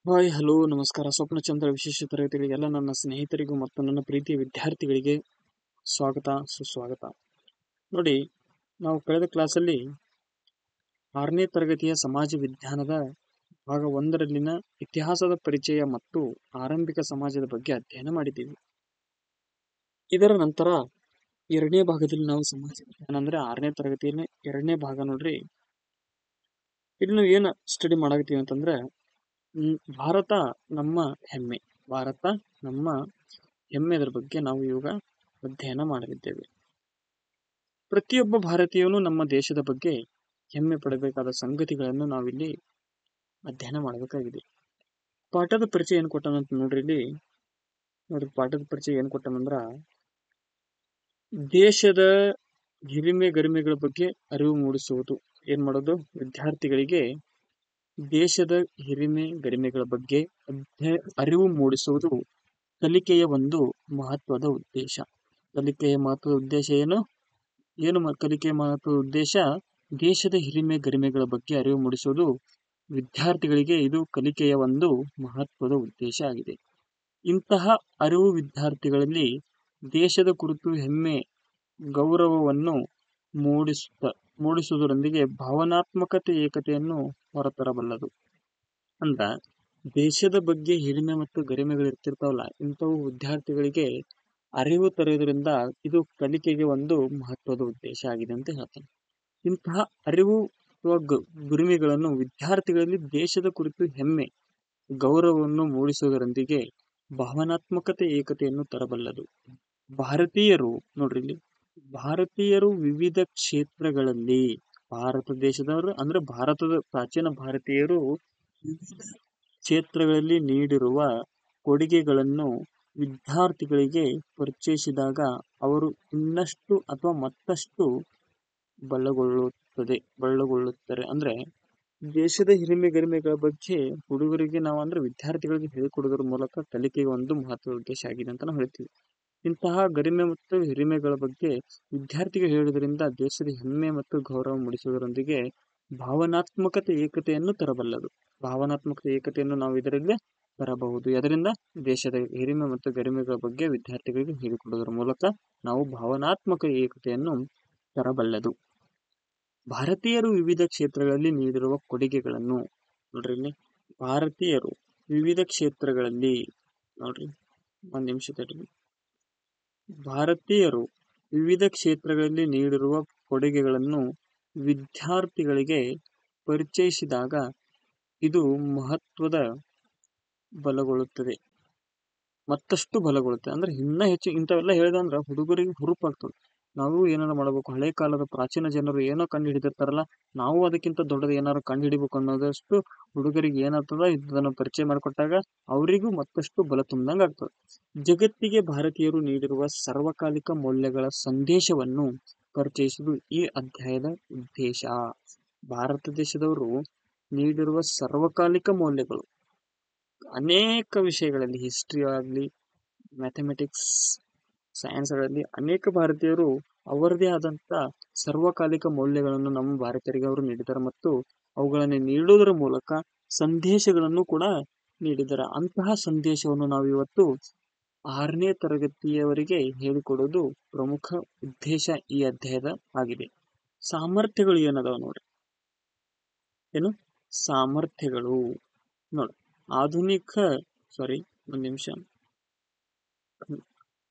Hi hello ನಮಸ್ಕಾರ. ಸ್ವಪ್ನಚಂದ್ರ ವಿಶೇಷ ತರಗತಿಗಳಿಗೆಲ್ಲ ನನ್ನ ಸ್ನೇಹಿತರಿಗೂ ಮತ್ತು ನನ್ನ ಪ್ರೀತಿಯ ವಿದ್ಯಾರ್ಥಿಗಳಿಗೆ ಸ್ವಾಗತ ಸುಸ್ವಾಗತ. ನೋಡಿ, ನಾವು ಕಳೆದ ಕ್ಲಾಸಲ್ಲಿ 6ನೇ ತರಗತಿಯ ಸಮಾಜ ವಿಜ್ಞಾನದ ಭಾಗ 1ರಲ್ಲಿನ ಇತಿಹಾಸದ ಪರಿಚಯ ಮತ್ತು ಆರಂಭಿಕ ಸಮಾಜದ ಬಗ್ಗೆ ಅಧ್ಯಯನ ಮಾಡಿದ್ದೀವಿ. ಇದರ ನಂತರ 2ನೇ ಭಾಗದಲ್ಲಿ ನಾವು ಸಮಾಜ ವಿಜ್ಞಾನ ಅಂದ್ರೆ 6ನೇ ತರಗತಿಯಲ್ಲಿ 2ನೇ ಭಾಗ ನೋಡ್ರಿ. ಇಲ್ಲಿ ನಾವು ಏನು ಸ್ಟಡಿ ಮಾಡಾಕತ್ತೀವಿ ಅಂತಂದ್ರೆ ಭಾರತ ನಮ್ಮ ಹೆಮ್ಮೆ. ಭಾರತ ನಮ್ಮ ಹೆಮ್ಮೆದರ ಬಗ್ಗೆ ನಾವು ಇವಾಗ ಅಧ್ಯಯನ ಮಾಡಲಿದ್ದೇವೆ. ಪ್ರತಿಯೊಬ್ಬ ಭಾರತೀಯನು ನಮ್ಮ ದೇಶದ ಬಗ್ಗೆ ಹೆಮ್ಮೆ ಪಡಬೇಕಾದ ಸಂಗತಿಗಳನ್ನು ನಾವಿಲ್ಲಿ ಅಧ್ಯಯನ ಮಾಡಬೇಕಾಗಿದೆ. ಪಾಠದ ಪರಿಚಯ ಏನು ಕೊಟ್ಟನಂತ ನೋಡ್ರಿ. ಪಾಠದ ಪರಿಚಯ ಏನು ಕೊಟ್ಟನಂದ್ರ ದೇಶದ ಹಿರಿಮೆ ಗರಿಮೆಗಳ ಬಗ್ಗೆ ಅರಿವು ಮೂಡಿಸುವುದು. ಏನ್ ಮಾಡೋದು? ವಿದ್ಯಾರ್ಥಿಗಳಿಗೆ ದೇಶದ ಹಿರಿಮೆ ಗರಿಮೆಗಳ ಬಗ್ಗೆ ಅರಿವು ಮೂಡಿಸುವುದು ಕಲಿಕೆಯ ಒಂದು ಮಹತ್ವದ ಉದ್ದೇಶ. ಕಲಿಕೆಯ ಮಹತ್ವದ ಉದ್ದೇಶ ಏನು ಕಲಿಕೆಯ ಮಹತ್ವದ ಉದ್ದೇಶ? ದೇಶದ ಹಿರಿಮೆ ಗರಿಮೆಗಳ ಬಗ್ಗೆ ಅರಿವು ಮೂಡಿಸುವುದು ವಿದ್ಯಾರ್ಥಿಗಳಿಗೆ ಇದು ಕಲಿಕೆಯ ಒಂದು ಮಹತ್ವದ ಉದ್ದೇಶ ಆಗಿದೆ. ಇಂತಹ ಅರಿವು ವಿದ್ಯಾರ್ಥಿಗಳಲ್ಲಿ ದೇಶದ ಕುರಿತು ಹೆಮ್ಮೆ ಗೌರವವನ್ನು ಮೂಡಿಸುವುದರೊಂದಿಗೆ ಭಾವನಾತ್ಮಕತೆ ಏಕತೆಯನ್ನು ಹೊರತರಬಲ್ಲದು. ಅಂದ್ರ ದೇಶದ ಬಗ್ಗೆ ಹಿರಿಮೆ ಮತ್ತು ಗರಿಮೆಗಳು ಇರ್ತಿರ್ತಾವಲ್ಲ, ಇಂಥವು ವಿದ್ಯಾರ್ಥಿಗಳಿಗೆ ಅರಿವು ತರುವುದರಿಂದ ಇದು ಕಲಿಕೆಗೆ ಒಂದು ಮಹತ್ವದ ಉದ್ದೇಶ ಆಗಿದೆ ಅಂತ ಹೇಳ್ತಾನೆ. ಇಂತಹ ಅರಿವು ಗರಿಮೆಗಳನ್ನು ವಿದ್ಯಾರ್ಥಿಗಳಲ್ಲಿ ದೇಶದ ಕುರಿತು ಹೆಮ್ಮೆ ಗೌರವವನ್ನು ಮೂಡಿಸುವುದರೊಂದಿಗೆ ಭಾವನಾತ್ಮಕತೆ ಏಕತೆಯನ್ನು ತರಬಲ್ಲದು. ಭಾರತೀಯರು ನೋಡ್ರಿ, ಇಲ್ಲಿ ಭಾರತೀಯರು ವಿವಿಧ ಕ್ಷೇತ್ರಗಳಲ್ಲಿ, ಭಾರತ ದೇಶದವರು ಅಂದ್ರೆ ಭಾರತದ ಪ್ರಾಚೀನ ಭಾರತೀಯರು ವಿವಿಧ ಕ್ಷೇತ್ರಗಳಲ್ಲಿ ನೀಡಿರುವ ಕೊಡುಗೆಗಳನ್ನು ವಿದ್ಯಾರ್ಥಿಗಳಿಗೆ ಪರಿಚಯಿಸಿದಾಗ ಅವರು ಇನ್ನಷ್ಟು ಅಥವಾ ಮತ್ತಷ್ಟು ಬಳ್ಳಗೊಳ್ಳುತ್ತಾರೆ. ಅಂದ್ರೆ ದೇಶದ ಹಿರಿಮೆ ಗರಿಮೆಗಳ ಬಗ್ಗೆ ಹುಡುಗರಿಗೆ ನಾವು ಅಂದ್ರೆ ವಿದ್ಯಾರ್ಥಿಗಳಿಗೆ ಹೇಳಿಕೊಡುವುದರ ಮೂಲಕ ಕಲಿಕೆಗೆ ಒಂದು ಮಹತ್ವದ ಉದ್ದೇಶ ಆಗಿದೆ ಅಂತ ನಾವು ಹೇಳ್ತೀವಿ. ಇಂತಹ ಗರಿಮೆ ಮತ್ತು ಹಿರಿಮೆಗಳ ಬಗ್ಗೆ ವಿದ್ಯಾರ್ಥಿಗೆ ಹೇಳುವುದರಿಂದ ದೇಶದ ಹೆಮ್ಮೆ ಮತ್ತು ಗೌರವ ಮೂಡಿಸುವುದರೊಂದಿಗೆ ಭಾವನಾತ್ಮಕತೆ ಏಕತೆಯನ್ನು ತರಬಲ್ಲದು. ಭಾವನಾತ್ಮಕತೆ ಏಕತೆಯನ್ನು ನಾವು ಇದರಲ್ಲಿ ತರಬಹುದು. ಅದರಿಂದ ದೇಶದ ಹಿರಿಮೆ ಮತ್ತು ಗರಿಮೆಗಳ ಬಗ್ಗೆ ವಿದ್ಯಾರ್ಥಿಗಳಿಗೆ ಹೇಳಿಕೊಡುವುದರ ಮೂಲಕ ನಾವು ಭಾವನಾತ್ಮಕ ಏಕತೆಯನ್ನು ತರಬಲ್ಲದು. ಭಾರತೀಯರು ವಿವಿಧ ಕ್ಷೇತ್ರಗಳಲ್ಲಿ ನೀಡಿರುವ ಕೊಡುಗೆಗಳನ್ನು ನೋಡ್ರಿ. ಭಾರತೀಯರು ವಿವಿಧ ಕ್ಷೇತ್ರಗಳಲ್ಲಿ ನೋಡ್ರಿ, ಒಂದ್ ನಿಮಿಷ ತಡ್ರಿ. ಭಾರತೀಯರು ವಿವಿಧ ಕ್ಷೇತ್ರಗಳಲ್ಲಿ ನೀಡಿರುವ ಕೊಡುಗೆಗಳನ್ನು ವಿದ್ಯಾರ್ಥಿಗಳಿಗೆ ಪರಿಚಯಿಸಿದಾಗ ಇದು ಮಹತ್ವದ ಬಲಗೊಳ್ಳುತ್ತದೆ, ಮತ್ತಷ್ಟು ಬಲಗೊಳ್ಳುತ್ತದೆ. ಅಂದ್ರೆ ಇನ್ನ ಹೆಚ್ಚು ಇಂಥವೆಲ್ಲ ಹೇಳಿದಂದ್ರ ಹುಡುಗರಿಗೆ ಹುರುಪಾಗ್ತದೆ. ನಾವು ಏನಾರ ಮಾಡಬೇಕು. ಹಳೆ ಕಾಲದ ಪ್ರಾಚೀನ ಜನರು ಏನೋ ಕಂಡು ಹಿಡಿದಿರ್ತಾರಲ್ಲ, ನಾವು ಅದಕ್ಕಿಂತ ದೊಡ್ಡದು ಏನಾರು ಕಂಡು ಹಿಡಿಬೇಕು ಅನ್ನೋದಷ್ಟು ಹುಡುಗರಿಗೆ ಏನಾಗ್ತದ, ಇದನ್ನು ಪರಿಚಯ ಮಾಡಿಕೊಟ್ಟಾಗ ಅವರಿಗೂ ಮತ್ತಷ್ಟು ಬಲ ತುಂಬಿದಂಗ ಆಗ್ತದೆ. ಜಗತ್ತಿಗೆ ಭಾರತೀಯರು ನೀಡಿರುವ ಸರ್ವಕಾಲಿಕ ಮೌಲ್ಯಗಳ ಸಂದೇಶವನ್ನು ಪರಿಚಯಿಸುವುದು ಈ ಅಧ್ಯಾಯದ ಉದ್ದೇಶ. ಭಾರತ ದೇಶದವರು ನೀಡಿರುವ ಸರ್ವಕಾಲಿಕ ಮೌಲ್ಯಗಳು ಅನೇಕ ವಿಷಯಗಳಲ್ಲಿ, ಹಿಸ್ಟ್ರಿ ಆಗಲಿ, ಮ್ಯಾಥಮೆಟಿಕ್ಸ್, ಸೈನ್ಸ್ ಗಳಲ್ಲಿ ಅನೇಕ ಭಾರತೀಯರು ಅವರದೇ ಆದಂತ ಸರ್ವಕಾಲಿಕ ಮೌಲ್ಯಗಳನ್ನು ನಮ್ಮ ಭಾರತೀಯರಿಗೆ ಅವರು ನೀಡಿದ್ದಾರೆ ಮತ್ತು ಅವುಗಳನ್ನು ನೀಡುವುದರ ಮೂಲಕ ಸಂದೇಶಗಳನ್ನು ಕೂಡ ನೀಡಿದ್ದಾರೆ. ಅಂತಹ ಸಂದೇಶವನ್ನು ನಾವು ಇವತ್ತು 6ನೇ ತರಗತಿಯವರಿಗೆ ಹೇಳಿಕೊಡೋದು ಪ್ರಮುಖ ಉದ್ದೇಶ ಈ ಅಧ್ಯಾಯದ ಆಗಿದೆ. ಸಾಮರ್ಥ್ಯಗಳು ಏನದಾವ ನೋಡ್ರಿ. ಏನು ಸಾಮರ್ಥ್ಯಗಳು ನೋಡಿ.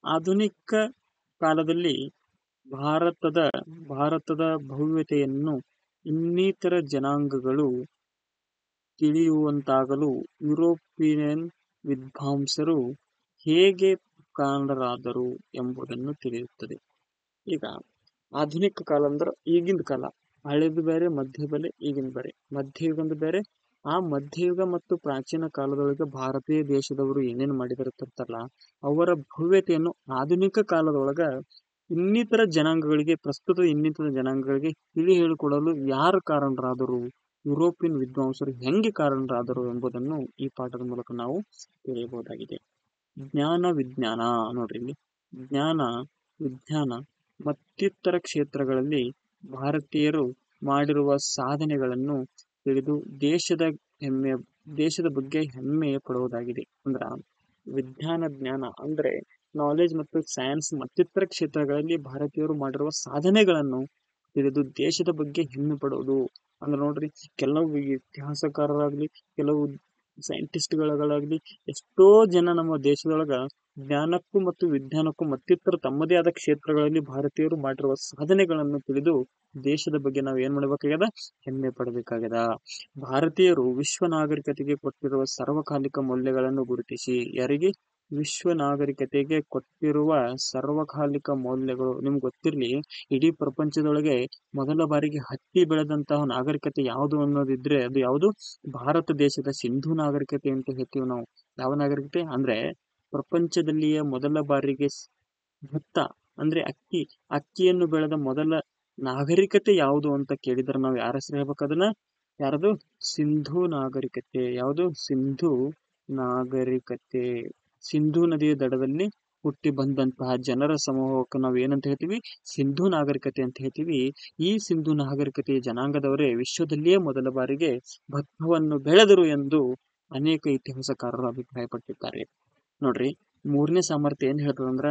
ಆಧುನಿಕ ಕಾಲದಲ್ಲಿ ಭಾರತದ ಭವ್ಯತೆಯನ್ನು ಇನ್ನಿತರ ಜನಾಂಗಗಳು ತಿಳಿಯುವಂತಾಗಲು ಯುರೋಪಿಯನ್ ವಿದ್ವಾಂಸರು ಹೇಗೆ ಕಾರಣರಾದರು ಎಂಬುದನ್ನು ತಿಳಿಯುತ್ತದೆ. ಈಗ ಆಧುನಿಕ ಕಾಲ ಅಂದ್ರೆ ಈಗಿನ ಕಾಲ, ಹಳೆದು ಬೇರೆ, ಮಧ್ಯಬಲೆ, ಈಗಿನ ಬೇರೆ. ಮಧ್ಯಯುಗದ ಬೇರೆ. ಆ ಮಧ್ಯಯುಗ ಮತ್ತು ಪ್ರಾಚೀನ ಕಾಲದೊಳಗೆ ಭಾರತೀಯ ದೇಶದವರು ಏನೇನು ಮಾಡಿದಿರ್ತಾರಲ್ಲ, ಅವರ ಭವ್ಯತೆಯನ್ನು ಆಧುನಿಕ ಕಾಲದೊಳಗ ಪ್ರಸ್ತುತ ಇನ್ನಿತರ ಜನಾಂಗಗಳಿಗೆ ತಿಳಿ ಹೇಳಿಕೊಡಲು ಯಾರು ಕಾರಣರಾದರು, ಯುರೋಪಿಯನ್ ವಿದ್ವಾಂಸರು ಹೆಂಗೆ ಕಾರಣರಾದರು ಎಂಬುದನ್ನು ಈ ಪಾಠದ ಮೂಲಕ ನಾವು ತಿಳಿಯಬಹುದಾಗಿದೆ. ಜ್ಞಾನ ವಿಜ್ಞಾನ ನೋಡ್ರಿ, ಇಲ್ಲಿ ಜ್ಞಾನ ವಿಜ್ಞಾನ ಮತ್ತಿತರ ಕ್ಷೇತ್ರಗಳಲ್ಲಿ ಭಾರತೀಯರು ಮಾಡಿರುವ ಸಾಧನೆಗಳನ್ನು ತಿಳಿದು ದೇಶದ ಹೆಮ್ಮೆ ದೇಶದ ಬಗ್ಗೆ ಹೆಮ್ಮೆ ಪಡುವುದಾಗಿದೆ. ಅಂದ್ರ ವಿಜ್ಞಾನ ಜ್ಞಾನ ಅಂದ್ರೆ ನಾಲೆಜ್ ಮತ್ತು ಸೈನ್ಸ್ ಮತ್ತಿತರ ಕ್ಷೇತ್ರಗಳಲ್ಲಿ ಭಾರತೀಯರು ಮಾಡಿರುವ ಸಾಧನೆಗಳನ್ನು ತಿಳಿದು ದೇಶದ ಬಗ್ಗೆ ಹೆಮ್ಮೆ ಪಡುವುದು. ಅಂದ್ರೆ ನೋಡ್ರಿ, ಕೆಲವು ಇತಿಹಾಸಕಾರರಾಗ್ಲಿ, ಕೆಲವು ಸೈಂಟಿಸ್ಟ್ಗಳಾಗ್ಲಿ, ಎಷ್ಟೋ ಜನ ನಮ್ಮ ದೇಶದೊಳಗ ಜ್ಞಾನಕ್ಕೂ ಮತ್ತು ವಿಜ್ಞಾನಕ್ಕೂ ಮತ್ತಿತರ ತಮ್ಮದೇ ಆದ ಕ್ಷೇತ್ರಗಳಲ್ಲಿ ಭಾರತೀಯರು ಮಾಡಿರುವ ಸಾಧನೆಗಳನ್ನು ತಿಳಿದು ದೇಶದ ಬಗ್ಗೆ ನಾವು ಏನ್ ಮಾಡ್ಬೇಕಾಗ್ಯದ, ಹೆಮ್ಮೆ ಪಡಬೇಕಾಗ್ಯದ. ಭಾರತೀಯರು ವಿಶ್ವ ನಾಗರಿಕತೆಗೆ ಕೊಟ್ಟಿರುವ ಸಾರ್ವಕಾಲಿಕ ಮೌಲ್ಯಗಳನ್ನು ಗುರುತಿಸಿ, ಯಾರಿಗೆ? ವಿಶ್ವ ನಾಗರಿಕತೆಗೆ ಕೊಟ್ಟಿರುವ ಸಾರ್ವಕಾಲಿಕ ಮೌಲ್ಯಗಳು. ನಿಮ್ಗೆ ಗೊತ್ತಿರ್ಲಿ, ಇಡೀ ಪ್ರಪಂಚದೊಳಗೆ ಮೊದಲ ಬಾರಿಗೆ ಹತ್ತಿ ಬೆಳೆದಂತಹ ನಾಗರಿಕತೆ ಯಾವುದು ಅನ್ನೋದಿದ್ರೆ ಅದು ಯಾವುದು? ಭಾರತ ದೇಶದ ಸಿಂಧು ನಾಗರಿಕತೆ ಅಂತ ಹೇಳ್ತೀವಿ ನಾವು. ಯಾವ ನಾಗರಿಕತೆ ಅಂದ್ರೆ ಪ್ರಪಂಚದಲ್ಲಿಯೇ ಮೊದಲ ಬಾರಿಗೆ ಭತ್ತ ಅಂದ್ರೆ ಅಕ್ಕಿಯನ್ನು ಬೆಳೆದ ಮೊದಲ ನಾಗರಿಕತೆ ಯಾವುದು ಅಂತ ಕೇಳಿದ್ರೆ ನಾವು ಯಾರ ಹೆಸರು ಹೇಳ್ಬೇಕು? ಅದನ್ನ ಯಾರದು? ಸಿಂಧು ನಾಗರಿಕತೆ. ಯಾವುದು? ಸಿಂಧು ನಾಗರಿಕತೆ. ಸಿಂಧು ನದಿಯ ದಡದಲ್ಲಿ ಹುಟ್ಟಿ ಬಂದಂತಹ ಜನರ ಸಮೂಹಕ್ಕೆ ನಾವು ಏನಂತ ಹೇಳ್ತೀವಿ? ಸಿಂಧು ನಾಗರಿಕತೆ ಅಂತ ಹೇಳ್ತೀವಿ. ಈ ಸಿಂಧು ನಾಗರಿಕತೆಯ ಜನಾಂಗದವರೇ ವಿಶ್ವದಲ್ಲಿಯೇ ಮೊದಲ ಬಾರಿಗೆ ಭತ್ತವನ್ನು ಬೆಳೆದರು ಎಂದು ಅನೇಕ ಇತಿಹಾಸಕಾರರು ಅಭಿಪ್ರಾಯಪಟ್ಟಿದ್ದಾರೆ. ನೋಡ್ರಿ, ಮೂರನೇ ಸಾಮರ್ಥ್ಯ ಏನ್ ಹೇಳ್ತದಂದ್ರ,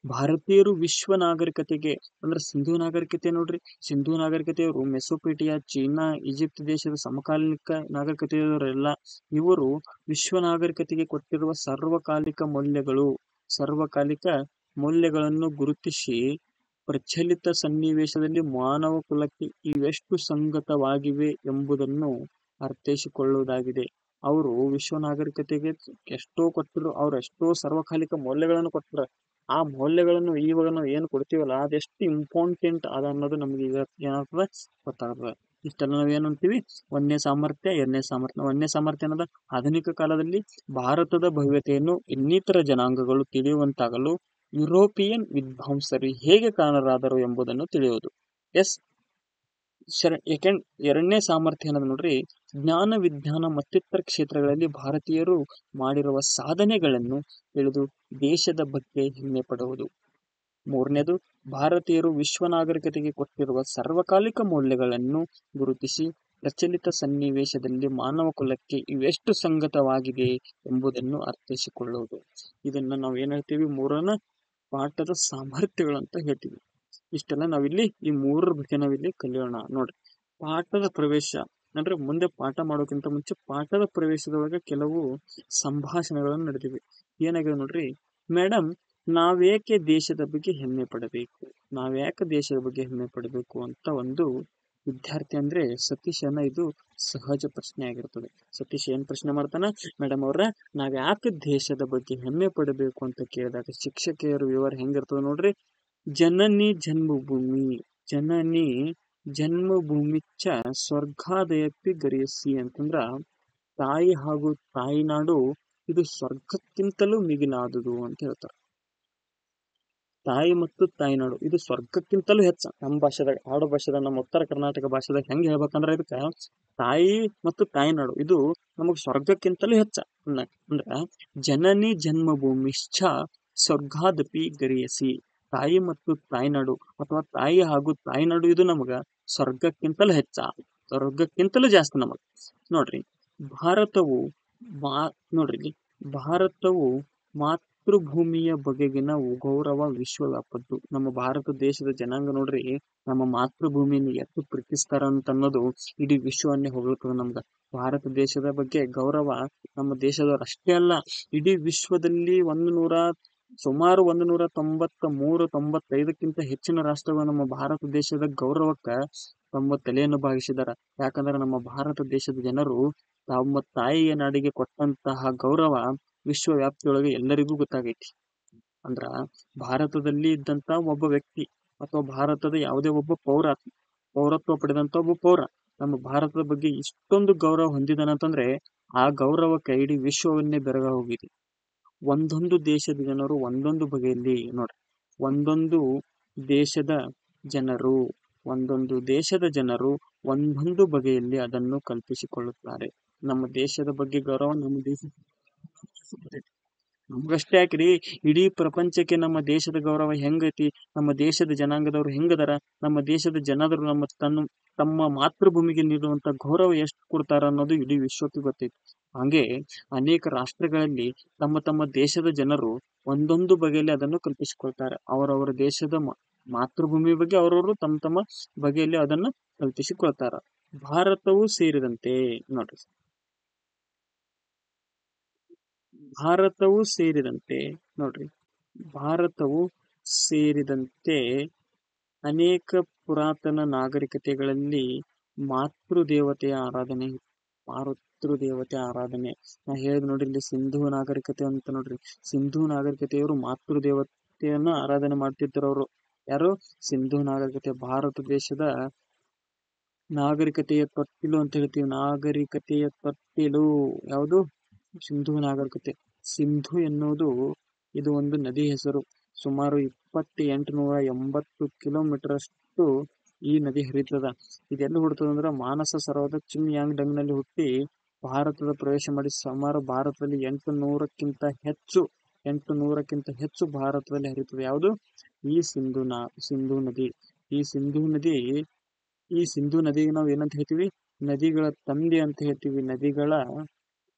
ಭಾರತೀಯರು ವಿಶ್ವ ನಾಗರಿಕತೆಗೆ ಅಂದ್ರೆ ಸಿಂಧು ನಾಗರಿಕತೆ. ನೋಡ್ರಿ, ಸಿಂಧು ನಾಗರಿಕತೆಯವರು ಮೆಸೊಪೇಟಿಯಾ, ಚೀನಾ, ಈಜಿಪ್ಟ್ ದೇಶದ ಸಮಕಾಲಿಕ ನಾಗರಿಕತೆಯವರೆಲ್ಲ ಇವರು ವಿಶ್ವ ನಾಗರಿಕತೆಗೆ ಕೊಟ್ಟಿರುವ ಸಾರ್ವಕಾಲಿಕ ಮೌಲ್ಯಗಳನ್ನು ಗುರುತಿಸಿ ಪ್ರಚಲಿತ ಸನ್ನಿವೇಶದಲ್ಲಿ ಮಾನವ ಕುಲಕ್ಕೆ ಇವೆಷ್ಟು ಸಂಗತವಾಗಿವೆ ಎಂಬುದನ್ನು ಅರ್ಥೈಸಿಕೊಳ್ಳುವುದಾಗಿದೆ. ಅವರು ವಿಶ್ವ ನಾಗರಿಕತೆಗೆ ಎಷ್ಟೋ ಕೊಟ್ಟರು, ಅವ್ರು ಎಷ್ಟೋ ಸಾರ್ವಕಾಲಿಕ ಮೌಲ್ಯಗಳನ್ನು ಕೊಟ್ಟರು. ಆ ಮೌಲ್ಯಗಳನ್ನು ಇವಾಗ ನಾವು ಏನು ಕೊಡ್ತೀವಲ್ಲ ಅದೆಷ್ಟು ಇಂಪಾರ್ಟೆಂಟ್ ಅದ ಅನ್ನೋದು ನಮ್ಗೆ ಈಗ ಏನಾಗ್ತದೆ, ಗೊತ್ತಾಗ್ತದೆ. ಇಷ್ಟೆಲ್ಲ ನಾವ್ ಏನಂತೀವಿ? ಒಂದನೇ ಸಾಮರ್ಥ್ಯ, ಎರಡನೇ ಸಾಮರ್ಥ್ಯ. ಒಂದನೇ ಸಾಮರ್ಥ್ಯ ಅನ್ನೋದು ಆಧುನಿಕ ಕಾಲದಲ್ಲಿ ಭಾರತದ ಭವ್ಯತೆಯನ್ನು ಇನ್ನಿತರ ಜನಾಂಗಗಳು ತಿಳಿಯುವಂತಾಗಲು ಯುರೋಪಿಯನ್ ವಿದ್ವಾಂಸರು ಹೇಗೆ ಕಾರಣರಾದರು ಎಂಬುದನ್ನು ತಿಳಿಯುವುದು. ಎರಡನೇ ಸಾಮರ್ಥ್ಯ ಅನ್ನೋದು ನೋಡ್ರಿ, ಜ್ಞಾನ, ವಿಜ್ಞಾನ ಮತ್ತಿತರ ಕ್ಷೇತ್ರಗಳಲ್ಲಿ ಭಾರತೀಯರು ಮಾಡಿರುವ ಸಾಧನೆಗಳನ್ನು ತಿಳಿದು ದೇಶದ ಬಗ್ಗೆ ಹೆಮ್ಮೆ ಪಡುವುದು. ಮೂರನೇದು, ಭಾರತೀಯರು ವಿಶ್ವ ನಾಗರಿಕತೆಗೆ ಕೊಟ್ಟಿರುವ ಸಾರ್ವಕಾಲಿಕ ಮೌಲ್ಯಗಳನ್ನು ಗುರುತಿಸಿ ಪ್ರಚಲಿತ ಸನ್ನಿವೇಶದಲ್ಲಿ ಮಾನವ ಕುಲಕ್ಕೆ ಇವೆಷ್ಟು ಸಂಗತವಾಗಿದೆ ಎಂಬುದನ್ನು ಅರ್ಥೈಸಿಕೊಳ್ಳುವುದು. ಇದನ್ನ ನಾವು ಏನ್ ಹೇಳ್ತೀವಿ? ಮೂರನ ಪಾಠದ ಸಾಮರ್ಥ್ಯಗಳಂತ ಹೇಳ್ತೀವಿ. ಇಷ್ಟೆಲ್ಲ ನಾವಿಲ್ಲಿ ಈ ಮೂರರ ಬಗ್ಗೆ ನಾವಿಲ್ಲಿ ಕಲಿಯೋಣ. ನೋಡ್ರಿ, ಪಾಠದ ಪ್ರವೇಶ ಅಂದ್ರೆ ಮುಂದೆ ಪಾಠ ಮಾಡೋಕ್ಕಿಂತ ಮುಂಚೆ ಪಾಠದ ಪ್ರವೇಶದೊಳಗೆ ಕೆಲವು ಸಂಭಾಷಣೆಗಳನ್ನು ನಡೆದಿವೆ. ಏನಾಗಿದೆ ನೋಡ್ರಿ, ಮೇಡಮ್ ನಾವೇಕೆ ದೇಶದ ಬಗ್ಗೆ ಹೆಮ್ಮೆ ಪಡಬೇಕು ಅಂತ ಒಂದು ವಿದ್ಯಾರ್ಥಿ ಅಂದ್ರೆ ಸತೀಶ್ ಅನ್ನ ಇದು ಸಹಜ ಪ್ರಶ್ನೆ ಆಗಿರ್ತದೆ. ಸತೀಶ್ ಏನ್ ಪ್ರಶ್ನೆ ಮಾಡ್ತಾನ? ಮೇಡಮ್ ಅವ್ರ, ನಾವ್ ಯಾಕೆ ದೇಶದ ಬಗ್ಗೆ ಹೆಮ್ಮೆ ಪಡಬೇಕು ಅಂತ ಕೇಳಿದಾಗ ಶಿಕ್ಷಕಿಯರ ವಿವರ ಹೆಂಗಿರ್ತದೆ ನೋಡ್ರಿ. ಜನನಿ ಜನ್ಮಭೂಮಿಚ್ಚ ಸ್ವರ್ಗಾದಯಪಿ ಗರಿಯಸಿ ಅಂತಂದ್ರ, ತಾಯಿ ಹಾಗೂ ತಾಯಿನಾಡು ಇದು ಸ್ವರ್ಗಕ್ಕಿಂತಲೂ ಮಿಗಿಲಾದುದು ಅಂತ ಹೇಳ್ತಾರೆ. ತಾಯಿ ಮತ್ತು ತಾಯಿನಾಡು ಇದು ಸ್ವರ್ಗಕ್ಕಿಂತಲೂ ಹೆಚ್ಚ. ನಮ್ಮ ಭಾಷೆದಾಗ, ಆಡು ಭಾಷೆದಾಗ, ನಮ್ಮ ಉತ್ತರ ಕರ್ನಾಟಕ ಭಾಷೆದಾಗ ಹೆಂಗ್ ಹೇಳ್ಬೇಕಂದ್ರೆ ಇದಕ್ಕ ತಾಯಿ ಮತ್ತು ತಾಯಿನಾಡು ಇದು ನಮಗ್ ಸ್ವರ್ಗಕ್ಕಿಂತಲೂ ಹೆಚ್ಚ. ಅಂದ್ರ ಜನನಿ ಜನ್ಮಭೂಮಿಶ್ಚ ಸ್ವರ್ಗಾದಪಿ ಗರಿಯಸಿ. ತಾಯಿ ಮತ್ತು ತಾಯಿನಾಡು ಅಥವಾ ತಾಯಿ ಹಾಗೂ ತಾಯಿನಾಡು ಇದು ನಮಗ ಸ್ವರ್ಗಕ್ಕಿಂತಲೂ ಹೆಚ್ಚ, ಸ್ವರ್ಗಕ್ಕಿಂತಲೂ ಜಾಸ್ತಿ ನಮಗ. ನೋಡ್ರಿ, ಭಾರತವು ಮಾತೃಭೂಮಿಯ ಬಗೆಗಿನ ಗೌರವ ವಿಶ್ವವ್ಯಾಪದ್ದು. ನಮ್ಮ ಭಾರತ ದೇಶದ ಜನಾಂಗ ನೋಡ್ರಿ, ನಮ್ಮ ಮಾತೃಭೂಮಿಯನ್ನು ಎಷ್ಟು ಪ್ರೀತಿಸ್ತಾರ ಅಂತ ಅನ್ನೋದು ಇಡೀ ವಿಶ್ವವನ್ನೇ ಹೊಗಳ್ತದೆ. ನಮ್ಗ ಭಾರತ ದೇಶದ ಬಗ್ಗೆ ಗೌರವ ನಮ್ಮ ದೇಶದವ್ರು ಅಷ್ಟೇ ಅಲ್ಲ, ಇಡೀ ವಿಶ್ವದಲ್ಲಿ ಸುಮಾರು 193-95ಕ್ಕಿಂತ ಹೆಚ್ಚಿನ ರಾಷ್ಟ್ರಗಳು ನಮ್ಮ ಭಾರತ ದೇಶದ ಗೌರವಕ್ಕ ತಮ್ಮ ತಲೆಯನ್ನು ಭಾಗಿಸಿದಾರ. ಯಾಕಂದ್ರೆ ನಮ್ಮ ಭಾರತ ದೇಶದ ಜನರು ತಮ್ಮ ತಾಯಿಯ ನಾಡಿಗೆ ಕೊಟ್ಟಂತಹ ಗೌರವ ವಿಶ್ವವ್ಯಾಪ್ತಿಯೊಳಗೆ ಎಲ್ಲರಿಗೂ ಗೊತ್ತಾಗೈತಿ. ಅಂದ್ರ ಭಾರತದಲ್ಲಿ ಇದ್ದಂತ ಒಬ್ಬ ವ್ಯಕ್ತಿ ಅಥವಾ ಭಾರತದ ಯಾವುದೇ ಒಬ್ಬ ಪೌರತ್ವ ಪಡೆದಂತ ಒಬ್ಬ ಪೌರ ನಮ್ಮ ಭಾರತದ ಬಗ್ಗೆ ಇಷ್ಟೊಂದು ಗೌರವ ಹೊಂದಿದಾನಂತಂದ್ರೆ ಆ ಗೌರವಕ್ಕೆ ಇಡೀ ವಿಶ್ವವನ್ನೇ ಬೆರಗ ಹೋಗಿದೆ. ಒಂದೊಂದು ದೇಶದ ಜನರು ಒಂದೊಂದು ಬಗೆಯಲ್ಲಿ ನೋಡ್ರಿ, ಒಂದೊಂದು ದೇಶದ ಜನರು ಒಂದೊಂದು ಬಗೆಯಲ್ಲಿ ಅದನ್ನು ಕಲ್ಪಿಸಿಕೊಳ್ಳುತ್ತಾರೆ. ನಮ್ಮ ದೇಶದ ಬಗ್ಗೆ ಗೌರವ ನಮ್ಮ ದೇಶ ನಮ್ಗಷ್ಟೇ ಯಾಕ್ರಿ, ಇಡೀ ಪ್ರಪಂಚಕ್ಕೆ ನಮ್ಮ ದೇಶದ ಗೌರವ ಹೆಂಗೈತಿ, ನಮ್ಮ ದೇಶದ ಜನಾಂಗದವ್ರು ಹೆಂಗದಾರ, ನಮ್ಮ ದೇಶದ ಜನರು ತಮ್ಮ ಮಾತೃಭೂಮಿಗೆ ನೀಡುವಂತ ಗೌರವ ಎಷ್ಟು ಕೊಡ್ತಾರ ಅನ್ನೋದು ಇಡೀ ವಿಶ್ವಕ್ಕೆ ಗೊತ್ತೈತಿ. ಹಂಗೆ ಅನೇಕ ರಾಷ್ಟ್ರಗಳಲ್ಲಿ ತಮ್ಮ ತಮ್ಮ ದೇಶದ ಜನರು ಒಂದೊಂದು ಬಗೆಯಲ್ಲಿ ಅದನ್ನು ಕಲ್ಪಿಸಿಕೊಳ್ತಾರೆ. ಅವರವರ ದೇಶದ ಮಾತೃಭೂಮಿ ಬಗ್ಗೆ ಅವರವರು ತಮ್ಮ ತಮ್ಮ ಬಗೆಯಲ್ಲಿ ಅದನ್ನು ಕಲ್ಪಿಸಿಕೊಳ್ತಾರ. ಭಾರತವು ಸೇರಿದಂತೆ ನೋಡ್ರಿ, ಭಾರತವು ಸೇರಿದಂತೆ ನೋಡ್ರಿ ಭಾರತವು ಸೇರಿದಂತೆ ಅನೇಕ ಪುರಾತನ ನಾಗರಿಕತೆಗಳಲ್ಲಿ ಮಾತೃದೇವತೆಯ ಆರಾಧನೆ ನಾ ಹೇಳಿದ್ ನೋಡ್ರಿ, ಇಲ್ಲಿ ಸಿಂಧೂ ನಾಗರಿಕತೆ ಅಂತ ನೋಡ್ರಿ. ಸಿಂಧೂ ನಾಗರಿಕತೆಯವರು ಮಾತೃದೇವತೆಯನ್ನ ಆರಾಧನೆ ಮಾಡ್ತಿದ್ರು. ಅವರು ಯಾರು? ಸಿಂಧೂ ನಾಗರಿಕತೆ. ಭಾರತ ದೇಶದ ನಾಗರಿಕತೆಯ ತೊಟ್ಟಿಲು ಅಂತ ಹೇಳ್ತೀವಿ. ನಾಗರಿಕತೆಯ ತೊಟ್ಟಿಲು ಯಾವುದು? ಸಿಂಧೂ ನಾಗರಿಕತೆ. ಸಿಂಧು ಎನ್ನುವುದು ಇದು ಒಂದು ನದಿ ಹೆಸರು. ಸುಮಾರು 2880 ಕಿಲೋಮೀಟರ್ ಅಷ್ಟು ಈ ನದಿ ಹರಿತದ. ಇದೆಲ್ಲ ಹುಡ್ತದ ಅಂದ್ರೆ ಮಾನಸ ಸರೋವರದ ಚಿಮ್ಯಾಂಗ್ ಡಂಗ್ ನಲ್ಲಿ ಹುಟ್ಟಿ ಭಾರತದ ಪ್ರವೇಶ ಮಾಡಿ ಸುಮಾರು ಭಾರತದಲ್ಲಿ 800ಕ್ಕಿಂತ ಹೆಚ್ಚು ಭಾರತದಲ್ಲಿ ಹರಿತದೆ. ಯಾವುದು? ಈ ಸಿಂಧೂ ನದಿ. ಈ ಸಿಂಧೂ ನದಿಗೆ ನಾವು ಏನಂತ ಹೇಳ್ತೀವಿ? ನದಿಗಳ ತಂದೆ ಅಂತ ಹೇಳ್ತೀವಿ. ನದಿಗಳ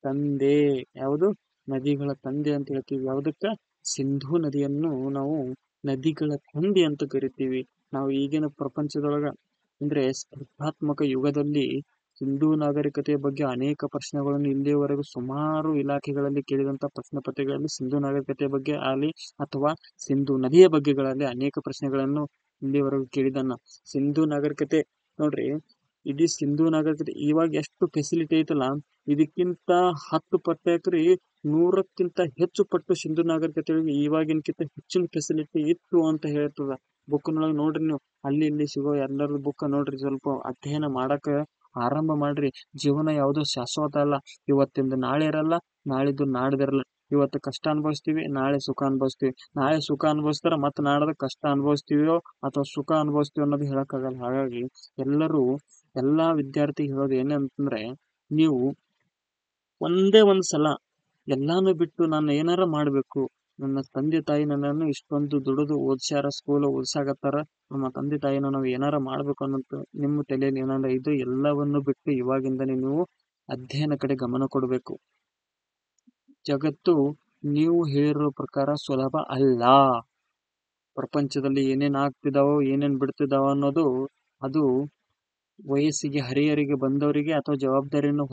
ತಂದೆ ಯಾವುದು? ನದಿಗಳ ತಂದೆ ಅಂತ ಹೇಳ್ತೀವಿ. ಯಾವುದಕ್ಕ? ಸಿಂಧೂ ನದಿಯನ್ನು ನಾವು ನದಿಗಳ ತಂದೆ ಅಂತ ಕರಿತೀವಿ. ನಾವು ಈಗಿನ ಪ್ರಪಂಚದೊಳಗ ಅಂದ್ರೆ ಸ್ಪರ್ಧಾತ್ಮಕ ಯುಗದಲ್ಲಿ ಸಿಂಧೂ ನಾಗರಿಕತೆಯ ಬಗ್ಗೆ ಅನೇಕ ಪ್ರಶ್ನೆಗಳನ್ನು ಇಲ್ಲಿಯವರೆಗೂ ಸುಮಾರು ಇಲಾಖೆಗಳಲ್ಲಿ ಕೇಳಿದಂತ ಪ್ರಶ್ನೆ ಪತ್ರಿಕೆಗಳಲ್ಲಿ ಸಿಂಧೂ ನಾಗರಿಕತೆಯ ಬಗ್ಗೆ ಆಗಲಿ ಅಥವಾ ಸಿಂಧೂ ನದಿಯ ಬಗ್ಗೆಗಳಲ್ಲಿ ಅನೇಕ ಪ್ರಶ್ನೆಗಳನ್ನು ಇಲ್ಲಿಯವರೆಗೂ ಕೇಳಿದನ್ನ. ಸಿಂಧೂ ನಾಗರಿಕತೆ ನೋಡ್ರಿ, ಇಡೀ ಸಿಂಧೂ ನಾಗರಿಕತೆ ಇವಾಗ ಎಷ್ಟು ಫೆಸಿಲಿಟಿ ಐತಲ್ಲ, ಇದಕ್ಕಿಂತ 10 ಪಟ್ಟು ಯಾಕ್ರಿ 100ಕ್ಕಿಂತ ಹೆಚ್ಚು ಪಟ್ಟು ಸಿಂಧೂ ನಾಗರಿಕತೆಗಳಿಗೆ ಇವಾಗಿನಕ್ಕಿಂತ ಹೆಚ್ಚಿನ ಫೆಸಿಲಿಟಿ ಇತ್ತು ಅಂತ ಹೇಳ್ತದ. ಬುಕ್ನೊಳಗೆ ನೋಡ್ರಿ, ನೀವು ಅಲ್ಲಿ ಇಲ್ಲಿ ಸಿಗೋ ಎಲ್ಲರ ಬುಕ್ ನೋಡ್ರಿ, ಸ್ವಲ್ಪ ಅಧ್ಯಯನ ಮಾಡಕ ಆರಂಭ ಮಾಡ್ರಿ. ಜೀವನ ಯಾವುದೋ ಶಾಶ್ವತ ಅಲ್ಲ. ಇವತ್ತಿಂದ ನಾಳೆ ಇರಲ್ಲ, ನಾಳಿದ್ದು ನಾಡ್ದಿರಲ್ಲ. ಇವತ್ತು ಕಷ್ಟ ಅನುಭವಿಸ್ತೀವಿ, ನಾಳೆ ಸುಖ ಅನುಭವಿಸ್ತೀವಿ. ನಾಳೆ ಸುಖ ಅನುಭವಿಸ್ತಾರ ಮತ್ತೆ ನಾಡದ ಕಷ್ಟ ಅನುಭವಿಸ್ತೀವೋ ಅಥವಾ ಸುಖ ಅನುಭವಿಸ್ತೀವಿ ಅನ್ನೋದು ಹೇಳಕ್ಕಾಗಲ್ಲ. ಹಾಗಾಗಿ ಎಲ್ಲಾ ವಿದ್ಯಾರ್ಥಿ ಹೇಳೋದು ಏನಂತಂದ್ರೆ, ನೀವು ಒಂದೇ ಒಂದ್ಸಲ ಎಲ್ಲಾನು ಬಿಟ್ಟು ನಾನು ಏನಾರ ಮಾಡ್ಬೇಕು, ನನ್ನ ತಂದೆ ತಾಯಿ ನನ್ನನ್ನು ಇಷ್ಟೊಂದು ದುಡಿದು ಓದ್ಸ್ಯಾರ, ಸ್ಕೂಲ್ ಓದ್ಸಾಕತ್ತಾರ, ನಮ್ಮ ತಂದೆ ತಾಯಿನ ನಾವು ಏನಾರ ಮಾಡ್ಬೇಕು ಅನ್ನೋದು ನಿಮ್ಮ ತಲೆಯಲ್ಲಿ ಏನಾರ ಇದು ಎಲ್ಲವನ್ನು ಬಿಟ್ಟು ಇವಾಗಿಂದನೇ ನೀವು ಅಧ್ಯಯನ ಕಡೆ ಗಮನ ಕೊಡಬೇಕು. ಜಗತ್ತು ನೀವು ಹೇಳಿರೋ ಪ್ರಕಾರ ಸುಲಭ ಅಲ್ಲ. ಪ್ರಪಂಚದಲ್ಲಿ ಏನೇನ್ ಆಗ್ತಿದಾವೋ ಏನೇನ್ ಬಿಡ್ತಿದಾವೋ ಅನ್ನೋದು ಅದು ವಯಸ್ಸಿಗೆ ಹರಿಯರಿಗೆ ಬಂದವರಿಗೆ ಅಥವಾ ಜವಾಬ್ದಾರಿಯನ್ನು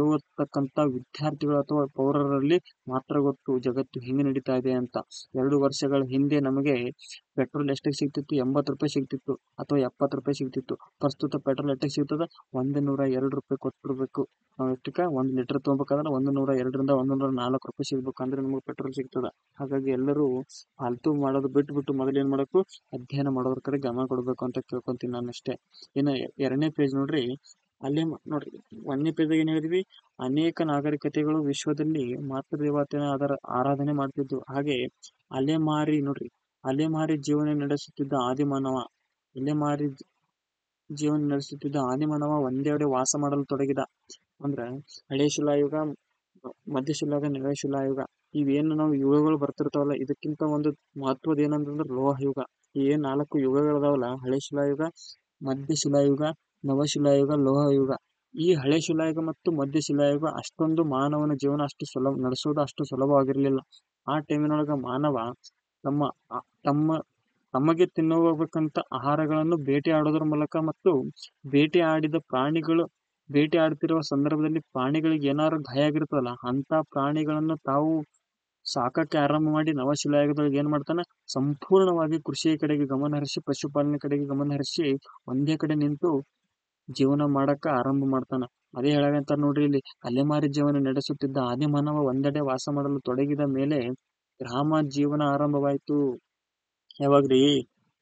ಇರತಕ್ಕಂತ ವಿದ್ಯಾರ್ಥಿಗಳು ಅಥವಾ ಪೌರರಲ್ಲಿ ಮಾತ್ರ ಗೊತ್ತು ಜಗತ್ತು ಹೆಂಗೆ ನಡೀತಾ ಇದೆ ಅಂತ. 2 ವರ್ಷಗಳ ಹಿಂದೆ ನಮಗೆ ಪೆಟ್ರೋಲ್ ಎಷ್ಟಕ್ಕೆ ಸಿಗ್ತಿತ್ತು? 80 ರೂಪಾಯಿ ಸಿಗ್ತಿತ್ತು ಅಥವಾ 70 ರೂಪಾಯಿ ಸಿಗ್ತಿತ್ತು. ಪ್ರಸ್ತುತ ಪೆಟ್ರೋಲ್ ಎಷ್ಟಕ್ಕೆ ಸಿಗ್ತದ? 102 ರೂಪಾಯಿ ಕೊಟ್ಟಿರ್ಬೇಕು. ನಾವು ಎಷ್ಟಕ್ಕ 1 ಲೀಟರ್ ತಗೋಬೇಕಾದ್ರೆ 102ರಿಂದ 104 ರೂಪಾಯಿ ಸಿಗ್ಬೇಕು ಅಂದ್ರೆ ನಮಗೆ ಪೆಟ್ರೋಲ್ ಸಿಗ್ತದ. ಹಾಗಾಗಿ ಎಲ್ಲರೂ ಫಾಲ್ತು ಮಾಡೋದು ಬಿಟ್ಬಿಟ್ಟು ಮೊದಲು ಏನ್ ಮಾಡಬೇಕು? ಅಧ್ಯಯನ ಮಾಡೋದ್ರ ಕಡೆ ಗಮನ ಕೊಡ್ಬೇಕು ಅಂತ ಕೇಳ್ಕೊಂತೀನಿ ನಾನು ಅಷ್ಟೇ. ಇನ್ನು 2ನೇ ಪೇಜ್ ನೋಡ್ರಿ, ಅಲ್ಲೇ ನೋಡ್ರಿ 1ನೇ ಪೇಜ್ದಾಗ ಏನ್ ಹೇಳಿದ್ವಿ? ಅನೇಕ ನಾಗರಿಕತೆಗಳು ವಿಶ್ವದಲ್ಲಿ ಮಾತೃದೇವತೆಯ ಆರಾಧನೆ ಮಾಡ್ತಿದ್ವು. ಹಾಗೆ ಅಲೆಮಾರಿ ಜೀವನ ನಡೆಸುತ್ತಿದ್ದ ಆದಿಮಾನವ ಒಂದೆಡೆ ವಾಸ ಮಾಡಲು ತೊಡಗಿದ. ಅಂದ್ರ ಹಳೆ ಶಿಲಾಯುಗ, ಮಧ್ಯಶಿಲಾಯುಗ, ನವ್ಯಶಿಲಾಯುಗ ಇವೇನು ನಾವು ಯುಗಗಳು ಬರ್ತಿರ್ತಾವಲ್ಲ, ಇದಕ್ಕಿಂತ ಒಂದು ಮಹತ್ವದ ಏನಂತಂದ್ರೆ ಲೋಹಯುಗ. ಏನ್ 4 ಯುಗಗಳದಾವಲ್ಲ, ಹಳೆ ಶಿಲಾಯುಗ, ಮಧ್ಯಶಿಲಾಯುಗ, ನವಶಿಲಾಯುಗ, ಲೋಹಯುಗ. ಈ ಹಳೆ ಶಿಲಾಯುಗ ಮತ್ತು ಮಧ್ಯಶಿಲಾಯುಗ ಅಷ್ಟೊಂದು ಮಾನವನ ಜೀವನ ನಡೆಸೋದು ಅಷ್ಟು ಸುಲಭವಾಗಿರ್ಲಿಲ್ಲ. ಆ ಟೈಮಿನೊಳಗ ಮಾನವ ತಮಗೆ ತಿನ್ನಬೇಕಂತ ಆಹಾರಗಳನ್ನು ಬೇಟೆ ಆಡೋದ್ರ ಮೂಲಕ ಮತ್ತು ಬೇಟೆ ಆಡ್ತಿರುವ ಸಂದರ್ಭದಲ್ಲಿ ಪ್ರಾಣಿಗಳಿಗೆ ಏನಾದ್ರು ಗಾಯ ಆಗಿರ್ತದಲ್ಲ, ಅಂತ ಪ್ರಾಣಿಗಳನ್ನು ತಾವು ಸಾಕಕ್ಕೆ ಆರಂಭ ಮಾಡಿ ನವಶಿಲಾಯುಗದೊಳಗೆ ಏನ್ ಮಾಡ್ತಾನ? ಸಂಪೂರ್ಣವಾಗಿ ಕೃಷಿಯ ಕಡೆಗೆ ಗಮನ ಹರಿಸಿ, ಪಶುಪಾಲನೆ ಕಡೆಗೆ ಗಮನ ಹರಿಸಿ ಒಂದೇ ಕಡೆ ನಿಂತು ಜೀವನ ಮಾಡಕ ಆರಂಭ ಮಾಡ್ತಾನ. ಅದೇ ಹೇಳಂತ ನೋಡ್ರಿ, ಇಲ್ಲಿ ಅಲೆಮಾರಿ ಜೀವನ ನಡೆಸುತ್ತಿದ್ದ ಆದಿಮಾನವ ಒಂದೆಡೆ ವಾಸ ಮಾಡಲು ತೊಡಗಿದ ಮೇಲೆ ಗ್ರಾಮ ಜೀವನ ಆರಂಭವಾಯಿತು. ಯಾವಾಗ್ರಿ?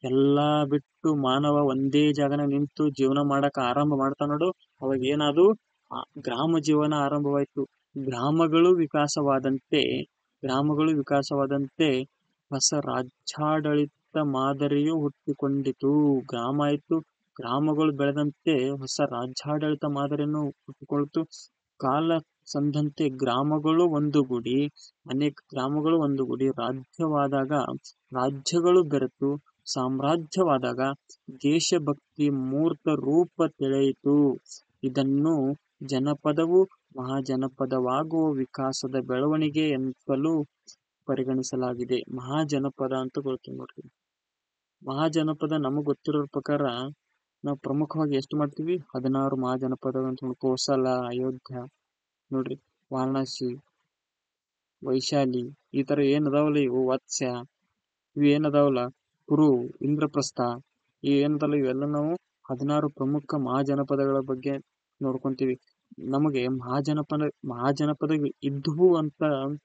ಎಲ್ಲಾ ಬಿಟ್ಟು ಮಾನವ ಒಂದೇ ಜಾಗನ ನಿಂತು ಜೀವನ ಮಾಡಕ ಆರಂಭ ಮಾಡ್ತಾನ ನೋಡು, ಅವಾಗ ಏನಾದು? ಗ್ರಾಮ ಜೀವನ ಆರಂಭವಾಯಿತು. ಗ್ರಾಮಗಳು ವಿಕಾಸವಾದಂತೆ ಹೊಸ ರಾಜ್ಯಾಡಳಿತ ಮಾದರಿಯು ಹುಟ್ಟಿಕೊಂಡಿತು. ಗ್ರಾಮ ಆಯ್ತು, ಗ್ರಾಮಗಳು ಬೆಳೆದಂತೆ ಹೊಸ ರಾಜ್ಯಾಡಳಿತ ಮಾದರಿಯನ್ನು ಹುಟ್ಟಿಕೊಳ್ತು. ಸಂದಂತೆ ಗ್ರಾಮಗಳು ಒಂದುಗೂಡಿ, ಅನೇಕ ಗ್ರಾಮಗಳು ಒಂದುಗೂಡಿ ರಾಜ್ಯವಾದಾಗ, ರಾಜ್ಯಗಳು ಬೆರೆತು ಸಾಮ್ರಾಜ್ಯವಾದಾಗ ದೇಶಭಕ್ತಿ ಮೂರ್ತ ರೂಪ ತೆಳೆಯಿತು. ಇದನ್ನು ಜನಪದವು ಮಹಾಜನಪದವಾಗುವ ವಿಕಾಸದ ಬೆಳವಣಿಗೆ ಎಂತಲೂ ಪರಿಗಣಿಸಲಾಗಿದೆ. ಮಹಾಜನಪದ ಅಂತ ಗೊತ್ತು ನೋಡ್ರಿ. ಮಹಾಜನಪದ ನಮಗ್ ಗೊತ್ತಿರೋ ಪ್ರಕಾರ ನಾವು ಪ್ರಮುಖವಾಗಿ ಎಷ್ಟು ಮಾಡ್ತೀವಿ? 16 ಮಹಾಜನಪದ ಅಂತ. ಕೋಸಲ, ಅಯೋಧ್ಯ ನೋಡ್ರಿ, ವಾರಣಾಸಿ, ವೈಶಾಲಿ, ಈ ತರ ಏನದಾವಲ್ಲ ಇವು, ವತ್ಸ್ಯ, ಇವು ಏನದಾವಲ್ಲ, ಕುರು, ಇಂದ್ರಪ್ರಸ್ಥ, ಏನದಲ್ಲ ಇವೆಲ್ಲ ನಾವು 16 ಪ್ರಮುಖ ಮಹಾಜನಪದಗಳ ಬಗ್ಗೆ ನೋಡ್ಕೊಂತೀವಿ. ನಮಗೆ ಮಹಾಜನಪದ ಇದ್ವು ಅಂತ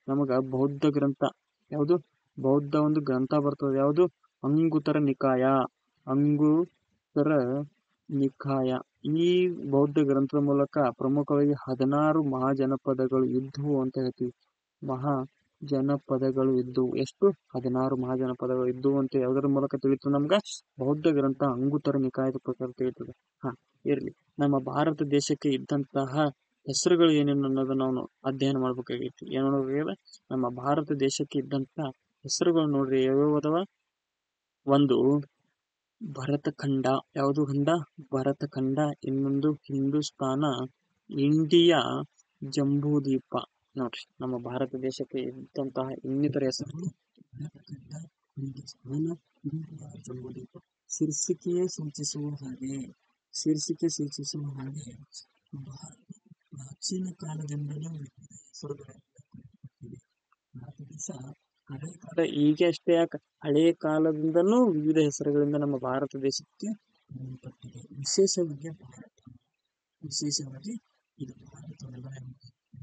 ನಮಗ ಬೌದ್ಧ ಗ್ರಂಥ ಯಾವುದು? ಬೌದ್ಧ ಒಂದು ಗ್ರಂಥ ಬರ್ತದೆ. ಯಾವುದು? ಅಂಗುತ್ತರ ನಿಕಾಯ. ಈ ಬೌದ್ಧ ಗ್ರಂಥದ ಮೂಲಕ ಪ್ರಮುಖವಾಗಿ 16 ಮಹಾಜನಪದಗಳು ಇದ್ವು ಅಂತ ಹೇಳ್ತೀವಿ. ಮಹಾಜನಪದಗಳು ಇದ್ವು. ಎಷ್ಟು? 16 ಮಹಾಜನಪದಗಳು ಇದ್ವು ಅಂತ ಯಾವುದರ ಮೂಲಕ ತಿಳಿತು ನಮ್ಗ? ಬೌದ್ಧ ಗ್ರಂಥ ಅಂಗುತ್ತರ ನಿಕಾಯದ ಪ್ರಕಾರ ತಿಳಿತದೆ. ಇರ್ಲಿ. ನಮ್ಮ ಭಾರತ ದೇಶಕ್ಕೆ ಇದ್ದಂತಹ ಹೆಸರುಗಳು ಏನೇನು ಅನ್ನೋದು ನಾವು ಅಧ್ಯಯನ ಮಾಡ್ಬೇಕಾಗೈತಿ. ಏನ ನಮ್ಮ ಭಾರತ ದೇಶಕ್ಕೆ ಇದ್ದಂತಹ ಹೆಸರುಗಳು ನೋಡ್ರಿ ಯಾವ್ಯಾವ ಅದಾವ? ಒಂದು ಭರತಖಂಡ. ಯಾವುದು ಖಂಡ? ಭರತಖಂಡ. ಇನ್ನೊಂದು ಹಿಂದೂಸ್ತಾನ, ಇಂಡಿಯಾ, ಜಂಬೂದ್ವೀಪ. ನೋಡ್ರಿ, ನಮ್ಮ ಭಾರತ ದೇಶಕ್ಕೆ ಇದ್ದಂತಹ ಇನ್ನಿತರ ಹೆಸರು ಭರತಖಂಡ, ಹಿಂದೂಸ್ತಾನ, ಇಂಡಿಯಾ, ಜಂಬೂದ್ವೀಪ. ಶೀರ್ಷಿಕೆ ಸೂಚಿಸುವ ಹಾಗೆ ಭಾರತ ಪ್ರಾಚೀನ ಕಾಲದಿಂದಲೂ ಭಾರತ ದೇಶ ಹೀಗೆ ಅಷ್ಟೇ ಯಾಕೆ ಹಳೆಯ ಕಾಲದಿಂದನೂ ವಿವಿಧ ಹೆಸರುಗಳಿಂದ ನಮ್ಮ ಭಾರತ ದೇಶಕ್ಕೆ ವಿಶೇಷವಾಗಿ ಇದು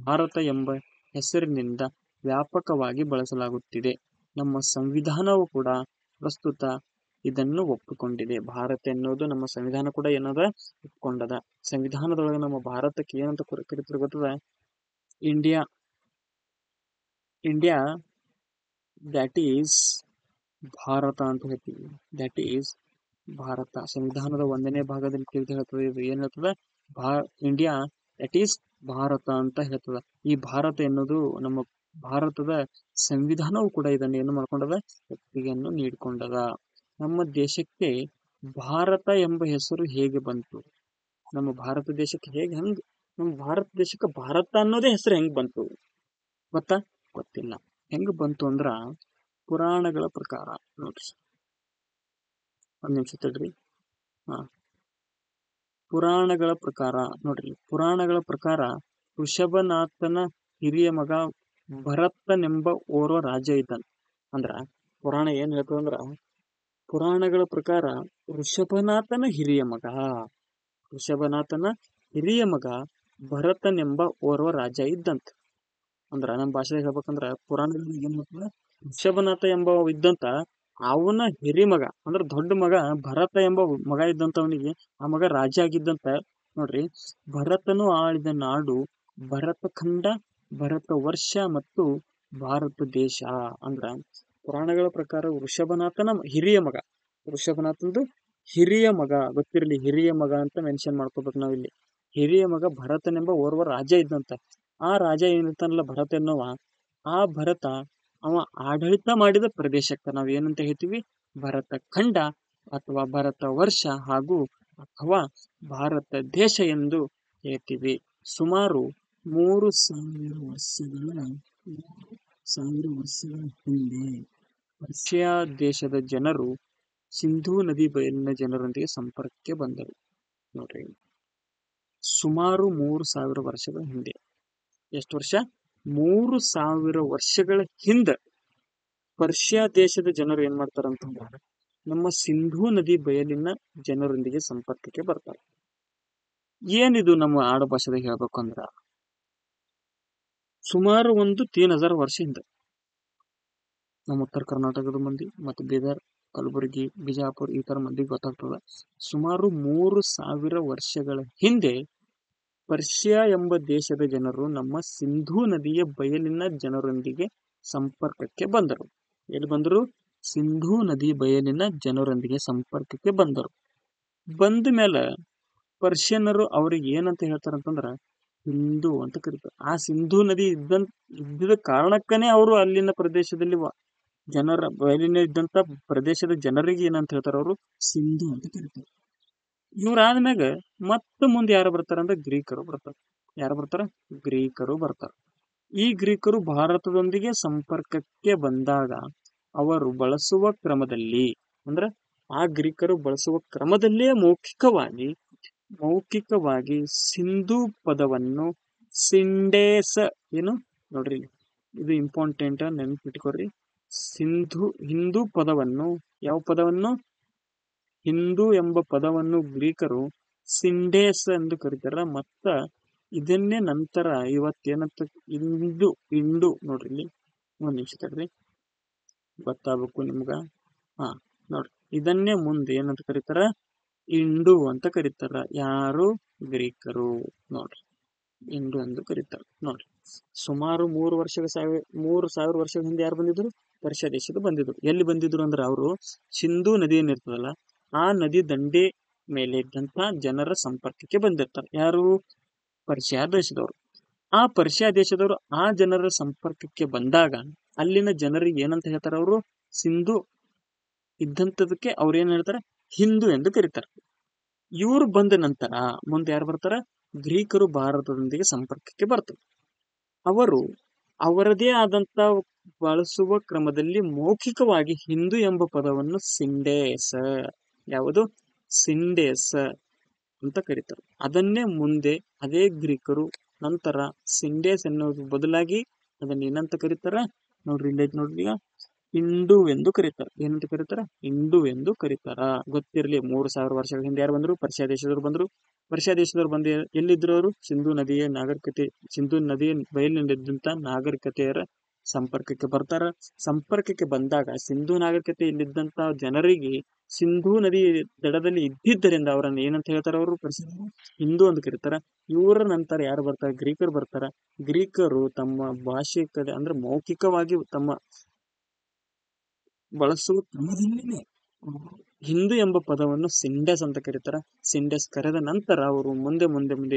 ಭಾರತ ಎಂಬ ಹೆಸರಿನಿಂದ ವ್ಯಾಪಕವಾಗಿ ಬಳಸಲಾಗುತ್ತಿದೆ. ನಮ್ಮ ಸಂವಿಧಾನವು ಕೂಡ ಪ್ರಸ್ತುತ ಇದನ್ನು ಒಪ್ಪಿಕೊಂಡಿದೆ. ಭಾರತ ಎನ್ನುವುದು ನಮ್ಮ ಸಂವಿಧಾನ ಕೂಡ ಏನದ? ಒಪ್ಪಿಕೊಂಡದ. ಸಂವಿಧಾನದೊಳಗೆ ನಮ್ಮ ಭಾರತಕ್ಕೆ ಏನಂತ ಕರಿತಾರೆ ಗೊತ್ತದ? ಇಂಡಿಯಾ ದ್ಯಾಟ್ ಈಸ್ ಭಾರತ ಅಂತ ಹೇಳ್ತೀವಿ. That is Bharat. ಸಂವಿಧಾನದ 1ನೇ ಭಾಗದಲ್ಲಿ ತಿಳಿದು ಹೇಳ್ತದೆ. ಇದು ಏನ್ ಹೇಳ್ತದ? ಇಂಡಿಯಾ ದ್ಯಾಟ್ ಈಸ್ ಭಾರತ ಅಂತ ಹೇಳ್ತದ. ಈ ಭಾರತ ಎನ್ನುವುದು ನಮ್ಮ ಭಾರತದ ಸಂವಿಧಾನವು ಕೂಡ ಇದನ್ನು ಏನು ಮಾಡ್ಕೊಂಡದ? ಒಪ್ಪಿಗೆಯನ್ನು ನೀಡಿಕೊಂಡದ. ನಮ್ಮ ದೇಶಕ್ಕೆ ಭಾರತ ಎಂಬ ಹೆಸರು ಹೇಗೆ ಬಂತು? ನಮ್ಮ ಭಾರತ ದೇಶಕ್ಕೆ ನಮ್ಮ ಭಾರತ ದೇಶಕ್ಕೆ ಭಾರತ ಅನ್ನೋದೇ ಹೆಸರು ಹೆಂಗ್ ಬಂತು ಗೊತ್ತಾ? ಗೊತ್ತಿಲ್ಲ. ಹೆಂಗ್ ಬಂತು ಅಂದ್ರ ಪುರಾಣಗಳ ಪ್ರಕಾರ ನೋಡ್ರಿ. ಒಂದ್ ನಿಮಿಷ ತಡ್ರಿ. ಪುರಾಣಗಳ ಪ್ರಕಾರ ನೋಡ್ರಿ. ಪುರಾಣಗಳ ಪ್ರಕಾರ ಋಷಭನಾಥನ ಹಿರಿಯ ಮಗ ಭರತನೆಂಬ ಓರ್ವ ರಾಜ ಇದ್ದಾನ. ಅಂದ್ರ ಪುರಾಣ ಏನ್ ಹೇಳ್ತದಂದ್ರ, ಪುರಾಣಗಳ ಪ್ರಕಾರ ಋಷಭನಾಥನ ಹಿರಿಯ ಮಗ ಭರತನೆಂಬ ಓರ್ವ ರಾಜ ಇದ್ದಂತ. ಅಂದ್ರ ನಮ್ಮ ಭಾಷೆಗೆ ಹೇಳ್ಬೇಕಂದ್ರ ಪುರಾಣದಲ್ಲಿ ಏನ್ ಹೇಳ್ತದ? ಋಷಭನಾಥ ಎಂಬ ಇದ್ದಂತ ಅವನ ಹಿರಿ ಮಗ ಅಂದ್ರೆ ದೊಡ್ಡ ಮಗ ಭರತ ಎಂಬ ಮಗ ಇದ್ದಂತವನಿಗೆ ಆ ಮಗ ರಾಜ ಆಗಿದ್ದಂತ. ನೋಡ್ರಿ, ಭರತನು ಆಳಿದ ನಾಡು ಭರತಖಂಡ, ಭರತ ವರ್ಷ ಮತ್ತು ಭಾರತ ದೇಶ. ಅಂದ್ರ ಪುರಾಣಗಳ ಪ್ರಕಾರ ಋಷಭನಾಥನ ಹಿರಿಯ ಮಗ ಗೊತ್ತಿರಲಿ, ಹಿರಿಯ ಮಗ ಅಂತ ಮೆನ್ಷನ್ ಮಾಡ್ಕೋಬೇಕು ನಾವಿಲ್ಲಿ. ಹಿರಿಯ ಮಗ ಭರತನೆಂಬ ಓರ್ವ ರಾಜ ಇದ್ದಂತ. ಆ ರಾಜ ಏನಿರ್ತಾನಲ್ಲ ಭರತ ಎನ್ನುವ, ಆ ಭರತ ಅವ ಆಡಳಿತ ಮಾಡಿದ ಪ್ರದೇಶಕ್ಕೆ ನಾವ್ ಏನಂತ ಹೇಳ್ತೀವಿ? ಭರತಖಂಡ ಅಥವಾ ಭರತ ವರ್ಷ ಅಥವಾ ಭಾರತ ದೇಶ ಎಂದು ಹೇಳ್ತೀವಿ. ಸುಮಾರು 3,000 ವರ್ಷಗಳ ಹಿಂದೆ ಪರ್ಷಿಯಾ ದೇಶದ ಜನರು ಸಿಂಧೂ ನದಿ ಬಯಲಿನ ಜನರೊಂದಿಗೆ ಸಂಪರ್ಕಕ್ಕೆ ಬಂದರು. ನೋಡ್ರಿ, ಸುಮಾರು 3,000 ವರ್ಷಗಳ ಹಿಂದೆ. ಎಷ್ಟು ವರ್ಷ? 3,000 ವರ್ಷಗಳ ಹಿಂದೆ ಪರ್ಷಿಯಾ ದೇಶದ ಜನರು ಏನ್ ಮಾಡ್ತಾರಂತಂದ್ರೆ ನಮ್ಮ ಸಿಂಧೂ ನದಿ ಬಯಲಿನ ಜನರೊಂದಿಗೆ ಸಂಪರ್ಕಕ್ಕೆ ಬರ್ತಾರೆ. ಏನಿದು ನಮ್ಮ ಆಡು ಭಾಷೆದಾಗ ಹೇಳ್ಬೇಕು ಅಂದ್ರ ಸುಮಾರು ಒಂದು 3,000 ವರ್ಷ ಹಿಂದೆ ನಮ್ಮ ಉತ್ತರ ಕರ್ನಾಟಕದ ಮಂದಿ ಮತ್ತು ಬೀದರ್, ಕಲಬುರಗಿ, ಬಿಜಾಪುರ ಈ ತರ ಮಂದಿ ಗೊತ್ತಾಗ್ತದ. ಸುಮಾರು 3,000 ವರ್ಷಗಳ ಹಿಂದೆ ಪರ್ಷಿಯಾ ಎಂಬ ದೇಶದ ಜನರು ನಮ್ಮ ಸಿಂಧೂ ನದಿಯ ಬಯಲಿನ ಜನರೊಂದಿಗೆ ಸಂಪರ್ಕಕ್ಕೆ ಬಂದರು. ಎಲ್ಲಿ ಬಂದರು? ಸಿಂಧೂ ನದಿ ಬಯಲಿನ ಜನರೊಂದಿಗೆ ಸಂಪರ್ಕಕ್ಕೆ ಬಂದರು. ಬಂದ ಮೇಲೆ ಪರ್ಷಿಯನ್ನರು ಅವ್ರಿಗೆ ಏನಂತ ಹೇಳ್ತಾರಂತಂದ್ರ ಸಿಂಧು ಅಂತ ಕರೀತಾರೆ. ಆ ಸಿಂಧು ನದಿ ಇದ್ದ ಕಾರಣಕ್ಕನೇ ಅವರು ಅಲ್ಲಿನ ಪ್ರದೇಶದಲ್ಲಿ ಜನರ ಬಯಲಿನ ಇದ್ದಂತ ಪ್ರದೇಶದ ಜನರಿಗೆ ಏನಂತ ಹೇಳ್ತಾರೆ, ಅವರು ಸಿಂಧು ಅಂತ ಕರೀತಾರೆ. ಇವ್ರಾದ್ಮ್ಯಾಗ ಮತ್ತೆ ಮುಂದೆ ಯಾರು ಬರ್ತಾರ ಅಂದ್ರೆ ಗ್ರೀಕರು ಬರ್ತಾರೆ. ಯಾರು ಬರ್ತಾರ? ಗ್ರೀಕರು ಬರ್ತಾರ. ಈ ಗ್ರೀಕರು ಭಾರತದೊಂದಿಗೆ ಸಂಪರ್ಕಕ್ಕೆ ಬಂದಾಗ ಅವರು ಬಳಸುವ ಕ್ರಮದಲ್ಲಿ ಅಂದ್ರೆ ಆ ಗ್ರೀಕರು ಬಳಸುವ ಕ್ರಮದಲ್ಲೇ ಮೌಖಿಕವಾಗಿ ಸಿಂಧು ಪದವನ್ನು ಸಿಂಡೇಸ ಏನು ನೋಡ್ರಿ, ಇದು ಇಂಪಾರ್ಟೆಂಟ್, ನೆನಪಿಟ್ಕೊಡ್ರಿ. ಹಿಂದೂ ಪದವನ್ನು, ಯಾವ ಪದವನ್ನು? ಹಿಂದೂ ಎಂಬ ಪದವನ್ನು ಗ್ರೀಕರು ಸಿಂಡೇಸ್ ಎಂದು ಕರೀತಾರ. ಮತ್ತ ಇದನ್ನೇ ನಂತರ ಇವತ್ತೇನಂತ ಇಂಡು ನೋಡ್ರಿ, ಇಲ್ಲಿ ಒಂದ್ ನಿಮಿಷ ತಡ್ರಿ, ಗೊತ್ತಾಗಬೇಕು ನಿಮ್ಗ. ನೋಡ್ರಿ, ಇದನ್ನೇ ಮುಂದೆ ಏನಂತ ಕರೀತಾರ? ಇಂಡು ಅಂತ ಕರೀತಾರ. ಯಾರು? ಗ್ರೀಕರು. ನೋಡ್ರಿ, ಇಂಡು ಎಂದು ಕರೀತಾರ. ನೋಡ್ರಿ, ಸುಮಾರು 3,000 ವರ್ಷಗಳ ಹಿಂದೆ ಯಾರು ಬಂದಿದ್ರು? ಪರ್ಷಿಯಾ ದೇಶದ ಬಂದಿದ್ರು. ಎಲ್ಲಿ ಬಂದಿದ್ರು ಅಂದ್ರೆ ಅವರು ಸಿಂಧೂ ನದಿ ಏನಿರ್ತದಲ್ಲ, ಆ ನದಿ ದಂಡೆ ಮೇಲೆ ಇದ್ದಂತ ಜನರ ಸಂಪರ್ಕಕ್ಕೆ ಬಂದಿರ್ತಾರೆ. ಯಾರು? ಪರ್ಷಿಯಾ ದೇಶದವರು. ಆ ಪರ್ಷಿಯಾ ದೇಶದವರು ಆ ಜನರ ಸಂಪರ್ಕಕ್ಕೆ ಬಂದಾಗ ಅಲ್ಲಿನ ಜನರಿಗೆ ಏನಂತ ಹೇಳ್ತಾರೆ? ಅವರು ಸಿಂಧು ಇದ್ದಂತದಕ್ಕೆ ಅವ್ರು ಏನ್ ಹೇಳ್ತಾರೆ? ಹಿಂದೂ ಎಂದು ಕರೀತಾರೆ. ಇವರು ಬಂದ ನಂತರ ಮುಂದೆ ಯಾರು ಬರ್ತಾರ? ಗ್ರೀಕರು ಭಾರತದೊಂದಿಗೆ ಸಂಪರ್ಕಕ್ಕೆ ಬರ್ತಾರೆ. ಅವರು ಅವರದೇ ಆದಂತ ಬಳಸುವ ಕ್ರಮದಲ್ಲಿ ಮೌಖಿಕವಾಗಿ ಹಿಂದೂ ಎಂಬ ಪದವನ್ನು ಸಿಂಡೇಸ, ಯಾವುದು? ಸಿಂಡೇಸ ಅಂತ ಕರೀತಾರೆ. ಅದನ್ನೇ ಮುಂದೆ ಅದೇ ಗ್ರೀಕರು ನಂತರ ಸಿಂಡೇಸ್ ಎನ್ನುವ ಬದಲಾಗಿ ಅದನ್ನ ಏನಂತ ಕರೀತಾರ? ನೋಡ್ರಿ, ಇಲ್ಲೈತ್ ನೋಡ್ರಿ, ಈಗ ಇಂಡು ಎಂದು ಕರೀತಾರ. ಏನಂತ ಕರೀತಾರ? ಇಂಡು ಎಂದು ಕರೀತಾರ. ಗೊತ್ತಿರಲಿ, 3,000 ವರ್ಷಗಳ ಹಿಂದೆ ಯಾರು ಬಂದ್ರು? ಪರ್ಷಿಯಾ ದೇಶದವರು ಬಂದ್ರು. ಪರ್ಷಿಯಾ ದೇಶದವರು ಬಂದು ಎಲ್ಲಿದ್ರು? ಅವರು ಸಿಂಧೂ ನದಿಯ ಬಯಲಿನಲ್ಲಿದ್ದಂತ ನಾಗರಿಕತೆಯರ ಸಂಪರ್ಕಕ್ಕೆ ಬರ್ತಾರ. ಸಂಪರ್ಕಕ್ಕೆ ಬಂದಾಗ ಸಿಂಧೂ ನಾಗರಿಕತೆಯಲ್ಲಿದ್ದಂತ ಜನರಿಗೆ ಸಿಂಧೂ ನದಿ ದಡದಲ್ಲಿ ಇದ್ದಿದ್ದರಿಂದ ಅವರನ್ನು ಏನಂತ ಹೇಳ್ತಾರ? ಅವರು ಹಿಂದೂ ಅಂತ ಕರೀತಾರ. ಇವರ ನಂತರ ಯಾರು ಬರ್ತಾರ? ಗ್ರೀಕರು ಬರ್ತಾರ. ಗ್ರೀಕರು ತಮ್ಮ ಭಾಷೆ ಕಡೆ ಅಂದ್ರೆ ಮೌಖಿಕವಾಗಿ ತಮ್ಮ ಬಳಸುವ ಕ್ರಮದಲ್ಲಿನೇ ಹಿಂದೂ ಎಂಬ ಪದವನ್ನು ಸಿಂಡಸ್ ಅಂತ ಕರೀತಾರ. ಸಿಂಡಸ್ ಕರೆದ ನಂತರ ಅವರು ಮುಂದೆ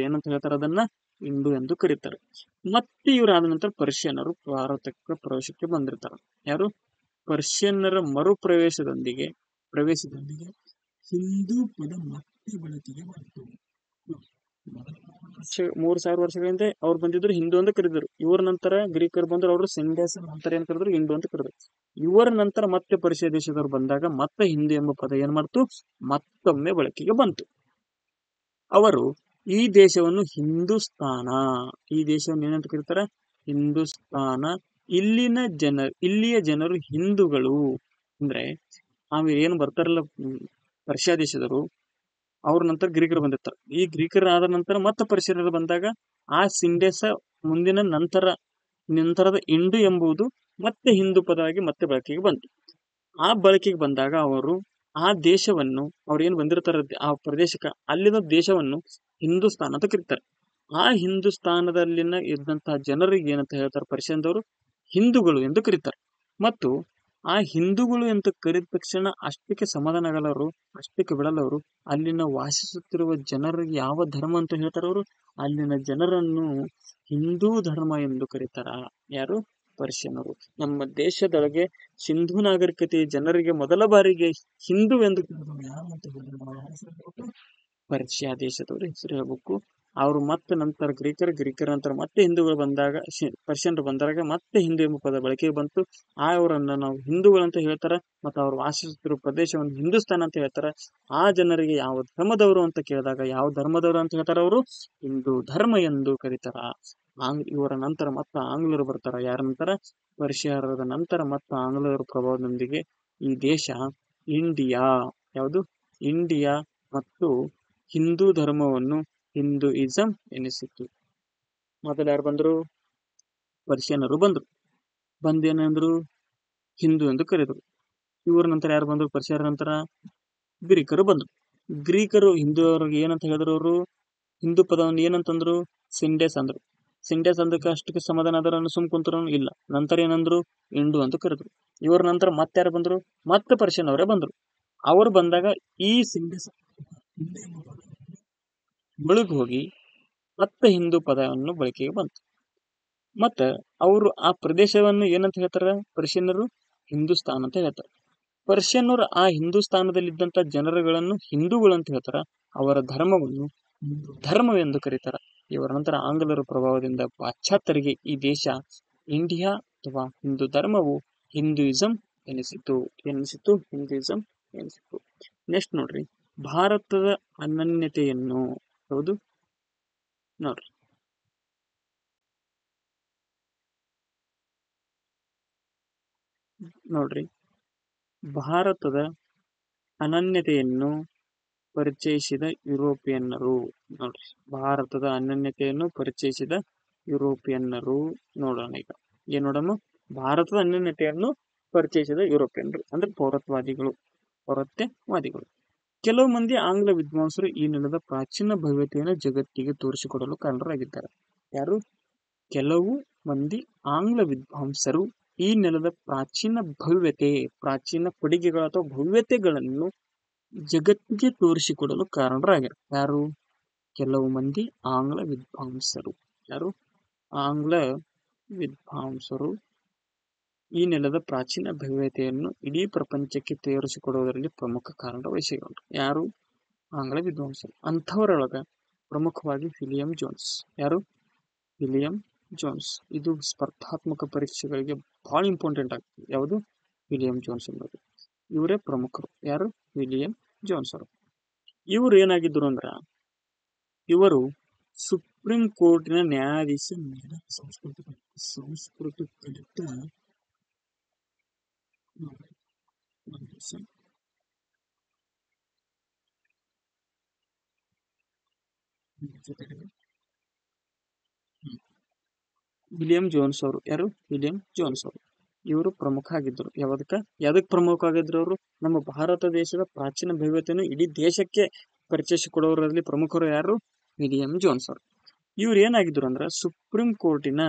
ಏನಂತ ಹೇಳ್ತಾರ? ಅದನ್ನ ಇಂಡು ಎಂದು ಕರೀತಾರೆ. ಮತ್ತೆ ಇವರಾದ ನಂತರ ಪರ್ಷಿಯನರು ಭಾರತಕ್ಕೆ ಪ್ರವೇಶಕ್ಕೆ ಬಂದಿರ್ತಾರ. ಯಾರು? ಪರ್ಷಿಯನ್ನರ ಪ್ರವೇಶದೊಂದಿಗೆ ಹಿಂದೂ ಪದ ಮತ್ತೆ ಬಳಕೆಗೆ ಬಂತು. 3,000 ವರ್ಷಗಳಿಂದ ಅವ್ರು ಬಂದಿದ್ರು, ಹಿಂದೂ ಅಂತ ಕರೆದ್ರು. ಇವರ ನಂತರ ಗ್ರೀಕರು ಬಂದ್ರು, ಅವರು ಸಿಂಡೇಸ್ ನಂತರ ಏನ್ ಕರೆದ್ರು? ಹಿಂದೂ ಅಂತ ಕರೆದ್ರು. ಇವರ ನಂತರ ಮತ್ತೆ ಪರ್ಷಿಯಾ ದೇಶದವ್ರು ಬಂದಾಗ ಮತ್ತೆ ಹಿಂದೂ ಎಂಬ ಪದ ಏನ್ ಮಾಡ್ತು? ಮತ್ತೊಮ್ಮೆ ಬಳಕೆಗೆ ಬಂತು. ಅವರು ಈ ದೇಶವನ್ನು ಹಿಂದೂಸ್ತಾನ, ಈ ದೇಶವನ್ನು ಏನಂತ ಕರೀತಾರ? ಹಿಂದೂಸ್ತಾನ. ಇಲ್ಲಿಯ ಜನರು ಹಿಂದೂಗಳು ಅಂದ್ರೆ ಏನು ಬರ್ತಾರಲ್ಲ ಪರ್ಷಿಯಾ ದೇಶದವರು, ಅವ್ರ ನಂತರ ಗ್ರೀಕರು ಬಂದಿರ್ತಾರೆ. ಈ ಗ್ರೀಕರ ಆದ ನಂತರ ಮತ್ತೆ ಪರ್ಷಿಯರು ಬಂದಾಗ ಆ ಸಿಂಡೇಸ ಮುಂದಿನ ನಂತರದ ಇಂಡು ಎಂಬುದು ಮತ್ತೆ ಹಿಂದೂ ಪದವಾಗಿ ಮತ್ತೆ ಬಳಕೆಗೆ ಬಂತು. ಆ ಬಳಕೆಗೆ ಬಂದಾಗ ಅವರು ಆ ದೇಶವನ್ನು, ಅವ್ರು ಏನ್ ಬಂದಿರ್ತಾರ ಆ ಪ್ರದೇಶಕ್ಕೆ, ಅಲ್ಲಿನ ದೇಶವನ್ನು ಹಿಂದೂಸ್ತಾನ ಅಂತ ಕರೀತಾರೆ. ಆ ಹಿಂದೂಸ್ತಾನದಲ್ಲಿನ ಇದ್ದಂತಹ ಜನರಿಗೆ ಏನಂತ ಹೇಳ್ತಾರೆ ಪರ್ಷಿಯನ್ದವರು? ಹಿಂದೂಗಳು ಎಂದು ಕರೀತಾರೆ. ಮತ್ತು ಆ ಹಿಂದೂಗಳು ಅಂತ ಕರೆದ ತಕ್ಷಣ ಅಷ್ಟಕ್ಕೆ ಸಮಾಧಾನ ಆಗಲ್ಲವರು, ಅಷ್ಟಕ್ಕೆ ಬಿಡಲ್ಲವರು. ಅಲ್ಲಿನ ವಾಸಿಸುತ್ತಿರುವ ಜನರಿಗೆ ಯಾವ ಧರ್ಮ ಅಂತ ಹೇಳ್ತಾರ? ಅವರು ಅಲ್ಲಿನ ಜನರನ್ನು ಹಿಂದೂ ಧರ್ಮ ಎಂದು ಕರೀತಾರ. ಯಾರು? ಪರ್ಷಿಯನರು. ನಮ್ಮ ದೇಶದೊಳಗೆ ಸಿಂಧೂ ನಾಗರಿಕತೆಯ ಜನರಿಗೆ ಮೊದಲ ಬಾರಿಗೆ ಹಿಂದೂ ಎಂದು ಪರ್ಷಿಯಾ ದೇಶದವರು ಹೆಸರು ಹೇಳ್ಬೇಕು. ಅವರು ಮತ್ತೆ ನಂತರ ಗ್ರೀಕರ ನಂತರ ಮತ್ತೆ ಹಿಂದೂಗಳು ಬಂದಾಗ, ಪರ್ಷಿಯನ್ರು ಬಂದಾಗ ಮತ್ತೆ ಹಿಂದೂ ಎಂಬ ಪದ ಬಳಕೆಗೆ ಬಂತು. ಅವರನ್ನ ನಾವು ಹಿಂದೂಗಳು ಅಂತ ಹೇಳ್ತಾರ. ಮತ್ತು ಅವರು ವಾಸಿಸುತ್ತಿರುವ ಪ್ರದೇಶವನ್ನು ಹಿಂದೂಸ್ತಾನ ಅಂತ ಹೇಳ್ತಾರ. ಆ ಜನರಿಗೆ ಯಾವ ಧರ್ಮದವರು ಅಂತ ಕೇಳಿದಾಗ ಯಾವ ಧರ್ಮದವರು ಅಂತ ಹೇಳ್ತಾರ? ಅವರು ಹಿಂದೂ ಧರ್ಮ ಎಂದು ಕರೀತಾರ. ಇವರ ನಂತರ ಮತ್ತೆ ಆಂಗ್ಲರು ಬರ್ತಾರ. ಯಾರ ನಂತರ? ಪರ್ಷಿಯರದ ನಂತರ ಮತ್ತೆ ಆಂಗ್ಲರ ಪ್ರಭಾವದೊಂದಿಗೆ ಈ ದೇಶ ಇಂಡಿಯಾ, ಯಾವುದು? ಇಂಡಿಯಾ ಮತ್ತು ಹಿಂದೂ ಧರ್ಮವನ್ನು ಹಿಂದೂಯಿಸಂ ಎನಿಸಿತು. ಮೊದಲು ಯಾರು ಬಂದ್ರು? ಪರ್ಷಿಯನರು ಬಂದ್ರು. ಬಂದೇನಂದ್ರು? ಹಿಂದೂ ಎಂದು ಕರೆದರು. ಇವರ ನಂತರ ಯಾರು ಬಂದ್ರು? ಪರ್ಷಿಯರ ನಂತರ ಗ್ರೀಕರು ಬಂದ್ರು. ಗ್ರೀಕರು ಹಿಂದೂ ಅವ್ರಿಗೆ ಏನಂತ ಹೇಳಿದ್ರು? ಅವರು ಹಿಂದೂ ಪದವನ್ನು ಏನಂತಂದ್ರು? ಸಿಂಡೇಸ್ ಅಂದ್ರು. ಸಿಂಡೇಸ್ ಅಂದಕ್ಕೆ ಅಷ್ಟಕ್ಕೆ ಸಮಾಧಾನ ಅದರನ್ನು ಕುಂತರು? ಇಲ್ಲ. ನಂತರ ಏನಂದ್ರು? ಇಂಡು ಅಂತ ಕರೆದ್ರು. ಇವರ ನಂತರ ಮತ್ತೆ ಯಾರು ಬಂದ್ರು? ಮತ್ತೆ ಪರ್ಷಿಯನ್ ಅವರೇ ಬಂದ್ರು. ಅವರು ಬಂದಾಗ ಈ ಸಿಂಡೇಸ್ ಮುಳುಗಿ ಹೋಗಿ ಅತ್ತ ಹಿಂದೂ ಪದವನ್ನು ಬಳಕೆಗೆ ಬಂತು. ಮತ್ತ ಅವರು ಆ ಪ್ರದೇಶವನ್ನು ಏನಂತ ಹೇಳ್ತಾರ, ಪರ್ಷಿಯನ್ನರು ಹಿಂದೂಸ್ತಾನ್ ಅಂತ ಹೇಳ್ತಾರೆ. ಪರ್ಷಿಯನ್ನರು ಆ ಹಿಂದೂಸ್ತಾನದಲ್ಲಿದ್ದಂತ ಜನರುಗಳನ್ನು ಹಿಂದೂಗಳು ಅಂತ ಹೇಳ್ತಾರ. ಅವರ ಧರ್ಮವನ್ನು ಧರ್ಮವೆಂದು ಕರೀತಾರ. ಇವರ ನಂತರ ಆಂಗ್ಲರ ಪ್ರಭಾವದಿಂದ ಪಾಶ್ಚಾತ್ಯರಿಗೆ ಈ ದೇಶ ಇಂಡಿಯಾ ಅಥವಾ ಹಿಂದೂ ಧರ್ಮವು ಹಿಂದೂಯಿಸಂ ಎನಿಸಿತು. ಹಿಂದೂಯಿಸಂ ಎನಿಸಿತು. ನೆಕ್ಸ್ಟ್ ನೋಡ್ರಿ, ಭಾರತದ ಅನನ್ಯತೆಯನ್ನು ಹೌದು ನೋಡ್ರಿ ಭಾರತದ ಅನನ್ಯತೆಯನ್ನು ಪರಿಚಯಿಸಿದ ಯುರೋಪಿಯನ್ನರು. ನೋಡ್ರಿ, ಭಾರತದ ಅನನ್ಯತೆಯನ್ನು ಪರಿಚಯಿಸಿದ ಯುರೋಪಿಯನ್ನರು. ನೋಡೋಣ ಈಗ ಏನ್ ನೋಡೋಣ, ಭಾರತದ ಅನನ್ಯತೆಯನ್ನು ಪರಿಚಯಿಸಿದ ಯುರೋಪಿಯನ್ನರು ಅಂದ್ರೆ ಪೌರತ್ವವಾದಿಗಳು. ಕೆಲವು ಮಂದಿ ಆಂಗ್ಲ ವಿದ್ವಾಂಸರು ಈ ನೆಲದ ಪ್ರಾಚೀನ ಭವ್ಯತೆಯನ್ನು ಜಗತ್ತಿಗೆ ತೋರಿಸಿಕೊಡಲು ಕಾರಣರಾಗಿದ್ದಾರೆ. ಯಾರು? ಕೆಲವು ಮಂದಿ ಆಂಗ್ಲ ವಿದ್ವಾಂಸರು ಈ ನೆಲದ ಪ್ರಾಚೀನ ಕೊಡುಗೆಗಳು ಅಥವಾ ಭವ್ಯತೆಗಳನ್ನು ಜಗತ್ತಿಗೆ ತೋರಿಸಿಕೊಡಲು ಕಾರಣರಾಗ್ಯಾರ. ಯಾರು? ಕೆಲವು ಮಂದಿ ಆಂಗ್ಲ ವಿದ್ವಾಂಸರು. ಯಾರು? ಆಂಗ್ಲ ವಿದ್ವಾಂಸರು ಈ ನೆಲದ ಪ್ರಾಚೀನ ಭವ್ಯತೆಯನ್ನು ಇಡೀ ಪ್ರಪಂಚಕ್ಕೆ ತೋರಿಸಿಕೊಡುವುದರಲ್ಲಿ ಪ್ರಮುಖ ಕಾರಣ ವಹಿಸಿಕೊಂಡ್ರು. ಯಾರು? ಆಂಗ್ಲ ವಿದ್ವಾಂಸರು. ಅಂಥವರೊಳಗ ಪ್ರಮುಖವಾಗಿ ವಿಲಿಯಂ ಜೋನ್ಸ್. ಯಾರು? William Jones. ಇದು ಸ್ಪರ್ಧಾತ್ಮಕ ಪರೀಕ್ಷೆಗಳಿಗೆ ಬಹಳ ಇಂಪಾರ್ಟೆಂಟ್ ಆಗ್ತದೆ. ಯಾವುದು? ವಿಲಿಯಂ ಜೋನ್ಸ್ ಅನ್ನೋದು. ಇವರೇ ಪ್ರಮುಖರು. ಯಾರು? ವಿಲಿಯಂ ಜೋನ್ಸ್ ಅವರು. ಇವರು ಏನಾಗಿದ್ರು ಅಂದ್ರ, ಇವರು ಸುಪ್ರೀಂ ಕೋರ್ಟಿನ ನ್ಯಾಯಾಧೀಶ. ಸಂಸ್ಕೃತ ಕಲಿತ ವಿಲಿಯಂ ಜೋನ್ಸ್ ಅವರು. ಯಾರು? ವಿಲಿಯಂ ಜೋನ್ಸ್ ಅವರು. ಇವರು ಪ್ರಮುಖ ಆಗಿದ್ರು. ಯಾವ್ದಕ್ ಪ್ರಮುಖ ಆಗಿದ್ರು ಅವರು? ನಮ್ಮ ಭಾರತ ದೇಶದ ಪ್ರಾಚೀನ ಭವ್ಯತೆಯನ್ನು ಇಡೀ ದೇಶಕ್ಕೆ ಪರಿಚಯಿಸಿಕೊಡುವವರಲ್ಲಿ ಪ್ರಮುಖರು ಯಾರು? ವಿಲಿಯಂ ಜೋನ್ಸ್ ಅವರು. ಇವ್ರು ಏನಾಗಿದ್ರು ಅಂದ್ರ ಸುಪ್ರೀಂ ಕೋರ್ಟಿನ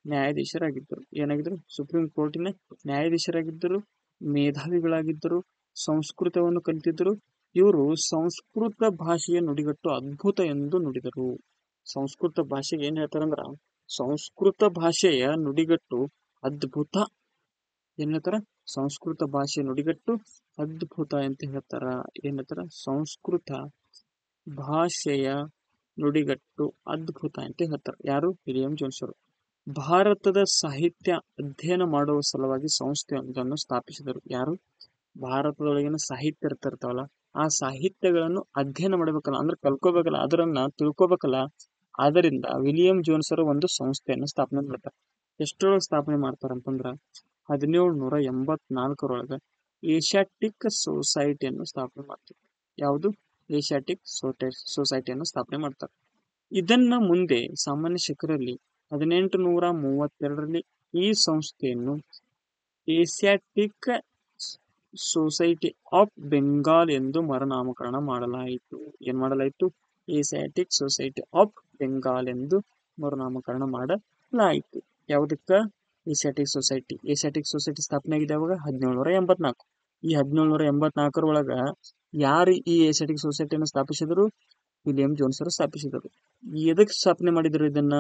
ನ್ಯಾಯಾಧೀಶರಾಗಿದ್ದರು. ಏನಾಗಿದ್ರು? ಸುಪ್ರೀಂ ಕೋರ್ಟಿನ ನ್ಯಾಯಾಧೀಶರಾಗಿದ್ದರು. ಮೇಧಾವಿಗಳಾಗಿದ್ದರು. ಸಂಸ್ಕೃತವನ್ನು ಕಲಿತಿದ್ರು. ಇವರು ಸಂಸ್ಕೃತ ಭಾಷೆಯ ನುಡಿಗಟ್ಟು ಅದ್ಭುತ ಎಂದು ನುಡಿದರು. ಸಂಸ್ಕೃತ ಭಾಷೆಗೆ ಏನ್ ಹೇಳ್ತಾರಂದ್ರ, ಸಂಸ್ಕೃತ ಭಾಷೆಯ ನುಡಿಗಟ್ಟು ಅದ್ಭುತ. ಏನ್ ಹೇಳ್ತಾರ? ಸಂಸ್ಕೃತ ಭಾಷೆಯ ನುಡಿಗಟ್ಟು ಅದ್ಭುತ ಅಂತ ಹೇಳ್ತಾರ. ಏನ್ ಹೇಳ್ತಾರ? ಸಂಸ್ಕೃತ ಭಾಷೆಯ ನುಡಿಗಟ್ಟು ಅದ್ಭುತ ಅಂತ ಹೇಳ್ತಾರೆ. ಯಾರು? ವಿಲಿಯಂ ಜೋನ್ಸ್ ಅವರು. ಭಾರತದ ಸಾಹಿತ್ಯ ಅಧ್ಯಯನ ಮಾಡುವ ಸಲುವಾಗಿ ಸಂಸ್ಥೆಯೊಂದನ್ನು ಸ್ಥಾಪಿಸಿದರು. ಯಾರು? ಭಾರತದೊಳಗಿನ ಸಾಹಿತ್ಯ ಇರ್ತಾವಲ್ಲ, ಆ ಸಾಹಿತ್ಯಗಳನ್ನು ಅಧ್ಯಯನ ಮಾಡಬೇಕಲ್ಲ, ಅಂದ್ರೆ ಕಲ್ಕೋಬೇಕಲ್ಲ, ಅದರನ್ನ ತಿಳ್ಕೋಬೇಕಲ್ಲ. ಆದ್ದರಿಂದ ವಿಲಿಯಂ ಜೋನ್ಸ್ ಅವರು ಒಂದು ಸಂಸ್ಥೆಯನ್ನು ಸ್ಥಾಪನೆ ಮಾಡ್ತಾರೆ. ಎಷ್ಟರೊಳಗೆ ಸ್ಥಾಪನೆ ಮಾಡ್ತಾರಂತಂದ್ರ 1784 ಏಷ್ಯಾಟಿಕ್ ಸೊಸೈಟಿಯನ್ನು ಸ್ಥಾಪನೆ ಮಾಡ್ತಾರೆ. ಯಾವುದು? ಏಷ್ಯಾಟಿಕ್ ಸೊಸೈಟಿಯನ್ನು ಸ್ಥಾಪನೆ ಮಾಡ್ತಾರೆ. ಇದನ್ನ ಮುಂದೆ ಸಾಮಾನ್ಯ ಶಕರಲ್ಲಿ 1832 ಈ ಸಂಸ್ಥೆಯನ್ನು ಏಷ್ಯಾಟಿಕ್ ಸೊಸೈಟಿ ಆಫ್ ಬೆಂಗಾಲ್ ಎಂದು ಮರುನಾಮಕರಣ ಮಾಡಲಾಯಿತು. ಏನ್ ಮಾಡಲಾಯಿತು? ಏಷ್ಯಾಟಿಕ್ ಸೊಸೈಟಿ ಆಫ್ ಬೆಂಗಾಲ್ ಎಂದು ಮರುನಾಮಕರಣ ಮಾಡಲಾಯಿತು. ಯಾವುದಕ್ಕ? ಏಷ್ಯಾಟಿಕ್ ಸೊಸೈಟಿ ಸ್ಥಾಪನೆ ಆಗಿದೆ ಯಾವಾಗ? 1784. ಈ 1784 ಯಾರು ಈ ಏಷ್ಯಾಟಿಕ್ ಸೊಸೈಟಿಯನ್ನು ಸ್ಥಾಪಿಸಿದರು? ವಿಲಿಯಂ ಜೋನ್ಸ್ ಅವರು ಸ್ಥಾಪಿಸಿದರು. ಎದಕ್ಕೆ ಸ್ಥಾಪನೆ ಮಾಡಿದ್ರು ಇದನ್ನ?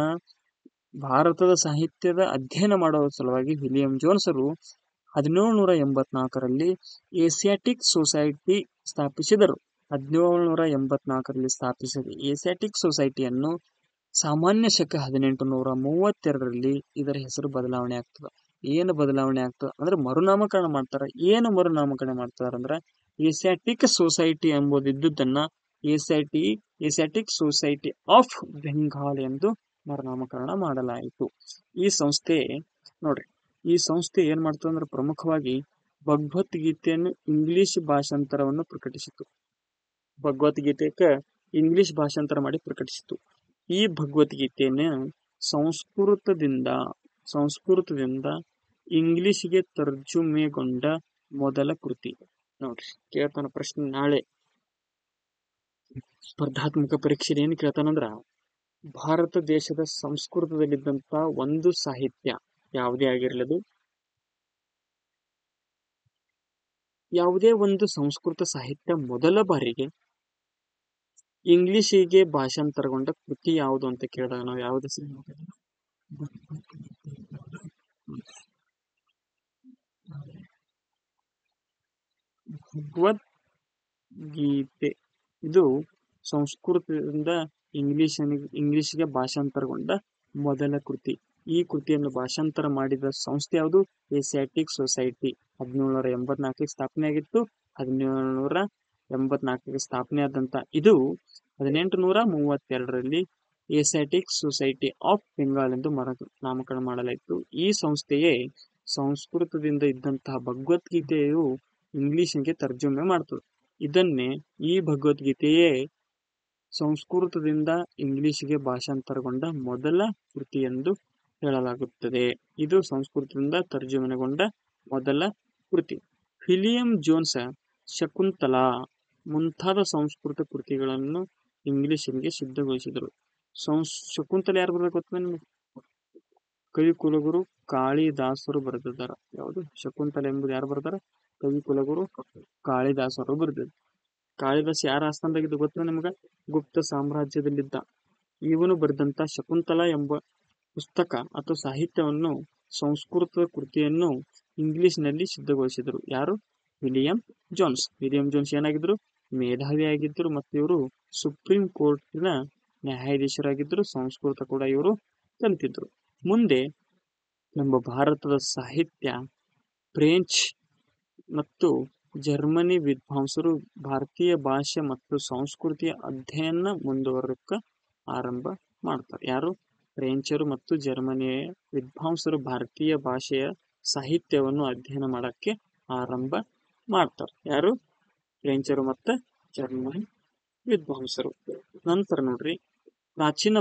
ಭಾರತದ ಸಾಹಿತ್ಯದ ಅಧ್ಯಯನ ಮಾಡುವ ಸಲುವಾಗಿ ವಿಲಿಯಂ ಜೋನ್ಸ್ ಅವರು 1784 ಏಷ್ಯಾಟಿಕ್ ಸೊಸೈಟಿ ಸ್ಥಾಪಿಸಿದರು. 1784 ಸ್ಥಾಪಿಸಿದ ಏಷ್ಯಾಟಿಕ್ ಸೊಸೈಟಿಯನ್ನು ಸಾಮಾನ್ಯ ಶಕ 1832 ಇದರ ಹೆಸರು ಬದಲಾವಣೆ ಆಗ್ತದ. ಏನು ಬದಲಾವಣೆ ಆಗ್ತದ ಅಂದ್ರೆ ಮರುನಾಮಕರಣ ಮಾಡ್ತಾರ. ಏನು ಮರುನಾಮಕರಣ ಮಾಡ್ತಾರ ಅಂದ್ರ ಏಷ್ಯಾಟಿಕ್ ಸೊಸೈಟಿ ಎಂಬುದು ಇದ್ದುದನ್ನ ಏಷ್ಯಾಟಿಕ್ ಸೊಸೈಟಿ ಆಫ್ ಬೆಂಗಾಲ್ ಎಂದು ಮರುನಾಮಕರಣ ಮಾಡಲಾಯಿತು. ಈ ಸಂಸ್ಥೆ ನೋಡ್ರಿ, ಈ ಸಂಸ್ಥೆ ಏನ್ ಮಾಡ್ತದೆ ಅಂದ್ರೆ ಪ್ರಮುಖವಾಗಿ ಭಗವದ್ಗೀತೆಯನ್ನು ಇಂಗ್ಲಿಷ್ ಭಾಷಾಂತರವನ್ನು ಪ್ರಕಟಿಸಿತು. ಭಗವದ್ಗೀತೆಗೆ ಇಂಗ್ಲಿಷ್ ಭಾಷಾಂತರ ಮಾಡಿ ಪ್ರಕಟಿಸಿತು. ಈ ಭಗವದ್ಗೀತೆಯನ್ನು ಸಂಸ್ಕೃತದಿಂದ ಇಂಗ್ಲಿಷ್ಗೆ ತರ್ಜುಮೆಗೊಂಡ ಮೊದಲ ಕೃತಿ. ನೋಡ್ರಿ, ಕೇಳ್ತಾನ ಪ್ರಶ್ನೆ ನಾಳೆ ಸ್ಪರ್ಧಾತ್ಮಕ ಪರೀಕ್ಷೆ ಏನ್ ಕೇಳ್ತಾನಂದ್ರ, ಭಾರತ ದೇಶದ ಸಂಸ್ಕೃತದಲ್ಲಿದ್ದಂತ ಒಂದು ಸಾಹಿತ್ಯ ಯಾವುದೇ ಆಗಿರಲದು, ಯಾವುದೇ ಒಂದು ಸಂಸ್ಕೃತ ಸಾಹಿತ್ಯ ಮೊದಲ ಬಾರಿಗೆ ಇಂಗ್ಲಿಷಿಗೆ ಭಾಷಾಂತರಗೊಂಡ ಕೃತಿ ಯಾವುದು ಅಂತ ಕೇಳಿದಾಗ ನಾವು ಯಾವ್ದು ಭಗವದ್ಗೀತೆ. ಇದು ಸಂಸ್ಕೃತದಿಂದ ಇಂಗ್ಲಿಷ್ಗೆ ಭಾಷಾಂತರಗೊಂಡ ಮೊದಲ ಕೃತಿ. ಈ ಕೃತಿಯನ್ನು ಭಾಷಾಂತರ ಮಾಡಿದ ಸಂಸ್ಥೆ ಯಾವುದು? Asiatic society. 1784 ಸ್ಥಾಪನೆಯಾಗಿತ್ತು. 1784 ಸ್ಥಾಪನೆ ಆದಂತ ಇದು 1832ರಲ್ಲಿ ಏಸಿಯಾಟಿಕ್ ಸೊಸೈಟಿ ಆಫ್ ಬೆಂಗಾಲ್ ಎಂದು ನಾಮಕರಣ ಮಾಡಲಾಯಿತು. ಈ ಸಂಸ್ಥೆಯೇ ಸಂಸ್ಕೃತದಿಂದ ಇದ್ದಂತಹ ಭಗವದ್ಗೀತೆಯು ಇಂಗ್ಲಿಷ್ಗೆ ತರ್ಜುಮೆ ಮಾಡ್ತದೆ. ಇದನ್ನೇ ಈ ಭಗವದ್ಗೀತೆಯೇ ಸಂಸ್ಕೃತದಿಂದ ಇಂಗ್ಲಿಷ್ಗೆ ಭಾಷಾಂತರಗೊಂಡ ಮೊದಲ ಕೃತಿ ಎಂದು ಹೇಳಲಾಗುತ್ತದೆ. ಇದು ಸಂಸ್ಕೃತದಿಂದ ತರ್ಜುಮೆಗೊಂಡ ಮೊದಲ ಕೃತಿ. ವಿಲಿಯಂ ಜೋನ್ಸ್ ಶಕುಂತಲಾ ಮುಂತಾದ ಸಂಸ್ಕೃತ ಕೃತಿಗಳನ್ನು ಇಂಗ್ಲಿಷ್ಗೆ ಸಿದ್ಧಗೊಳಿಸಿದರು. ಶಕುಂತಲಾ ಯಾರು ಬರಬೇಕು ಗೊತ್ತಾ ನಿಮಗೆ? ಕವಿಕುಲಗುರು ಕಾಳಿದಾಸರು ಬರೆದಿದ್ದಾರೆ. ಯಾವುದು? ಶಕುಂತಲಾ ಎಂಬುದು ಯಾರು ಬರ್ದಾರ? ಕವಿಕುಲಗುರು ಕಾಳಿದಾಸರು ಬರೆದಿದ್ದಾರೆ. ಕಾಳಿದಾಸ ಯಾರ ಆಸ್ಥಾನದಾಗಿದ್ದು ಗೊತ್ತಾ ನಿಮ್ಗ? ಗುಪ್ತ ಸಾಮ್ರಾಜ್ಯದಲ್ಲಿದ್ದ. ಇವನು ಬರೆದಂತ ಶಕುಂತಲಾ ಎಂಬ ಪುಸ್ತಕ ಅಥವಾ ಸಾಹಿತ್ಯವನ್ನು, ಸಂಸ್ಕೃತ ಕೃತಿಯನ್ನು ಇಂಗ್ಲಿಷ್ನಲ್ಲಿ ಸಿದ್ಧಗೊಳಿಸಿದರು. ಯಾರು? William Jones. ವಿಲಿಯಂ ಜೋನ್ಸ್ ಏನಾಗಿದ್ರು? ಮೇಧಾವಿಯಾಗಿದ್ದರು ಮತ್ತು ಇವರು ಸುಪ್ರೀಂ ಕೋರ್ಟಿನ ನ್ಯಾಯಾಧೀಶರಾಗಿದ್ದರು. ಸಂಸ್ಕೃತ ಕೂಡ ಇವರು ಕಲಿತಿದ್ರು. ಮುಂದೆ ನಮ್ಮ ಭಾರತದ ಸಾಹಿತ್ಯ ಫ್ರೆಂಚ್ ಮತ್ತು ಜರ್ಮನಿ ವಿದ್ವಾಂಸರು ಭಾರತೀಯ ಭಾಷೆ ಮತ್ತು ಸಂಸ್ಕೃತಿಯ ಅಧ್ಯಯನ ಮುಂದುವರಕ ಆರಂಭ ಮಾಡ್ತಾರೆ. ಯಾರು? ಫ್ರೆಂಚರು ಮತ್ತು ಜರ್ಮನಿಯ ವಿದ್ವಾಂಸರು ಭಾರತೀಯ ಭಾಷೆಯ ಸಾಹಿತ್ಯವನ್ನು ಅಧ್ಯಯನ ಮಾಡಕ್ಕೆ ಆರಂಭ ಮಾಡ್ತಾರೆ. ಯಾರು? ಫ್ರೆಂಚರು ಮತ್ತು ಜರ್ಮನಿ ವಿದ್ವಾಂಸರು. ನಂತರ ನೋಡ್ರಿ, ಪ್ರಾಚೀನ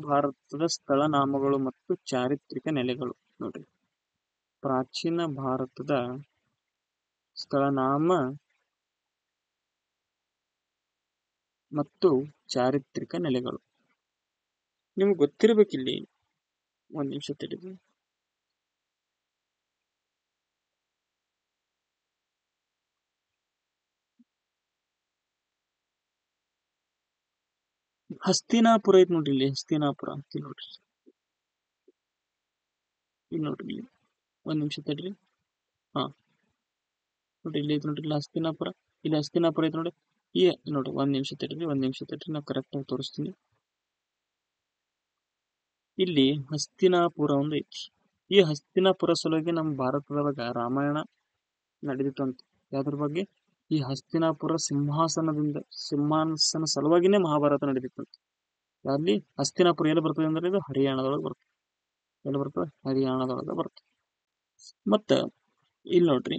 ಭಾರತದ ಸ್ಥಳನಾಮಗಳು ಮತ್ತು ಚಾರಿತ್ರಿಕ ನೆಲೆಗಳು. ನೋಡ್ರಿ, ಪ್ರಾಚೀನ ಭಾರತದ ಸ್ಥಳನಾಮ ಮತ್ತು ಚಾರಿತ್ರಿಕ ನೆಲೆಗಳು ನಿಮ್ಗೆ ಗೊತ್ತಿರಬೇಕಿಲ್ಲಿ. ಒಂದ್ ನಿಮಿಷ ತಿಳಿದು. ಹಸ್ತಿನಾಪುರ ಐತ್ ನೋಡ್ರಿ, ಇಲ್ಲಿ ಹಸ್ತಿನಾಪುರ ಅಂತ ನೋಡ್ರಿ. ಇಲ್ಲಿ ನೋಡ್ರಿ, ಇಲ್ಲಿ ಒಂದ್ ನಿಮಿಷ ತಡ್ರಿ. ನೋಡ್ರಿ, ಇಲ್ಲಿ ಐತ್ ನೋಡ್ರಿ, ಇಲ್ಲಿ ಹಸ್ತಿನಾಪುರ. ಇಲ್ಲಿ ಹಸ್ತಿನಾಪುರ ಐತ್ ನೋಡಿ. ನೋಡ್ರಿ, ಒಂದ್ ನಿಮಿಷ ತಡ್ರಿ, ನಾವು ಕರೆಕ್ಟ್ ಆಗಿ ತೋರಿಸ್ತೀನಿ. ಇಲ್ಲಿ ಹಸ್ತಿನಾಪುರ ಒಂದು ಐತಿ. ಈ ಹಸ್ತಿನಾಪುರ ಸಲುವಾಗಿ ನಮ್ಮ ಭಾರತದೊಳಗ ರಾಮಾಯಣ ನಡೆದಿತ್ತಂತ. ಯಾವ್ದ್ರ ಬಗ್ಗೆ? ಈ ಹಸ್ತಿನಾಪುರ ಸಿಂಹಾಸನ ಸಲುವಾಗಿನೇ ಮಹಾಭಾರತ ನಡೆದಿತ್ತಂತ. ಅಲ್ಲಿ ಹಸ್ತಿನಾಪುರ ಎಲ್ಲಿ ಬರ್ತದೆ ಅಂದ್ರೆ ಇದು ಹರಿಯಾಣದೊಳಗೆ ಬರ್ತದೆ. ಎಲ್ಲಿ ಬರ್ತದೆ? ಹರಿಯಾಣದೊಳಗೆ ಬರ್ತದೆ. ಮತ್ತ ಇಲ್ಲಿ ನೋಡ್ರಿ,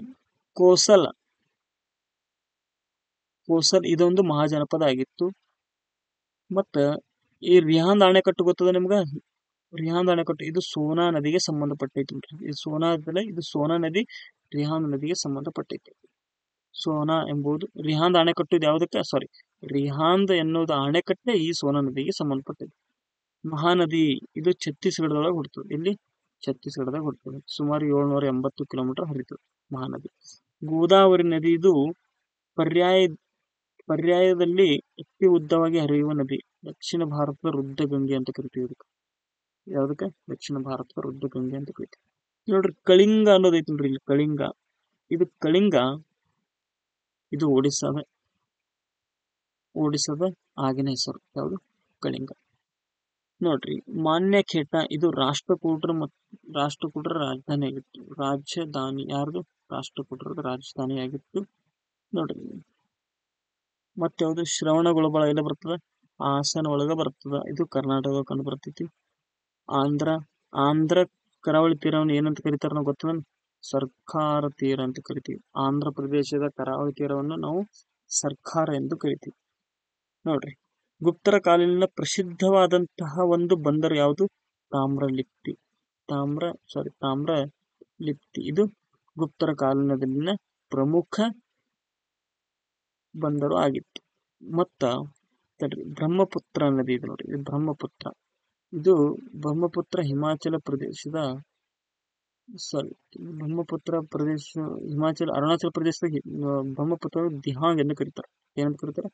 ಕೋಸಲ್ ಇದೊಂದು ಮಹಾಜನಪದ ಆಗಿತ್ತು. ಮತ್ತ ಈ ರಿಹಾಂದ್ ಅಣೆಕಟ್ಟು ಗೊತ್ತದ ನಿಮ್ಗ? ರಿಹಾಂದ್ ಅಣೆಕಟ್ಟು ಇದು ಸೋನಾ ನದಿಗೆ ಸಂಬಂಧಪಟ್ಟೈತಿ. ಇದು ಸೋನಾ ನದಿ ರಿಹಾಂದ್ ನದಿಗೆ ಸಂಬಂಧಪಟ್ಟೈತಿ. ಸೋನಾ ಎಂಬುದು ರಿಹಾಂದ್ ಅಣೆಕಟ್ಟು ಇದು ಯಾವುದಕ್ಕೆ? ರಿಹಾಂದ್ ಎನ್ನುವುದು ಅಣೆಕಟ್ಟೆ ಈ ಸೋನಾ ನದಿಗೆ ಸಂಬಂಧಪಟ್ಟೈತಿ. ಮಹಾನದಿ ಇದು ಛತ್ತೀಸ್ಗಢದೊಳಗೆ ಹುಡ್ತದೆ. ಇಲ್ಲಿ ಛತ್ತೀಸ್ಗಢದಾಗ ಹುಡ್ತದೆ. ಸುಮಾರು 780 ಕಿಲೋಮೀಟರ್ ಹರಿತದೆ ಮಹಾನದಿ. ಗೋದಾವರಿ ನದಿ ಇದು ಪರ್ಯಾಯದಲ್ಲಿ ಅತಿ ಉದ್ದವಾಗಿ ಹರಿಯುವ ನದಿ. ದಕ್ಷಿಣ ಭಾರತದ ರುದ್ರ ಗಂಗೆ ಅಂತ ಕರಿತೀವಿ. ಯಾವ್ದಕ್ಕೆ? ದಕ್ಷಿಣ ಭಾರತದ ರುದ್ರ ಗಂಗೆ ಅಂತ ಕರಿತೀವಿ. ನೋಡ್ರಿ, ಕಳಿಂಗ ಅನ್ನೋದೈತಿ ನೋಡ್ರಿ, ಇಲ್ಲಿ ಕಳಿಂಗ. ಇದು ಒಡಿಸ್ಸಾದ ಆಗಿನ ಹೆಸರು. ಯಾವುದು? ಕಳಿಂಗ. ನೋಡ್ರಿ, ಮಾನ್ಯಖೇಟ ಇದು ರಾಷ್ಟ್ರಕೂಟರ ರಾಜಧಾನಿ ಆಗಿತ್ತು. ಯಾರ್ದು? ರಾಷ್ಟ್ರಕೂಟರದ ರಾಜಧಾನಿ ಆಗಿತ್ತು. ನೋಡ್ರಿ, ಮತ್ತೆ ಯಾವ್ದು? ಶ್ರವಣಬೆಳಗೊಳ ಎಲ್ಲ ಬರ್ತದ? ಹಾಸನ ಒಳಗ ಬರ್ತದ. ಇದು ಕರ್ನಾಟಕ ಕಂಡು ಬರ್ತೈತಿ. ಆಂಧ್ರ ಕರಾವಳಿ ತೀರವನ್ನು ಏನಂತ ಕರೀತಾರ ನಾವು ಗೊತ್ತದ? ಸರ್ಕಾರ ತೀರ ಅಂತ ಕರಿತೀವಿ. ಆಂಧ್ರ ಪ್ರದೇಶದ ಕರಾವಳಿ ತೀರವನ್ನು ನಾವು ಸರ್ಕಾರ ಎಂದು ಕರಿತೀವಿ. ನೋಡ್ರಿ, ಗುಪ್ತರ ಕಾಲಿನ ಪ್ರಸಿದ್ಧವಾದಂತಹ ಒಂದು ಬಂದರು ಯಾವುದು? ತಾಮ್ರಲಿಪ್ತಿ. ಇದು ಗುಪ್ತರ ಕಾಲೀನದಲ್ಲಿನ ಪ್ರಮುಖ ಬಂದರು ಆಗಿತ್ತು. ಮತ್ತ ಬ್ರಹ್ಮಪುತ್ರ ನದಿ ಇದೆ ನೋಡಿ. ಇದು ಬ್ರಹ್ಮಪುತ್ರ ಅರುಣಾಚಲ ಪ್ರದೇಶದ ಬ್ರಹ್ಮಪುತ್ರ ದಿಹಾಂಗ್ ಎಂದು ಕರೀತಾರೆ. ಏನಂತ ಕರೀತಾರೆ?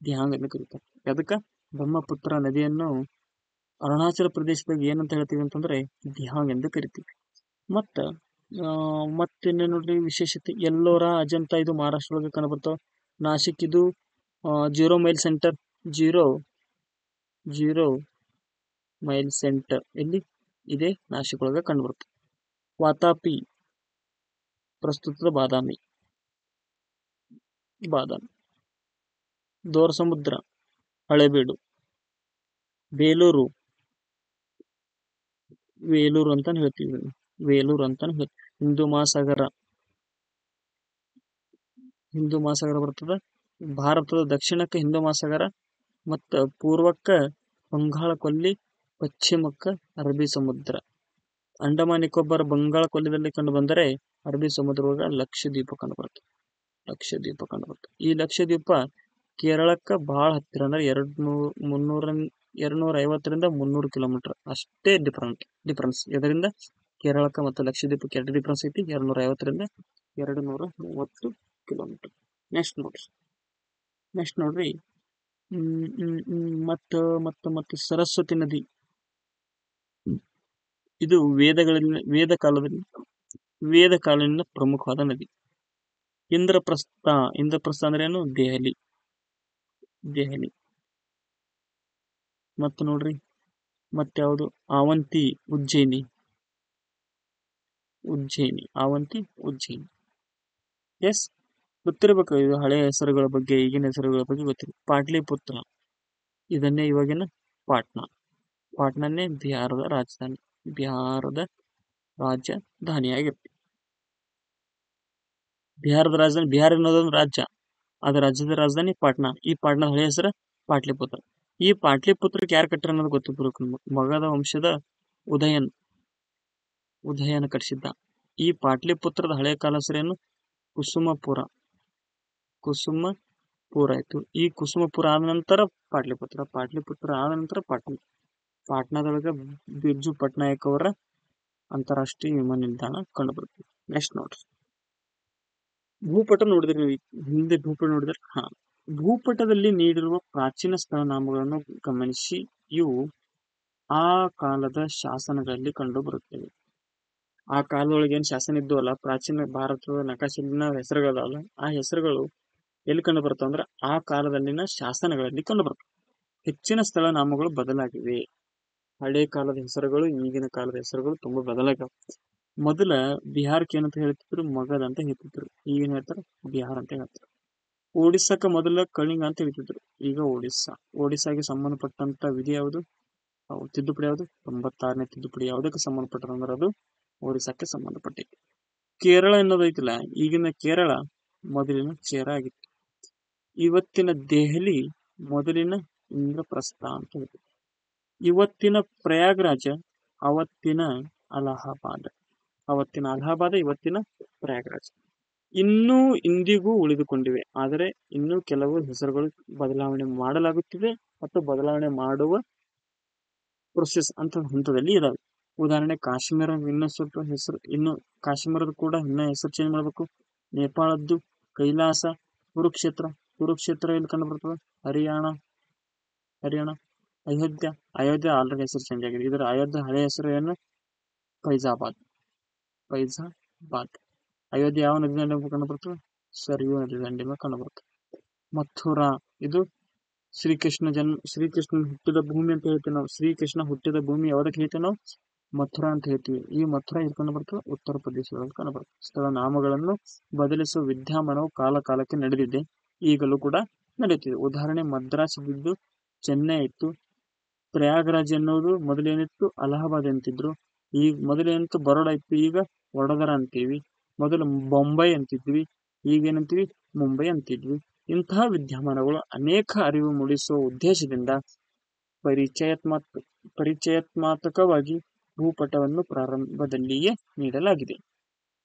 ದಿಹಾಂಗ್ ಎಂದು ಕರೀತಾರೆ. ಅದಕ್ಕ ಬ್ರಹ್ಮಪುತ್ರ ನದಿಯನ್ನು ಅರುಣಾಚಲ ಪ್ರದೇಶದಾಗ ಏನಂತ ಹೇಳ್ತೀವಿ ಅಂತಂದ್ರೆ ದಿಹಾಂಗ್ ಎಂದು ಕರಿತೀವಿ. ಮತ್ತಿನ್ನ ನೋಡ್ರಿ ವಿಶೇಷತೆ ಎಲ್ಲೋರ ಅಜಂತ ಇದು ಮಹಾರಾಷ್ಟ್ರದೊಳಗೆ ಕಂಡು ಬರ್ತಾವ. ನಾಸಿಕ್ ಇದು 0 mile centre, zero mile centre ಎಲ್ಲಿ ಇದೆ, ನಾಸಿಕ್ ಒಳಗೆ ಕಂಡು ಬರ್ತದೆ. ವಾತಾಪಿ ಪ್ರಸ್ತುತದ ಬಾದಾಮಿ. ದೋರ ಸಮುದ್ರ ಹಳೆಬೀಡು. ಬೇಲೂರು ಅಂತಾನು ಹೇಳ್ತೀವಿ. ಹಿಂದೂ ಮಹಾಸಾಗರ ಬರ್ತದ. ಭಾರತದ ದಕ್ಷಿಣಕ್ಕೆ ಹಿಂದೂ ಮಹಾಸಾಗರ, ಮತ್ತ ಪೂರ್ವಕ್ಕ ಬಂಗಾಳ ಕೊಲ್ಲಿ, ಪಶ್ಚಿಮಕ್ಕ ಅರಬ್ಬಿ ಸಮುದ್ರ. ಅಂಡಮಾನ್ ನಿಕೋಬಾರ್ ಬಂಗಾಳ ಕೊಲ್ಲಿದಲ್ಲಿ ಕಂಡು ಬಂದರೆ ಅರಬ್ಬಿ ಸಮುದ್ರವಾಗ ಲಕ್ಷದ್ವೀಪ ಕಂಡು ಬರುತ್ತೆ. ಈ ಲಕ್ಷದ್ವೀಪ ಕೇರಳಕ್ಕ ಬಹಳ ಹತ್ತಿರ, ಅಂದ್ರೆ 250ರಿಂದ 300 ಕಿಲೋಮೀಟರ್ ಅಷ್ಟೇ ಡಿಫರೆನ್ಸ್. ಇದರಿಂದ ಕೇರಳಕ್ಕ ಮತ್ತು ಲಕ್ಷದ್ವೀಪಕ್ಕೆ ಎರಡು ಡಿಫರೆನ್ಸ್ ಐತಿ, 250ರಿಂದ 230 ಕಿಲೋಮೀಟರ್. ನೆಕ್ಸ್ಟ್ ನೋಡ್ರಿ ಮತ್ತು ಸರಸ್ವತಿ ನದಿ. ಇದು ವೇದ ಕಾಲದಿಂದ ಪ್ರಮುಖವಾದ ನದಿ. ಇಂದ್ರಪ್ರಸ್ಥ ಅಂದ್ರೆ ಏನು? ದೆಹಲಿ. ಮತ್ತು ನೋಡ್ರಿ ಮತ್ಯಾವುದು? ಆವಂತಿ ಉಜ್ಜಯಿನಿ. ಎಸ್, ಗೊತ್ತಿರಬೇಕು. ಇದು ಹಳೆಯ ಹೆಸರುಗಳ ಬಗ್ಗೆ, ಈಗಿನ ಹೆಸರುಗಳ ಬಗ್ಗೆ ಗೊತ್ತಿದೆ. ಪಾಟ್ಲಿಪುತ್ರ, ಇದನ್ನೇ ಇವಾಗಿನ ಪಾಟ್ನಾನೇ ಬಿಹಾರದ ರಾಜಧಾನಿಯಾಗಿರುತ್ತೆ. ಬಿಹಾರ ಅನ್ನೋದೊಂದು ರಾಜ್ಯ, ಅದ ರಾಜ್ಯದ ರಾಜಧಾನಿ ಪಾಟ್ನಾ. ಈ ಪಾಟ್ನಾದ ಹಳೆಯ ಹೆಸರು ಪಾಟ್ಲಿಪುತ್ರ. ಈ ಪಾಟ್ಲಿಪುತ್ರಕ್ಕೆ ಯಾರು ಕಟ್ಟಾರ ಅನ್ನೋದು ಗೊತ್ತಿರ್ಬೇಕು. ಮಗಧ ವಂಶದ ಉದಯನ ಕಟ್ಟಿಸಿದ್ದ. ಈ ಪಾಟ್ಲಿಪುತ್ರದ ಹಳೆಯ ಕಾಲ ಹೆಸರೇನು? ಕುಸುಮಪುರ ಆಯ್ತು. ಈ ಕುಸುಮಪುರ ಆದ ನಂತರ ಪಾಟ್ಲಿಪುತ್ರ ಆದ ನಂತರ ಪಾಟ್ನಾದೊಳಗ ಬಿರ್ಜು ಪಟ್ನಾಯಕ್ ಅವರ ಅಂತಾರಾಷ್ಟ್ರೀಯ ವಿಮಾನ ನಿಲ್ದಾಣ ಕಂಡು ಬರುತ್ತೆ. ನೆಕ್ಸ್ಟ್ ನೋಡ್ರಿ, ಭೂಪಟ ನೋಡಿದ್ರೆ ಹಿಂದೆ ಭೂಪಟದಲ್ಲಿ ನೀಡಿರುವ ಪ್ರಾಚೀನ ಸ್ಥಳನಾಮಗಳನ್ನು ಗಮನಿಸಿ. ಇವು ಆ ಕಾಲದ ಶಾಸನಗಳಲ್ಲಿ ಕಂಡು ಬರುತ್ತವೆ. ಆ ಕಾಲದೊಳಗೆ ಏನ್ ಶಾಸನ ಇದ್ವಲ್ಲ, ಪ್ರಾಚೀನ ಭಾರತದ ನಕಾಶೆಲಿನ ಹೆಸರುಗಳಲ್ಲ, ಆ ಹೆಸರುಗಳು ಎಲ್ಲಿ ಕಂಡು ಬರ್ತಾವ ಅಂದ್ರೆ ಆ ಕಾಲದಲ್ಲಿನ ಶಾಸನಗಳಲ್ಲಿ ಕಂಡು ಬರ್ತವೆ. ಹೆಚ್ಚಿನ ಸ್ಥಳ ನಾಮಗಳು ಬದಲಾಗಿವೆ. ಹಳೆ ಕಾಲದ ಹೆಸರುಗಳು ಈಗಿನ ಕಾಲದ ಹೆಸರುಗಳು ತುಂಬಾ ಬದಲಾಗ್ಯಾವ. ಮೊದಲ ಬಿಹಾರಕ್ಕೆ ಏನಂತ ಹೇಳ್ತಿದ್ರು? ಮಗಧ ಅಂತ ಹೇಳ್ತಿದ್ರು. ಈಗೇನ್ ಹೇಳ್ತಾರೆ? ಬಿಹಾರ ಅಂತ ಹೇಳ್ತಾರೆ. ಒಡಿಸ್ಸಾಕ್ಕ ಮೊದಲ ಕಳಿಂಗ ಅಂತ ಹೇಳ್ತಿದ್ರು, ಈಗ ಒಡಿಸ್ಸಾಗೆ ಸಂಬಂಧಪಟ್ಟಂತ ವಿಧಿ ಯಾವುದು? ತಿದ್ದುಪಡಿ ಯಾವುದು? 96ನೇ ತಿದ್ದುಪಡಿ ಯಾವುದಕ್ಕೆ ಸಂಬಂಧಪಟ್ಟದಂದ್ರೆ ಅದು ಒಡಿಸ್ಸಾಕ್ಕೆ ಸಂಬಂಧಪಟ್ಟಿದೆ. ಕೇರಳ ಅನ್ನೋದೈತಿಲ್ಲ, ಈಗಿನ ಕೇರಳ ಮೊದಲಿನ ಚೇರ ಆಗಿತ್ತು. ಇವತ್ತಿನ ದೆಹಲಿ ಮೊದಲಿನ ಇಂದ್ರಪ್ರಸ್ಥ ಅಂತ ಹೇಳ್ತಿದ್ರು. ಇವತ್ತಿನ ಪ್ರಯಾಗ್ರಾಜ ಅವತ್ತಿನ ಅಲಹಾಬಾದ್, ಇವತ್ತಿನ ಪ್ರಯಾಗ್ರಾಜ. ಇಂದಿಗೂ ಉಳಿದುಕೊಂಡಿವೆ. ಆದರೆ ಇನ್ನೂ ಕೆಲವು ಹೆಸರುಗಳು ಬದಲಾವಣೆ ಮಾಡಲಾಗುತ್ತಿದೆ ಮತ್ತು ಬದಲಾವಣೆ ಮಾಡುವ ಪ್ರೊಸೆಸ್ ಹಂತದಲ್ಲಿ ಇದಾವೆ. ಉದಾಹರಣೆ ಕಾಶ್ಮೀರ, ಕಾಶ್ಮೀರದ ಕೂಡ ಇನ್ನ ಹೆಸರು ಚೇಂಜ್ ಮಾಡಬೇಕು. ನೇಪಾಳದ್ದು ಕೈಲಾಸ. ಕುರುಕ್ಷೇತ್ರ ಎಲ್ಲಿ ಕಂಡು ಬರ್ತದೆ? ಹರಿಯಾಣ. ಅಯೋಧ್ಯ ಆಲ್ರೆಡಿ ಹೆಸರು ಚೇಂಜ್ ಆಗಿದೆ. ಇದರ ಅಯೋಧ್ಯ ಹಳೆಯ ಹೆಸರು ಏನು? ಫೈಜಾಬಾದ್. ಅಯೋಧ್ಯೆ ಯಾವ ನದಿ ದಂಡೆ ಕಂಡು ಬರ್ತದೆ? ಸರಿಯು ನದಿ ದಂಡೆ ಕಂಡು ಬರ್ತದೆ. ಮಥುರಾ, ಇದು ಶ್ರೀಕೃಷ್ಣ ಹುಟ್ಟಿದ ಭೂಮಿ ಅಂತ ಹೇಳ್ತೀವಿ ನಾವು. ಶ್ರೀಕೃಷ್ಣ ಹುಟ್ಟಿದ ಭೂಮಿ ಯಾವ್ದಕ್ಕೆ ಹೇಳ್ತೀವಿ ನಾವು? ಮಥುರಾ ಅಂತ ಹೇಳ್ತೀವಿ. ಈ ಮಥುರಾ ಇಲ್ಲಿ ಕಂಡು ಬರ್ತದೆ? ಉತ್ತರ ಪ್ರದೇಶದಲ್ಲಿ ಕಂಡು ಬರ್ತದೆ. ಸ್ಥಳ ನಾಮಗಳನ್ನು ಬದಲಿಸುವ ವಿದ್ಯಮಾನವು ಕಾಲಕ್ಕೆ ನಡೆದಿದೆ, ಈಗಲೂ ಕೂಡ ನಡೆಯುತ್ತಿದೆ. ಉದಾಹರಣೆ ಮದ್ರಾಸ್ ಇದ್ದು ಚೆನ್ನೈ ಇತ್ತು. ಪ್ರಯಾಗರಾಜ್ ಎನ್ನುವುದು ಮೊದಲೇನಿತ್ತು? ಅಲಹಾಬಾದ್ ಅಂತಿದ್ರು. ಈಗ ಮೊದಲೇನಿತ್ತು? ಬರೋಡಾ ಇತ್ತು, ಈಗ ವಡೋದರ ಅಂತೀವಿ. ಮೊದಲು ಬೊಂಬೈ ಅಂತಿದ್ವಿ, ಈಗೇನಂತೀವಿ? ಮುಂಬೈ ಅಂತಿದ್ವಿ. ಇಂತಹ ವಿದ್ಯಮಾನಗಳು ಅನೇಕ ಅರಿವು ಮೂಡಿಸುವ ಉದ್ದೇಶದಿಂದ ಪರಿಚಯಾತ್ಮಕವಾಗಿ ಭೂಪಟವನ್ನು ಪ್ರಾರಂಭದಲ್ಲಿಯೇ ನೀಡಲಾಗಿದೆ.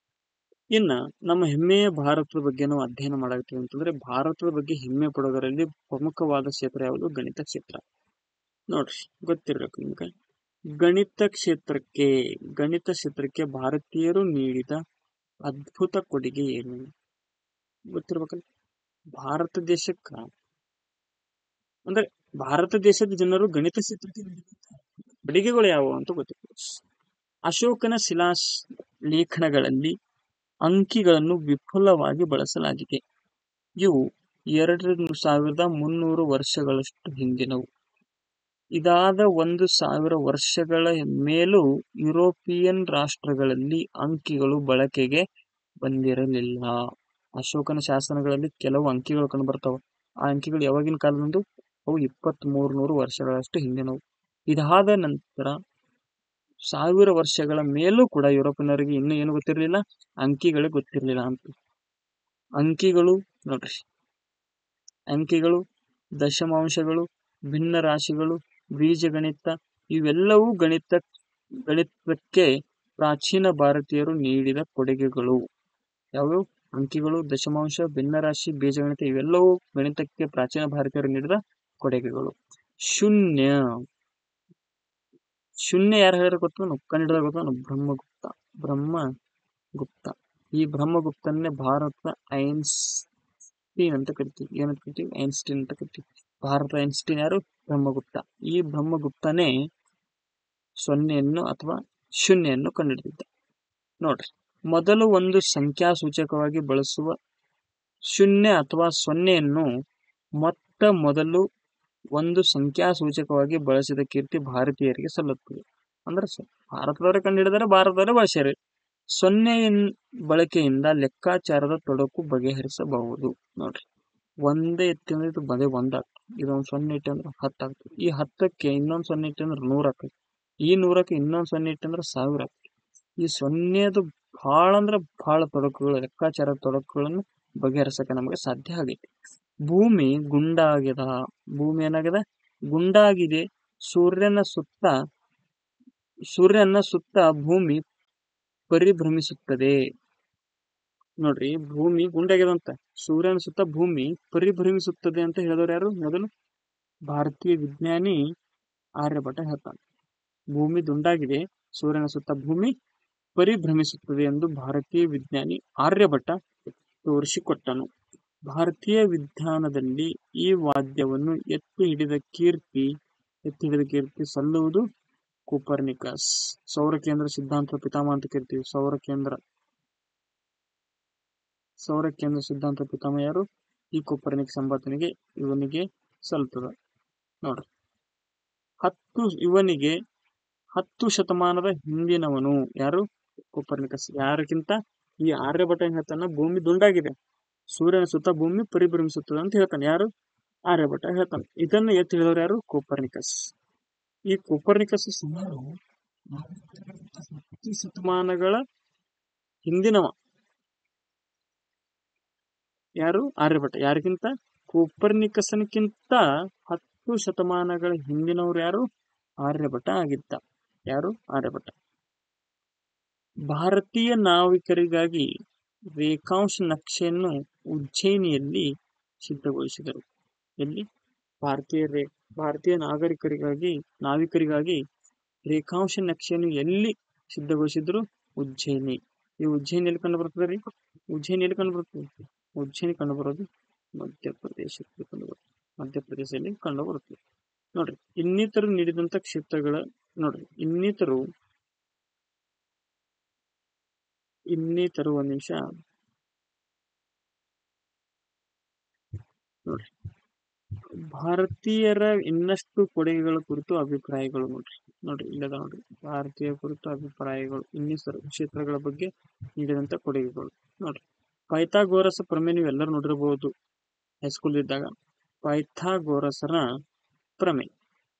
ಇನ್ನ ನಮ್ಮ ಹೆಮ್ಮೆಯ ಭಾರತದ ಬಗ್ಗೆ ನಾವು ಅಧ್ಯಯನ ಮಾಡಾಕ್ತೀವಿ ಅಂತಂದ್ರೆ, ಭಾರತದ ಬಗ್ಗೆ ಹೆಮ್ಮೆ ಪಡೋದರಲ್ಲಿ ಪ್ರಮುಖವಾದ ಕ್ಷೇತ್ರ ಯಾವುದು? ಗಣಿತ ಕ್ಷೇತ್ರ. ನೋಡ್ರಿ, ಗೊತ್ತಿರ್ಬೇಕು ನಿಮ್ಗೆ. ಗಣಿತ ಕ್ಷೇತ್ರಕ್ಕೆ ಭಾರತೀಯರು ನೀಡಿದ ಅದ್ಭುತ ಕೊಡುಗೆ ಏನು? ಗೊತ್ತಿರ್ಬೇಕಲ್ಲ. ಭಾರತ ದೇಶಕ್ಕ ಅಂದ್ರೆ ಭಾರತ ದೇಶದ ಜನರು ಗಣಿತ ಕ್ಷೇತ್ರಕ್ಕೆ ನೀಡಿದಂತಹ ಕೊಡುಗೆಗಳು ಯಾವುವು ಅಂತ ಗೊತ್ತಿಲ್ಲ. ಅಶೋಕನ ಲೇಖನಗಳಲ್ಲಿ ಅಂಕಿಗಳನ್ನು ವಿಪುಲವಾಗಿ ಬಳಸಲಾಗಿದೆ. ಇವು 2300 ವರ್ಷಗಳಷ್ಟು ಹಿಂದಿನವು. ಇದಾದ 1000 ವರ್ಷಗಳ ಮೇಲೂ ಯುರೋಪಿಯನ್ ರಾಷ್ಟ್ರಗಳಲ್ಲಿ ಅಂಕಿಗಳು ಬಳಕೆಗೆ ಬಂದಿರಲಿಲ್ಲ. ಅಶೋಕನ ಶಾಸನಗಳಲ್ಲಿ ಕೆಲವು ಅಂಕಿಗಳು ಕಂಡು ಬರ್ತಾವ. ಆ ಅಂಕಿಗಳು ಯಾವಾಗಿನ ಕಾಲದಂದು? ಅವು 2300 ವರ್ಷಗಳಷ್ಟು ಹಿಂದಿನವು. ಇದಾದ ನಂತರ 1000 ವರ್ಷಗಳ ಮೇಲೂ ಕೂಡ ಯುರೋಪಿಯನ್ನರಿಗೆ ಇನ್ನೂ ಏನು ಗೊತ್ತಿರಲಿಲ್ಲ? ಅಂಕಿಗಳು ಗೊತ್ತಿರಲಿಲ್ಲ ಅಂತ. ಅಂಕಿಗಳು ನೋಡ್ರಿ, ಅಂಕಿಗಳು, ದಶಮಾಂಶಗಳು, ಭಿನ್ನ ರಾಶಿಗಳು, ಬೀಜಗಣಿತ ಇವೆಲ್ಲವೂ ಗಣಿತಕ್ಕೆ ಪ್ರಾಚೀನ ಭಾರತೀಯರು ನೀಡಿದ ಕೊಡುಗೆಗಳು. ಯಾವ್ಯಾವ? ಅಂಕಿಗಳು, ದಶಮಾಂಶ, ಭಿನ್ನರಾಶಿ, ಬೀಜಗಣಿತ ಇವೆಲ್ಲವೂ ಗಣಿತಕ್ಕೆ ಪ್ರಾಚೀನ ಭಾರತೀಯರು ನೀಡಿದ ಕೊಡುಗೆಗಳು. ಶೂನ್ಯ ಯಾರು ಹೇಳಿದ್ರೆ ಗೊತ್ತ? ಕಂಡಿಡಿದ ಗೊತ್ತ? ಬ್ರಹ್ಮಗುಪ್ತ. ಈ ಬ್ರಹ್ಮಗುಪ್ತನ್ನೇ ಭಾರತ ಐನ್ಸ್ಟೀನ್ ಅಂತ ಕರಿತೀವಿ. ಏನಂತ ಕರಿತೀವಿ? ಐನ್ಸ್ಟೀನ್ ಅಂತ ಕರಿತೀವಿ. ಭಾರತ ಐನ್ಸ್ಟೀನ್ ಯಾರು? ಬ್ರಹ್ಮಗುಪ್ತ. ಈ ಬ್ರಹ್ಮಗುಪ್ತನೇ ಸೊನ್ನೆಯನ್ನು ಅಥವಾ ಶೂನ್ಯನ್ನು ಕಂಡುಹಿಡಿದಿದ್ದ. ನೋಡ್ರಿ, ಮೊದಲು ಒಂದು ಸಂಖ್ಯಾ ಸೂಚಕವಾಗಿ ಬಳಸುವ ಶೂನ್ಯ ಅಥವಾ ಸೊನ್ನೆಯನ್ನು ಮೊಟ್ಟ ಮೊದಲು ಒಂದು ಸಂಖ್ಯಾ ಸೂಚಕವಾಗಿ ಬಳಸಿದ ಕೀರ್ತಿ ಭಾರತೀಯರಿಗೆ ಸಲ್ಲುತ್ತದೆ. ಅಂದ್ರೆ ಭಾರತದವರೇ ಕಂಡುಹಿಡಿದರೆ ಭಾರತದವರೇ ಬಳಸ್ಯಾರ. ಸೊನ್ನೆಯ ಬಳಕೆಯಿಂದ ಲೆಕ್ಕಾಚಾರದ ತೊಡಕು ಬಗೆಹರಿಸಬಹುದು. ನೋಡ್ರಿ, ಒಂದೇ ಇಟ್ಟಂದ್ರೆ ಇದು ಬದೇ ಒಂದಾಗ್ತದೆ. ಇದೊಂದು 0 ಇಟ್ಟಂದ್ರೆ 10 ಆಗ್ತದೆ. ಈ 10ಕ್ಕೆ ಇನ್ನೊಂದು 0 ಇಟ್ಟಂದ್ರೆ 100 ಆಗ್ತದೆ. ಈ 100ಕ್ಕೆ ಇನ್ನೊಂದು 0 ಇಟ್ಟಂದ್ರೆ 1000 ಆಗ್ತದೆ. ಈ ಸೊನ್ನೆದು ಬಹಳ ಅಂದ್ರೆ ಬಹಳ ತೊಡಕುಗಳು, ಲೆಕ್ಕಾಚಾರದ ತೊಡಕುಗಳನ್ನು ಬಗೆಹರಿಸಕ್ಕೆ ನಮಗೆ ಸಾಧ್ಯ ಆಗೈತಿ. ಭೂಮಿ ಗುಂಡಾಗ್ಯದ. ಭೂಮಿ ಏನಾಗಿದೆ? ಗುಂಡಾಗಿದೆ. ಸೂರ್ಯನ ಸುತ್ತ ಭೂಮಿ ಪರಿಭ್ರಮಿಸುತ್ತದೆ. ನೋಡ್ರಿ, ಭೂಮಿ ಗುಂಡಾಗ್ಯದಂತ, ಸೂರ್ಯನ ಸುತ್ತ ಭೂಮಿ ಪರಿಭ್ರಮಿಸುತ್ತದೆ ಅಂತ ಹೇಳಿದವರು ಯಾರು? ಮೊದಲು ಭಾರತೀಯ ವಿಜ್ಞಾನಿ ಆರ್ಯಭಟ ಹೇಳ್ತಾನೆ. ಭೂಮಿ ದುಂಡಾಗಿದೆ, ಸೂರ್ಯನ ಸುತ್ತ ಭೂಮಿ ಪರಿಭ್ರಮಿಸುತ್ತದೆ ಎಂದು ಭಾರತೀಯ ವಿಜ್ಞಾನಿ ಆರ್ಯಭಟ ತೋರಿಸಿಕೊಟ್ಟನು. ಭಾರತೀಯ ವಿಜ್ಞಾನದಲ್ಲಿ ಈ ವಾದ್ಯವನ್ನು ಎತ್ತಿ ಹಿಡಿದ ಕೀರ್ತಿ ಸಲ್ಲುವುದು ಕೋಪರ್ನಿಕಸ್. ಸೌರಕೇಂದ್ರ ಸಿದ್ಧಾಂತದ ಪಿತಾಮಹ ಅಂತ ಕರಿತೀವಿ. ಸೌರಕೇಂದ್ರ ಸಿದ್ಧಾಂತ ಪಿತಾಮಹ ಯಾರು? ಈ ಕೋಪರ್ನಿಕಸ್ ಎಂಬಾತನಿಗೆ ಇವನಿಗೆ ಸಲ್ತದ. ನೋಡ್ರಿ, ಇವನಿಗೆ 10 ಶತಮಾನದ ಹಿಂದಿನವನು ಯಾರು? ಕೋಪರ್ನಿಕಸ್. ಯಾರಕ್ಕಿಂತ? ಈ ಆರ್ಯಭಟ ಹೇಳ್ತಾನ ಭೂಮಿ ದುಂಡಾಗಿದೆ, ಸೂರ್ಯನ ಸುತ್ತ ಭೂಮಿ ಪರಿಭ್ರಮಿಸುತ್ತದೆ ಅಂತ ಹೇಳ್ತಾನೆ. ಯಾರು? ಆರ್ಯಭಟ ಹೇಳ್ತಾನೆ. ಇದನ್ನು ಎತ್ತಿ ಹಿಡಿದವರು ಯಾರು? ಕೋಪರ್ನಿಕಸ್. ಈ ಕೋಪರ್ನಿಕಸ್ ಸುಮಾರು 10 ಶತಮಾನಗಳ ಹಿಂದಿನವ. ಯಾರು? ಆರ್ಯಭಟ. ಯಾರಿಗಿಂತ? ಕೋಪರ್ನಿಕಸ್ನಕ್ಕಿಂತ 10 ಶತಮಾನಗಳ ಹಿಂದಿನವರು ಯಾರು? ಆರ್ಯಭಟ ಆಗಿದ್ದ. ಯಾರು? ಆರ್ಯಭಟ. ಭಾರತೀಯ ನಾವಿಕರಿಗಾಗಿ ರೇಖಾಂಶ ನಕ್ಷೆಯನ್ನು ಉಜ್ಜಯಿನಿಯಲ್ಲಿ ಸಿದ್ಧಗೊಳಿಸಿದರು. ಎಲ್ಲಿ? ಭಾರತೀಯ ನಾವಿಕರಿಗಾಗಿ ರೇಖಾಂಶ ನಕ್ಷೆಯನ್ನು ಎಲ್ಲಿ ಸಿದ್ಧಗೊಳಿಸಿದ್ರು? ಉಜ್ಜಯಿನಿ. ಈ ಉಜ್ಜಯಿನಿಯಲ್ಲಿ ಕಂಡು ಬರ್ತದೆ ರೀ. ಉಜ್ಜಯಿನಿಯಲ್ಲಿ ಕಂಡು ಬರ್ತದೆ. ಉಜ್ಜಯಿನಿ ಕಂಡು ಬರೋದು ಮಧ್ಯಪ್ರದೇಶದಲ್ಲಿ ಕಂಡು ಬರುತ್ತದೆ. ನೋಡ್ರಿ, ಇನ್ನಿತರು ನೀಡಿದಂತ ಕ್ಷೇತ್ರಗಳ ನೋಡ್ರಿ, ಇನ್ನಿತರು ಒಂದ್ ನಿಮಿಷ ನೋಡ್ರಿ. ಭಾರತೀಯರ ಇನ್ನಷ್ಟು ಕೊಡುಗೆಗಳ ಕುರಿತು ಅಭಿಪ್ರಾಯಗಳು ನೋಡ್ರಿ ಇಲ್ಲದ ನೋಡ್ರಿ. ಭಾರತೀಯ ಕುರಿತು ಅಭಿಪ್ರಾಯಗಳು, ಇನ್ನಿತರ ಕ್ಷೇತ್ರಗಳ ಬಗ್ಗೆ ನೀಡಿದಂತ ಕೊಡುಗೆಗಳು ನೋಡ್ರಿ. ಪೈಥಾಗೋರಸ್ ಪ್ರಮೇಯ ನೀವೆಲ್ಲರೂ ನೋಡಿರಬಹುದು ಹೈಸ್ಕೂಲ್ ಇದ್ದಾಗ. ಪೈಥಾಗೋರಸನ ಪ್ರಮೇಯ.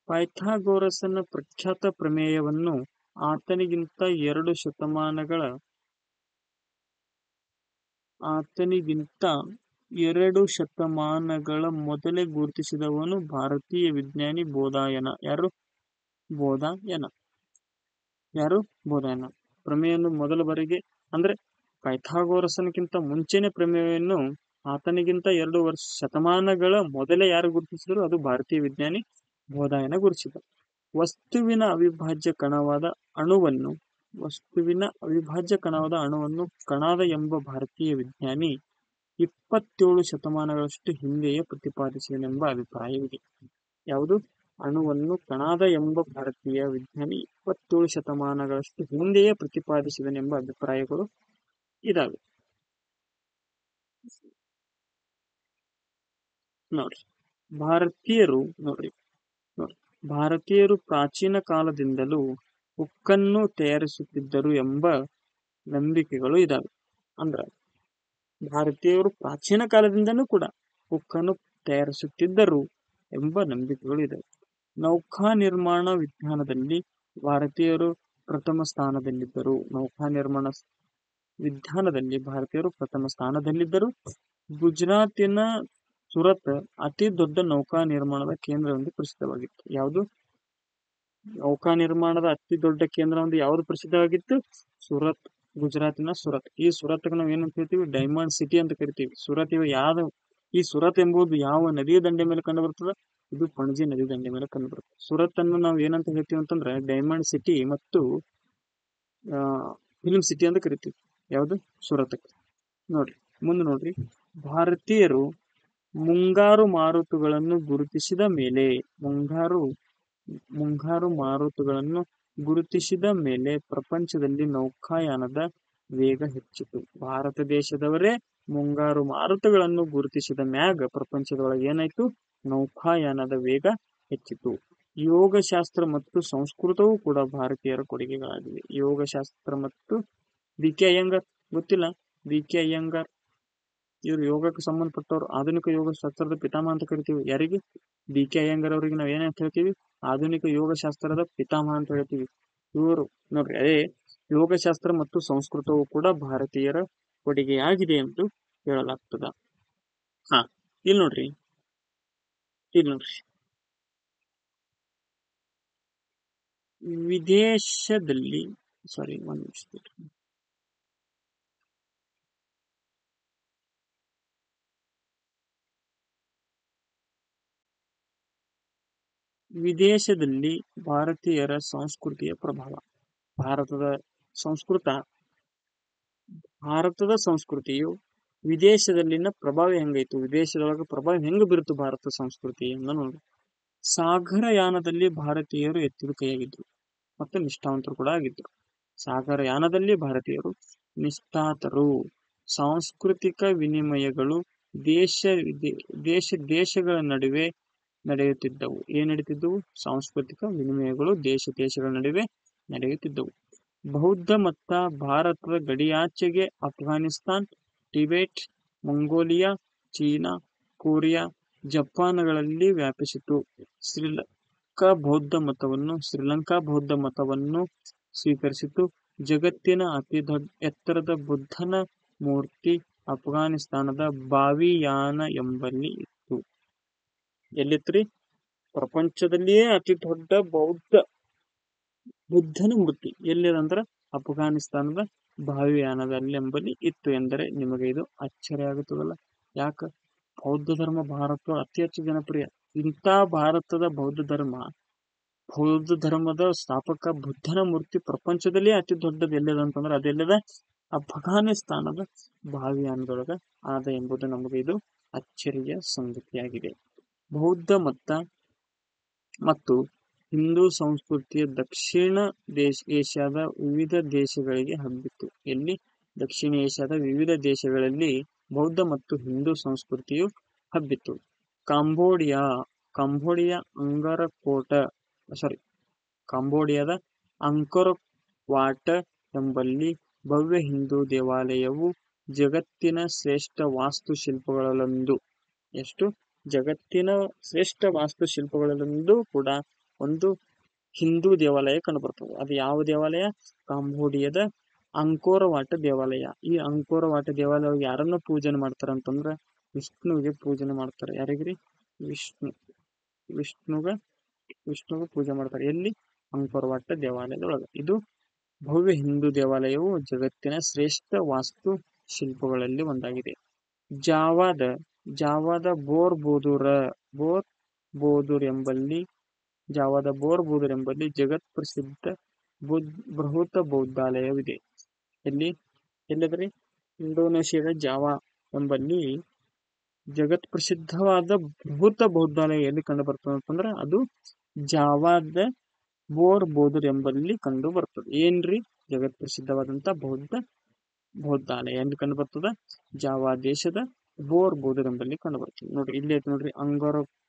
ಪೈಥಾಗೋರಸನ ಪ್ರಖ್ಯಾತ ಪ್ರಮೇಯವನ್ನು ಆತನಿಗಿಂತ 2 ಶತಮಾನಗಳ ಮೊದಲೇ ಗುರುತಿಸಿದವನು ಭಾರತೀಯ ವಿಜ್ಞಾನಿ ಬೋಧಾಯನ. ಯಾರು? ಬೋಧಾಯನ. ಪ್ರಮೇಯವನ್ನು ಮೊದಲ ಬಾರಿಗೆ ಅಂದ್ರೆ ಪೈಥಾಗೋರಸನಕ್ಕಿಂತ ಮುಂಚೆನೆ ಪ್ರಮೇಯವನ್ನು ಆತನಿಗಿಂತ 2 ಶತಮಾನಗಳ ಮೊದಲೇ ಯಾರು ಗುರುತಿಸಿದ್ರು? ಅದು ಭಾರತೀಯ ವಿಜ್ಞಾನಿ ಬೋಧಾಯನ ಗುರುತಿಸಿದ. ವಸ್ತುವಿನ ಅವಿಭಾಜ್ಯ ಕಣವಾದ ಅಣುವನ್ನು ಕಣಾದ ಎಂಬ ಭಾರತೀಯ ವಿಜ್ಞಾನಿ 27 ಶತಮಾನಗಳಷ್ಟು ಹಿಂದೆಯೇ ಪ್ರತಿಪಾದಿಸಿದನೆಂಬ ಅಭಿಪ್ರಾಯವಿದೆ. ಯಾವುದು? ಅಣುವನ್ನು ಕಣಾದ ಎಂಬ ಭಾರತೀಯ ವಿಜ್ಞಾನಿ 27 ಶತಮಾನಗಳಷ್ಟು ಹಿಂದೆಯೇ ಪ್ರತಿಪಾದಿಸಿದನೆಂಬ ಅಭಿಪ್ರಾಯಗಳು ಇದಾವೆ. ನೋಡ್ರಿ ನೋಡ್ರಿ ಭಾರತೀಯರು ಪ್ರಾಚೀನ ಕಾಲದಿಂದಲೂ ಉಕ್ಕನ್ನು ತಯಾರಿಸುತ್ತಿದ್ದರು ಎಂಬ ನಂಬಿಕೆಗಳು ಇದಾವೆ. ಅಂದ್ರ ಭಾರತೀಯರು ಪ್ರಾಚೀನ ಕಾಲದಿಂದನೂ ಕೂಡ ಉಕ್ಕನ್ನು ತಯಾರಿಸುತ್ತಿದ್ದರು ಎಂಬ ನಂಬಿಕೆಗಳು ಇದಾವೆ. ನೌಕಾ ನಿರ್ಮಾಣ ವಿಜ್ಞಾನದಲ್ಲಿ ಭಾರತೀಯರು ಪ್ರಥಮ ಸ್ಥಾನದಲ್ಲಿದ್ದರು. ನೌಕಾ ನಿರ್ಮಾಣ ವಿಜ್ಞಾನದಲ್ಲಿ ಭಾರತೀಯರು ಪ್ರಥಮ ಸ್ಥಾನದಲ್ಲಿದ್ದರು. ಗುಜರಾತಿನ ಸುರತ್ ಅತಿ ದೊಡ್ಡ ನೌಕಾ ನಿರ್ಮಾಣದ ಕೇಂದ್ರವೆಂದು ಪ್ರಸಿದ್ಧವಾಗಿತ್ತು. ಯಾವುದು? ನೌಕಾ ನಿರ್ಮಾಣದ ಅತಿ ದೊಡ್ಡ ಕೇಂದ್ರ ಒಂದು ಯಾವುದು ಪ್ರಸಿದ್ಧವಾಗಿತ್ತು? ಸುರತ್. ಗುಜರಾತಿನ ಸುರತ್. ಈ ಸುರತ್ ನಾವು ಏನಂತ ಹೇಳ್ತೀವಿ? ಡೈಮಂಡ್ ಸಿಟಿ ಅಂತ ಕರಿತೀವಿ. ಸುರತ್ ಈ ಸುರತ್ ಎಂಬುದು ಯಾವ ನದಿಯ ದಂಡೆ ಮೇಲೆ ಕಂಡು ಬರ್ತದ? ಇದು ಪಣಜಿ ನದಿ ದಂಡೆ ಮೇಲೆ ಕಂಡು ಬರ್ತದೆ. ಸುರತ್ ಅನ್ನು ನಾವು ಏನಂತ ಹೇಳ್ತೀವಿ ಅಂತಂದ್ರೆ ಡೈಮಂಡ್ ಸಿಟಿ ಮತ್ತು ಫಿಲ್ಮ್ ಸಿಟಿ ಅಂತ ಕರಿತೀವಿ. ಯಾವುದು? ಸುರತ್. ನೋಡ್ರಿ ಭಾರತೀಯರು ಮುಂಗಾರು ಮಾರುತಗಳನ್ನು ಗುರುತಿಸಿದ ಮೇಲೆ ಪ್ರಪಂಚದಲ್ಲಿ ನೌಕಾಯಾನದ ವೇಗ ಹೆಚ್ಚಿತು. ಭಾರತ ದೇಶದವರೇ ಮುಂಗಾರು ಮಾರುತಗಳನ್ನು ಗುರುತಿಸಿದ ಮ್ಯಾಗ ಪ್ರಪಂಚದೊಳಗೆ ಏನಾಯ್ತು? ನೌಕಾಯಾನದ ವೇಗ ಹೆಚ್ಚಿತು. ಯೋಗಶಾಸ್ತ್ರ ಮತ್ತು ಸಂಸ್ಕೃತವೂ ಕೂಡ ಭಾರತೀಯರ ಕೊಡುಗೆಗಳಾಗಿವೆ. ಯೋಗಶಾಸ್ತ್ರ ಮತ್ತು ಬಿ.ಕೆ. ಅಯ್ಯಂಗಾರ್ ಗೊತ್ತಿಲ್ಲ? ಬಿ.ಕೆ. ಅಯ್ಯಂಗಾರ್ ಇವರು ಯೋಗಕ್ಕೆ ಸಂಬಂಧಪಟ್ಟವರು. ಆಧುನಿಕ ಯೋಗಶಾಸ್ತ್ರದ ಪಿತಾಮಹ ಅಂತ ಕರಿತೀವಿ. ಯಾರಿಗೆ? ಬಿ.ಕೆ. ಅಯ್ಯಂಗಾರ್ ಅವರಿಗೆ ನಾವು ಏನಂತ ಹೇಳ್ತೀವಿ? ಆಧುನಿಕ ಯೋಗಶಾಸ್ತ್ರದ ಪಿತಾಮಹ ಅಂತ ಹೇಳ್ತೀವಿ. ಇವರು ನೋಡ್ರಿ, ಅದೇ ಯೋಗಶಾಸ್ತ್ರ ಮತ್ತು ಸಂಸ್ಕೃತವು ಕೂಡ ಭಾರತೀಯರ ಕೊಡುಗೆಯಾಗಿದೆ ಎಂದು ಹೇಳಲಾಗ್ತದ. ಇಲ್ಲಿ ನೋಡ್ರಿ ವಿದೇಶದಲ್ಲಿ ವಿದೇಶದಲ್ಲಿ ಭಾರತೀಯರ ಸಂಸ್ಕೃತಿಯ ಪ್ರಭಾವ. ಭಾರತದ ಸಂಸ್ಕೃತಿಯು ವಿದೇಶದಲ್ಲಿನ ಪ್ರಭಾವ ಹೆಂಗೈತು? ವಿದೇಶದೊಳಗ ಪ್ರಭಾವ ಹೆಂಗ ಬೀರ್ತು ಭಾರತ ಸಂಸ್ಕೃತಿ ಅಂತ ನೋಡಿ. ಸಾಗರಯಾನದಲ್ಲಿ ಭಾರತೀಯರು ಎತ್ತಿದ ಕೈಯಾಗಿದ್ರು ಮತ್ತು ನಿಷ್ಠಾವಂತರು ಕೂಡ ಆಗಿದ್ರು. ಸಾಗರಯಾನದಲ್ಲಿ ಭಾರತೀಯರು ನಿಷ್ಠಾತರು. ಸಾಂಸ್ಕೃತಿಕ ವಿನಿಮಯಗಳು ದೇಶಗಳ ನಡುವೆ ನಡೆಯುತ್ತಿದ್ದವು. ಏನ್ ನಡೀತಿದ್ದವು? ಸಾಂಸ್ಕೃತಿಕ ವಿನಿಮಯಗಳು ದೇಶಗಳ ನಡುವೆ ನಡೆಯುತ್ತಿದ್ದವು. ಬೌದ್ಧ ಮತ ಭಾರತದ ಗಡಿಯಾಚೆಗೆ Afghanistan, Tibet, Mongolia, China, Korea, ಜಪಾನ್ಗಳಲ್ಲಿ ವ್ಯಾಪಿಸಿತು. ಶ್ರೀಲಂಕಾ ಬೌದ್ಧ ಮತವನ್ನು ಸ್ವೀಕರಿಸಿತು. ಜಗತ್ತಿನ ಅತಿ ಎತ್ತರದ ಬುದ್ಧನ ಮೂರ್ತಿ ಅಫ್ಘಾನಿಸ್ತಾನದ ಬಾವಿಯಾನ ಎಂಬಲ್ಲಿ ಇತ್ತು. ಎಲ್ಲಿತ್ರಿ? ಪ್ರಪಂಚದಲ್ಲಿಯೇ ಅತಿ ದೊಡ್ಡ ಬುದ್ಧನ ಮೂರ್ತಿ ಎಲ್ಲಿದಂದ್ರ ಅಫ್ಘಾನಿಸ್ತಾನದ ಬಾವಿಯಾನದಲ್ಲಿ ಎಂಬಲ್ಲಿ ಇತ್ತು ಎಂದರೆ ನಿಮಗೆ ಇದು ಆಶ್ಚರ್ಯ ಆಗುತ್ತದಲ್ಲ. ಯಾಕ? ಬೌದ್ಧ ಧರ್ಮ ಭಾರತ ಅತಿ ಹೆಚ್ಚು ಜನಪ್ರಿಯ. ಇಂಥ ಭಾರತದ ಬೌದ್ಧ ಧರ್ಮದ ಸ್ಥಾಪಕ ಬುದ್ಧನ ಮೂರ್ತಿ ಪ್ರಪಂಚದಲ್ಲಿ ಅತಿ ದೊಡ್ಡದು ಎಲ್ಲಿದೆ ಅಂತಂದ್ರೆ ಅದೆಲ್ಲದ ಅಫ್ಘಾನಿಸ್ತಾನದ ಬಾವಿಯಾನದೊಳಗ ಆದ ಎಂಬುದು ನಮಗೆ ಇದು ಅಚ್ಚರಿಯ ಸಂಗತಿಯಾಗಿದೆ. ಬೌದ್ಧ ಮತ ಮತ್ತು ಹಿಂದೂ ಸಂಸ್ಕೃತಿಯ ದಕ್ಷಿಣ ಏಷ್ಯಾದ ವಿವಿಧ ದೇಶಗಳಿಗೆ ಹಬ್ಬಿತು. ಎಲ್ಲಿ? ದಕ್ಷಿಣ ಏಷ್ಯಾದ ವಿವಿಧ ದೇಶಗಳಲ್ಲಿ ಬೌದ್ಧ ಮತ್ತು ಹಿಂದೂ ಸಂಸ್ಕೃತಿಯು ಹಬ್ಬಿತು. ಕಾಂಬೋಡಿಯಾದ ಅಂಕೋರ್ ವಾಟ್ ಎಂಬಲ್ಲಿ ಭವ್ಯ ಹಿಂದೂ ದೇವಾಲಯವು ಜಗತ್ತಿನ ಶ್ರೇಷ್ಠ ವಾಸ್ತುಶಿಲ್ಪಗಳಲ್ಲೊಂದು. ಜಗತ್ತಿನ ಶ್ರೇಷ್ಠ ವಾಸ್ತುಶಿಲ್ಪಗಳಲ್ಲೊಂದು ಕೂಡ ಒಂದು ಹಿಂದೂ ದೇವಾಲಯ ಕಂಡುಬರ್ತದೆ. ಅದು ಯಾವ ದೇವಾಲಯ? ಕಾಂಬೋಡಿಯಾದ ಅಂಕೋರ್ ವಾಟ್ ದೇವಾಲಯ. ಈ ಅಂಕೋರ್ ವಾಟ್ ದೇವಾಲಯ ಯಾರನ್ನ ಪೂಜನೆ ಮಾಡ್ತಾರ ಅಂತಂದ್ರ ವಿಷ್ಣುವಿಗೆ ಪೂಜನೆ ಮಾಡ್ತಾರೆ. ಯಾರಿಗ್ರಿ? ವಿಷ್ಣುಗೆ ಪೂಜೆ ಮಾಡ್ತಾರೆ. ಎಲ್ಲಿ? ಅಂಕೋರ್ ವಾಟ್ ದೇವಾಲಯದೊಳಗ. ಇದು ಭವ್ಯ ಹಿಂದೂ ದೇವಾಲಯವು ಜಗತ್ತಿನ ಶ್ರೇಷ್ಠ ವಾಸ್ತು ಶಿಲ್ಪಗಳಲ್ಲಿ ಒಂದಾಗಿದೆ. ಜಾವಾದ ಬೋರ್ ಬೋದೂರ್ ಎಂಬಲ್ಲಿ ಜಗತ್ ಪ್ರಸಿದ್ಧ ಬೃಹತ್ ಜಗತ್ ಪ್ರಸಿದ್ಧವಾದ ಬೃಹತ್ ಬೌದ್ಧಾಲಯ ಎಲ್ಲಿ ಕಂಡು ಬರ್ತದೆ ಅಂತಂದ್ರೆ ಅದು ಜಾವಾದ ಬೋರ್ ಬೋಧರ್ ಎಂಬಲ್ಲಿ ಕಂಡು ಬರ್ತದೆ. ಏನ್ರಿ ಜಗತ್ ಪ್ರಸಿದ್ಧವಾದಂತ ಬೌದ್ಧಾಲಯ ಎಲ್ಲಿ ಕಂಡು ಬರ್ತದ? ಜಾವಾ ದೇಶದ ಬೋರ್ ಬೋಧರ್ ಎಂಬಲ್ಲಿ ಕಂಡು ಬರ್ತದೆ. ನೋಡ್ರಿ ಇಲ್ಲಿ ಐತೆ ನೋಡ್ರಿ,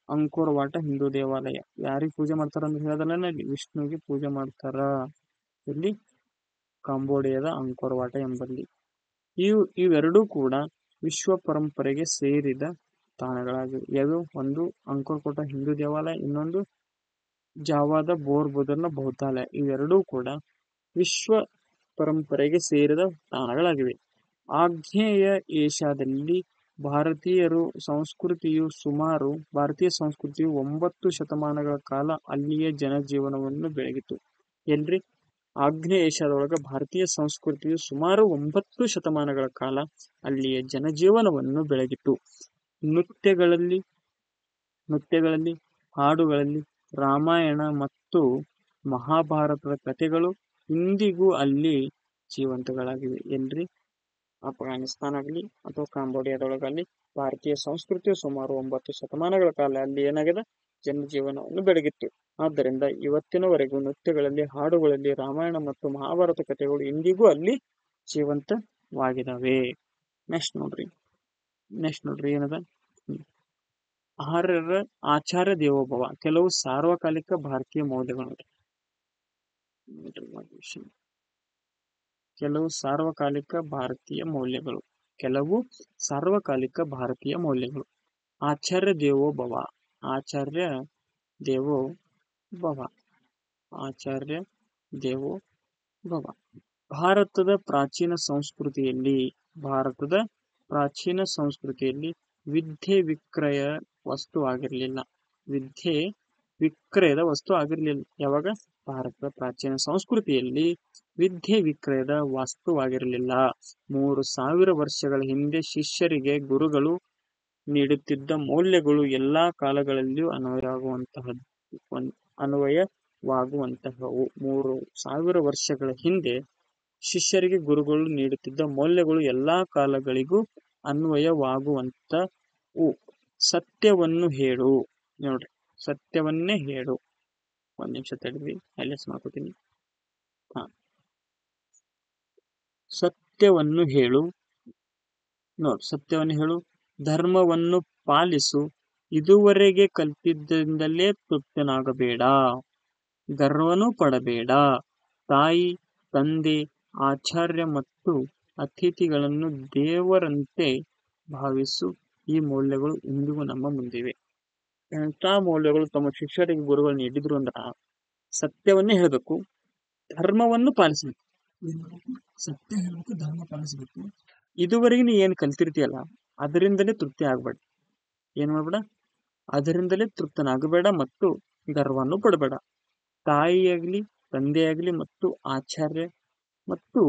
ಅಂಕೋರ್ ವಾಟ ಹಿಂದೂ ದೇವಾಲಯ. ಯಾರಿಗೆ ಪೂಜೆ ಮಾಡ್ತಾರ ಅಂತ ಹೇಳದಲ್ಲ, ಇಲ್ಲಿ ವಿಷ್ಣುವಿಗೆ ಪೂಜೆ ಮಾಡ್ತಾರ. ಇಲ್ಲಿ ಕಾಂಬೋಡಿಯಾದ ಅಂಕೋರ್ ವಾಟ ಎಂಬಲ್ಲಿ. ಇವೆರಡೂ ಕೂಡ ವಿಶ್ವ ಪರಂಪರೆಗೆ ಸೇರಿದ ತಾಣಗಳಾಗಿವೆ. ಯಾವ್ಯಾವ? ಒಂದು ಅಂಕೋರ್ ಕೋಟ ಹಿಂದೂ ದೇವಾಲಯ, ಇನ್ನೊಂದು ಜಾವಾದ ಬೋರ್ ಬೋಧರ್ನ ಬೌದ್ಧಾಲಯ. ಇವೆರಡೂ ಕೂಡ ವಿಶ್ವ ಪರಂಪರೆಗೆ ಸೇರಿದ ತಾಣಗಳಾಗಿವೆ. ಆಗ್ನೇಯ ಏಷ್ಯಾದಲ್ಲಿ ಭಾರತೀಯ ಸಂಸ್ಕೃತಿಯು 9 ಶತಮಾನಗಳ ಕಾಲ ಅಲ್ಲಿಯ ಜನಜೀವನವನ್ನು ಬೆಳಗಿತು. ಎಲ್ರಿ? ಆಗ್ನೇಯ ಏಷ್ಯಾದೊಳಗ ಭಾರತೀಯ ಸಂಸ್ಕೃತಿಯು ಸುಮಾರು 9 ಶತಮಾನಗಳ ಕಾಲ ಅಲ್ಲಿಯ ಜನಜೀವನವನ್ನು ಬೆಳಗಿತು. ನೃತ್ಯಗಳಲ್ಲಿ, ಹಾಡುಗಳಲ್ಲಿ ರಾಮಾಯಣ ಮತ್ತು ಮಹಾಭಾರತದ ಕಥೆಗಳು ಇಂದಿಗೂ ಅಲ್ಲಿ ಜೀವಂತಗಳಾಗಿವೆ. ಎಲ್ರಿ? ಅಫ್ಘಾನಿಸ್ತಾನ ಆಗಲಿ ಅಥವಾ ಕಾಂಬೋಡಿಯಾದೊಳಗಲ್ಲಿ ಭಾರತೀಯ ಸಂಸ್ಕೃತಿಯು ಸುಮಾರು 9 ಶತಮಾನಗಳ ಕಾಲ ಅಲ್ಲಿ ಏನಾಗಿದೆ? ಜನಜೀವನವನ್ನು ಬೆಳಗಿತ್ತು. ಆದ್ದರಿಂದ ಇವತ್ತಿನವರೆಗೂ ನೃತ್ಯಗಳಲ್ಲಿ, ಹಾಡುಗಳಲ್ಲಿ ರಾಮಾಯಣ ಮತ್ತು ಮಹಾಭಾರತ ಕಥೆಗಳು ಇಂದಿಗೂ ಅಲ್ಲಿ ಜೀವಂತವಾಗಿದ್ದಾವೆ. ನೆಕ್ಸ್ಟ್ ನೋಡ್ರಿ ಏನದ? ಆಚಾರ್ಯ ದೇವೋಭವ. ಕೆಲವು ಸಾರ್ವಕಾಲಿಕ ಭಾರತೀಯ ಮೌಲ್ಯಗಳು. ಕೆಲವು ಸಾರ್ವಕಾಲಿಕ ಭಾರತೀಯ ಮೌಲ್ಯಗಳು. ಆಚಾರ್ಯ ದೇವೋಭವ. ಭಾರತದ ಪ್ರಾಚೀನ ಸಂಸ್ಕೃತಿಯಲ್ಲಿ ವಿದ್ಯೆ ವಿಕ್ರಯದ ವಸ್ತು ಆಗಿರಲಿಲ್ಲ. ಯಾವಾಗ? ಭಾರತದ ಪ್ರಾಚೀನ ಸಂಸ್ಕೃತಿಯಲ್ಲಿ ವಿದ್ಯೆ ವಿಕ್ರಯದ ವಸ್ತುವಾಗಿರಲಿಲ್ಲ. 3000 ವರ್ಷಗಳ ಹಿಂದೆ ಶಿಷ್ಯರಿಗೆ ಗುರುಗಳು ನೀಡುತ್ತಿದ್ದ ಮೌಲ್ಯಗಳು ಎಲ್ಲಾ ಕಾಲಗಳಲ್ಲಿಯೂ ಅನ್ವಯವಾಗುವಂತಹವು. 3000 ವರ್ಷಗಳ ಹಿಂದೆ ಶಿಷ್ಯರಿಗೆ ಗುರುಗಳು ನೀಡುತ್ತಿದ್ದ ಮೌಲ್ಯಗಳು ಎಲ್ಲಾ ಕಾಲಗಳಿಗೂ ಅನ್ವಯವಾಗುವಂತವು. ಸತ್ಯವನ್ನು ಹೇಳು. ನೋಡ್ರಿ, ಸತ್ಯವನ್ನೇ ಹೇಳು. ಒಂದ್ ನಿಮಿಷ ತಡ್ರಿ, ಹೈಲೈಟ್ಸ್ ಮಾಡ್ಕೊತೀನಿ. ಸತ್ಯವನ್ನು ಹೇಳು, ಧರ್ಮವನ್ನು ಪಾಲಿಸು, ಇದುವರೆಗೆ ಕಲಿತಿದ್ದರಿಂದಲೇ ತೃಪ್ತನಾಗಬೇಡ, ಗರ್ವನೂ ಪಡಬೇಡ, ತಾಯಿ, ತಂದೆ, ಆಚಾರ್ಯ ಮತ್ತು ಅತಿಥಿಗಳನ್ನು ದೇವರಂತೆ ಭಾವಿಸು. ಈ ಮೌಲ್ಯಗಳು ಇಂದಿಗೂ ನಮ್ಮ ಮುಂದಿವೆ. ಎಂಥ ಮೌಲ್ಯಗಳು ತಮ್ಮ ಶಿಷ್ಯರಿಗೆ ಗುರುಗಳು ನೀಡಿದ್ರು ಅಂದ್ರ ಸತ್ಯವನ್ನೇ ಹೇಳ್ಬೇಕು, ಧರ್ಮವನ್ನು ಪಾಲಿಸಬೇಕು. ಸತ್ಯ ಹೇಳ್ಬೇಕು, ಧರ್ಮ ಪಾಲಿಸಬೇಕು. ಇದುವರೆಗೆ ನೀ ಏನ್ ಕಲ್ತಿರ್ತೀಯಲ್ಲ ಅದರಿಂದಲೇ ತೃಪ್ತಿ ಆಗ್ಬೇಡ. ಏನ್ ಮಾಡ್ಬೇಡ? ಅದರಿಂದಲೇ ತೃಪ್ತನಾಗಬೇಡ ಮತ್ತು ಗರ್ವವನ್ನು ಪಡಬೇಡ. ತಾಯಿಯಾಗ್ಲಿ, ತಂದೆಯಾಗ್ಲಿ ಮತ್ತು ಆಚಾರ್ಯ ಮತ್ತು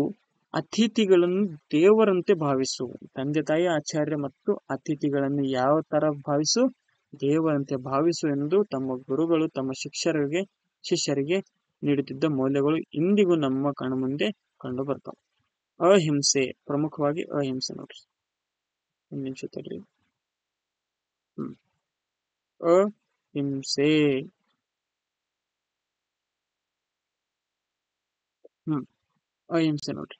ಅತಿಥಿಗಳನ್ನು ದೇವರಂತೆ ಭಾವಿಸು. ತಂದೆ ತಾಯಿ, ಆಚಾರ್ಯ ಮತ್ತು ಅತಿಥಿಗಳನ್ನು ಯಾವ ತರ ಭಾವಿಸು? ದೇವರಂತೆ ಭಾವಿಸು ಎಂದು ತಮ್ಮ ಗುರುಗಳು ತಮ್ಮ ಶಿಷ್ಯರಿಗೆ ನೀಡುತ್ತಿದ್ದ ಮೌಲ್ಯಗಳು ಇಂದಿಗೂ ನಮ್ಮ ಕಣ್ಮುಂದೆ ಕಂಡು ಬರ್ತಾವೆ. ಅಹಿಂಸೆ, ಪ್ರಮುಖವಾಗಿ ಅಹಿಂಸೆ. ನೋಡ್ರಿ, ಒಂದ್ ನಿಮಿಷ ತಡ್ರಿ. ಅಹಿಂಸೆ. ಅಹಿಂಸೆ ನೋಡ್ರಿ,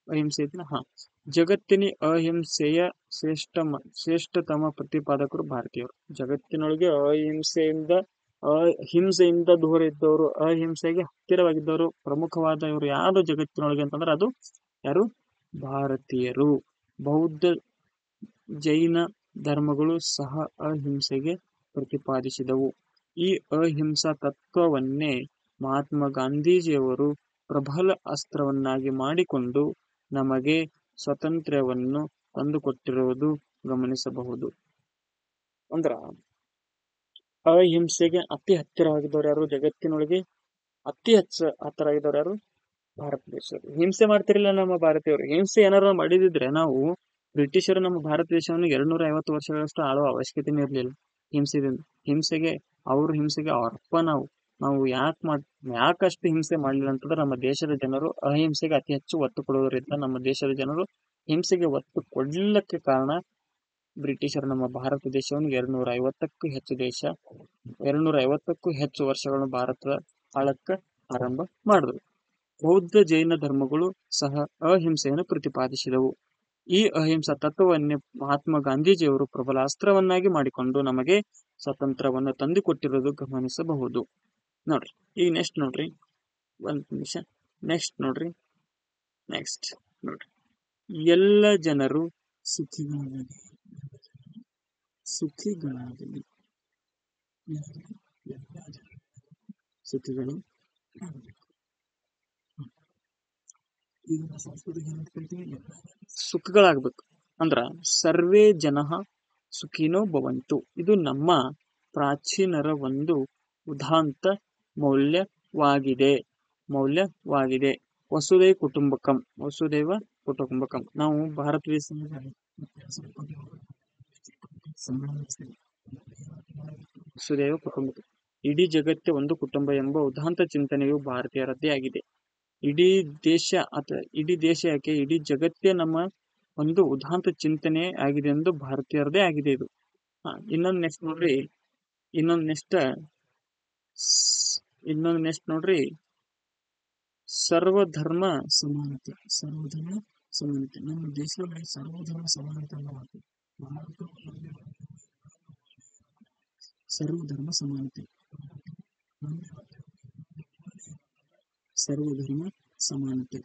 ಅಹಿಂಸೆ ಐತಿನ. ಜಗತ್ತಿನ ಅಹಿಂಸೆಯ ಶ್ರೇಷ್ಠತಮ ಪ್ರತಿಪಾದಕರು ಭಾರತೀಯರು. ಜಗತ್ತಿನೊಳಗೆ ಅಹಿಂಸೆಯಿಂದ ದೂರ ಇದ್ದವರು, ಅಹಿಂಸೆಗೆ ಹತ್ತಿರವಾಗಿದ್ದವರು, ಪ್ರಮುಖವಾದ ಇವರು ಯಾರು ಜಗತ್ತಿನೊಳಗೆ ಅಂತಂದ್ರೆ ಅದು ಯಾರು? ಭಾರತೀಯರು. ಬೌದ್ಧ, ಜೈನ ಧರ್ಮಗಳು ಸಹ ಅಹಿಂಸೆಗೆ ಪ್ರತಿಪಾದಿಸಿದವು. ಈ ಅಹಿಂಸಾ ತತ್ವವನ್ನೇ ಮಹಾತ್ಮ ಗಾಂಧೀಜಿಯವರು ಪ್ರಬಲ ಅಸ್ತ್ರವನ್ನಾಗಿ ಮಾಡಿಕೊಂಡು ನಮಗೆ ಸ್ವಾತಂತ್ರ್ಯವನ್ನು ತಂದುಕೊಟ್ಟಿರುವುದು ಗಮನಿಸಬಹುದು. ಅಂದ್ರ ಅಹಿಂಸೆಗೆ ಅತಿ ಹತ್ತಿರವಾಗಿದ್ದವ್ರು ಯಾರು? ಜಗತ್ತಿನೊಳಗೆ ಅತಿ ಹತ್ತಿರವಾಗಿದ್ದವ್ರು ಯಾರು? ಭಾರತ ದೇಶದವರು. ಹಿಂಸೆ ಮಾಡ್ತಿರ್ಲಿಲ್ಲ ನಮ್ಮ ಭಾರತೀಯರು. ಹಿಂಸೆ ಏನಾರು ಮಾಡಿದಿದ್ರೆ ನಾವು ಬ್ರಿಟಿಷರು ನಮ್ಮ ಭಾರತ ದೇಶವನ್ನು 250 ವರ್ಷಗಳಷ್ಟು ಆಳುವ ಅವಶ್ಯಕತೆನೇ ಇರಲಿಲ್ಲ. ಹಿಂಸೆಗೆ ಅವರಪ್ಪ. ನಾವು ಯಾಕಷ್ಟು ಹಿಂಸೆ ಮಾಡಲಿಲ್ಲ ಅಂತಂದ್ರೆ ನಮ್ಮ ದೇಶದ ಜನರು ಅಹಿಂಸೆಗೆ ಅತಿ ಹೆಚ್ಚು ಒತ್ತು ಕೊಡುವುದರಿಂದ ನಮ್ಮ ದೇಶದ ಜನರು ಹಿಂಸೆಗೆ ಒತ್ತು ಕೊಡ್ಲಿಕ್ಕೆ ಕಾರಣ ಬ್ರಿಟಿಷರು ನಮ್ಮ ಭಾರತ ದೇಶವನ್ನು 250ಕ್ಕೂ ಹೆಚ್ಚು ದೇಶ 250ಕ್ಕೂ ಹೆಚ್ಚು ವರ್ಷಗಳನ್ನು ಭಾರತದ ಆಳಕ್ಕ ಆರಂಭ ಮಾಡಿದ್ರು. ಬೌದ್ಧ ಜೈನ ಧರ್ಮಗಳು ಸಹ ಅಹಿಂಸೆಯನ್ನು ಪ್ರತಿಪಾದಿಸಿದವು. ಈ ಅಹಿಂಸಾ ತತ್ವವನ್ನೇ ಮಹಾತ್ಮ ಗಾಂಧೀಜಿಯವರು ಪ್ರಬಲ ಅಸ್ತ್ರವನ್ನಾಗಿ ಮಾಡಿಕೊಂಡು ನಮಗೆ ಸ್ವಾತಂತ್ರ್ಯವನ್ನು ತಂದುಕೊಟ್ಟಿರುವುದು ಗಮನಿಸಬಹುದು. ನೋಡ್ರಿ, ಈಗ ನೆಕ್ಸ್ಟ್ ನೋಡ್ರಿ, ಒಂದ್ ನಿಮಿಷ, ನೆಕ್ಸ್ಟ್ ನೋಡ್ರಿ, ನೆಕ್ಸ್ಟ್ ನೋಡ್ರಿ, ಎಲ್ಲ ಜನರು ಸುಖಿಗಳಾಗಲಿ, ಸುಖಿಗಳಾಗಲಿ, ಸುಖಿಗಳು ಸುಖಗಳಾಗ್ಬೇಕು ಅಂದ್ರ ಸರ್ವೇ ಜನಃ ಸುಖಿನೋ ಭವಂತು. ಇದು ನಮ್ಮ ಪ್ರಾಚೀನರ ಒಂದು ಉದಾತ್ತ ಮೌಲ್ಯವಾಗಿದೆ. ವಸುದೈವ ಕುಟುಂಬಕಂ, ವಸುದೈವ ಕುಟುಂಬಕಂ. ನಾವು ಭಾರತ ದೇಶ ವಸುದೈವ ಕುಟುಂಬಕಂ, ಇಡೀ ಜಗತ್ತೇ ಒಂದು ಕುಟುಂಬ ಎಂಬ ಉದಾತ್ತ ಚಿಂತನೆಯು ಭಾರತೀಯರದ್ದೇ ಆಗಿದೆ. ಇಡೀ ದೇಶ ಯಾಕೆ, ಇಡೀ ಜಗತ್ತೇ ನಮ್ಮ ಒಂದು ಉದಾತ್ತ ಚಿಂತನೆ ಆಗಿದೆ ಎಂದು ಭಾರತೀಯರದೇ ಆಗಿದೆ ಇದು. ಇನ್ನೊಂದು ನೆಕ್ಸ್ಟ್ ನೋಡ್ರಿ, ಇನ್ನೊಂದು ನೆಕ್ಸ್ಟ್ ನೋಡ್ರಿ, ಸರ್ವಧರ್ಮ ಸಮಾನತೆ. ಸರ್ವಧರ್ಮ ಸಮಾನತೆ ನಮ್ಮ ದೇಶದಲ್ಲಿ ಸರ್ವಧರ್ಮ ಸಮಾನತೆ ಸರ್ವಧರ್ಮ ಸಮಾನತೆ, ಸರ್ವಧರ್ಮ ಸಮಾನತೆ.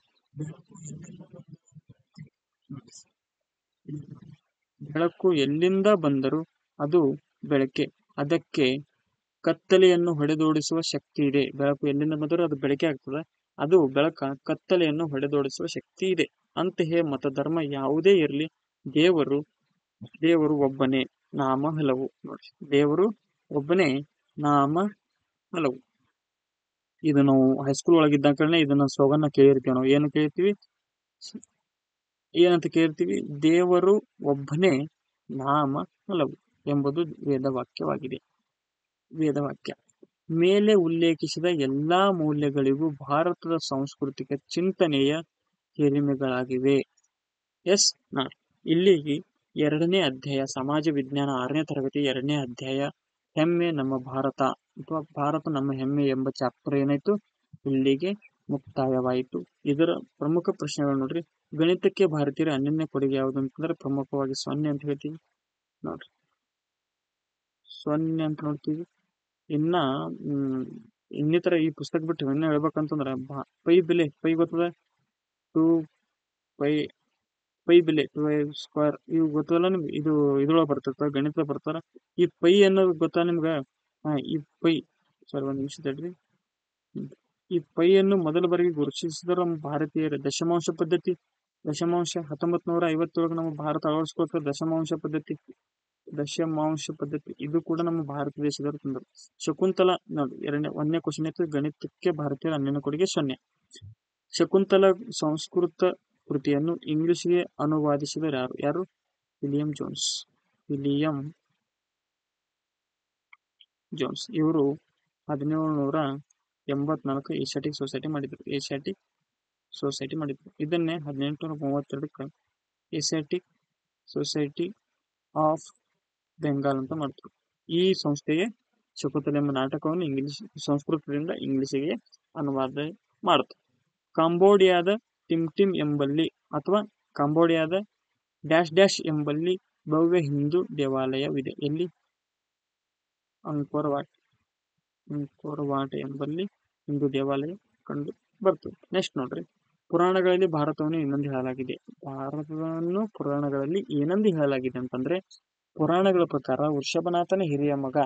ಬೆಳಕು ಎಲ್ಲಿಂದ ಬಂದರೂ ಅದು ಬೆಳಕೆ, ಅದಕ್ಕೆ ಕತ್ತಲೆಯನ್ನು ಹೊಡೆದೋಡಿಸುವ ಶಕ್ತಿ ಇದೆ. ಬೆಳಕು ಎಲ್ಲಿಂದ ಬಂದರೂ ಅದು ಬೆಳಕೆ ಆಗ್ತದೆ, ಅದು ಕತ್ತಲೆಯನ್ನು ಹೊಡೆದೋಡಿಸುವ ಶಕ್ತಿ ಇದೆ. ಅಂತೆಯೇ ಮತಧರ್ಮ ಯಾವುದೇ ಇರಲಿ, ದೇವರು ಒಬ್ಬನೇ, ನಾಮ ಹಲವು. ನೋಡಿ, ದೇವರು ಒಬ್ಬನೇ, ನಾಮ ಹಲವು. ಇದು ನಾವು ಹೈಸ್ಕೂಲ್ ಒಳಗಿದ್ದ ಕಾರಣ ಇದನ್ನ ಸ್ಲೋಗನ್ನ ಕೇಳಿರ್ತೀವಿ. ನಾವು ಏನು ಕೇಳ್ತೀವಿ, ಏನಂತ ಕೇಳ್ತೀವಿ? ದೇವರು ಒಬ್ಬನೇ, ನಾಮ ಹಲವು ಎಂಬುದು ವೇದವಾಕ್ಯವಾಗಿದೆ. ವೇದವಾಕ್ಯ ಮೇಲೆ ಉಲ್ಲೇಖಿಸಿದ ಎಲ್ಲಾ ಮೌಲ್ಯಗಳಿಗೂ ಭಾರತದ ಸಾಂಸ್ಕೃತಿಕ ಚಿಂತನೆಯ ಹಿರಿಮೆಗಳಾಗಿವೆ. ಇಲ್ಲಿಗೆ 2ನೇ ಅಧ್ಯಾಯ, ಸಮಾಜ ವಿಜ್ಞಾನ 6ನೇ ತರಗತಿ 2ನೇ ಅಧ್ಯಾಯ, ಹೆಮ್ಮೆ ನಮ್ಮ ಭಾರತ ಅಥವಾ ಭಾರತ ನಮ್ಮ ಹೆಮ್ಮೆ ಎಂಬ ಚಾಪ್ಟರ್ ಏನಾಯ್ತು, ಇಲ್ಲಿಗೆ ಮುಕ್ತಾಯವಾಯಿತು. ಇದರ ಪ್ರಮುಖ ಪ್ರಶ್ನೆಗಳು ನೋಡ್ರಿ, ಗಣಿತಕ್ಕೆ ಭಾರತೀಯರ ಅನನ್ಯ ಕೊಡುಗೆ ಯಾವುದು ಅಂತಂದ್ರೆ ಪ್ರಮುಖವಾಗಿ 0 ಅಂತ ಹೇಳ್ತೀವಿ. ನೋಡ್ರಿ, 0 ಅಂತ ನೋಡ್ತೀವಿ. ಇನ್ನಿತರ ಈ ಪುಸ್ತಕ ಬಿಟ್ಟು ಇನ್ನ ಹೇಳ್ಬೇಕಂತಂದ್ರ ಪೈ ಬೆಲೆ, ಪೈ ಗೊತ್ತದ, 2 ಪೈ ಬೆಲೆ 2² ಇವು ಗೊತ್ತಲ್ಲ ನಿಮ್ಗೆ. ಇದು ಇದ್ರೊಳಗೆ ಬರ್ತಿರ್ತಾವ, ಗಣಿತ ಬರ್ತಾರ. ಈ ಪೈ ಅನ್ನೋದು ಗೊತ್ತಾ ನಿಮ್ಗ? ಈ ಪೈ, ಸರ್ ಒಂದ್ ನಿಮಿಷ ತಡ್ರಿ. ಈ ಪೈ ಅನ್ನು ಮೊದಲ ಬಾರಿಗೆ ಗುರುತಿಸಿದ ಭಾರತೀಯರ ದಶಮಾಂಶ ಪದ್ಧತಿ. 1957 ನಮ್ಮ ಭಾರತ ಅಳವಡಿಸ್ಕೊಳ್ತಾರೆ ದಶಮಾಂಶ ಪದ್ಧತಿ. ಇದು ಕೂಡ ನಮ್ಮ ಭಾರತ ದೇಶದವರು ತಂದರು. ಶಕುಂತಲಾ ನೋಡಿ, 1ನೇ ಕ್ವಶನ್ ಇತ್ತು, ಗಣಿತಕ್ಕೆ ಭಾರತೀಯರ ಅನನ್ಯ ಕೊಡುಗೆ 0. ಶಕುಂತಲಾ ಸಂಸ್ಕೃತ ಕೃತಿಯನ್ನು ಇಂಗ್ಲಿಷ್ಗೆ ಅನುವಾದಿಸಿದ ಯಾರು? William Jones. ಇವರು 1784 ಏಷ್ಯಾಟಿಕ್ ಸೊಸೈಟಿ ಮಾಡಿದ್ರು. ಇದನ್ನೇ 1832 ಏಷ್ಯಾಟಿಕ್ ಸೊಸೈಟಿ ಆಫ್ ಬೆಂಗಾಲ್ ಅಂತ ಮಾಡಿದ್ರು. ಈ ಸಂಸ್ಥೆಗೆ ಶಕುಂತಲೆ ಎಂಬ ನಾಟಕವನ್ನು ಸಂಸ್ಕೃತದಿಂದ ಇಂಗ್ಲಿಷಿಗೆ ಅನುವಾದ ಮಾಡಿತು. ಕಾಂಬೋಡಿಯಾದ ಟಿಮ್ ಎಂಬಲ್ಲಿ ಅಥವಾ ಕಾಂಬೋಡಿಯಾದ ಡ್ಯಾಶ್ ಎಂಬಲ್ಲಿ ಭವ್ಯ ಹಿಂದೂ ದೇವಾಲಯವಿದೆ. ಎಲ್ಲಿ? ಅಂಕೋರ್ ವಾಟ್ ಎಂಬಲ್ಲಿ ಹಿಂದೂ ದೇವಾಲಯ ಕಂಡು ಬರ್ತದೆ. ನೆಕ್ಸ್ಟ್ ನೋಡ್ರಿ, ಪುರಾಣಗಳಲ್ಲಿ ಭಾರತವನ್ನು ಇನ್ನೊಂದು ಹೇಳಲಾಗಿದೆ. ಪುರಾಣಗಳಲ್ಲಿ ಏನಂದು ಹೇಳಲಾಗಿದೆ ಅಂತಂದ್ರೆ, ಪುರಾಣಗಳ ಪ್ರಕಾರ ವೃಷಭನಾಥನ ಹಿರಿಯ ಮಗ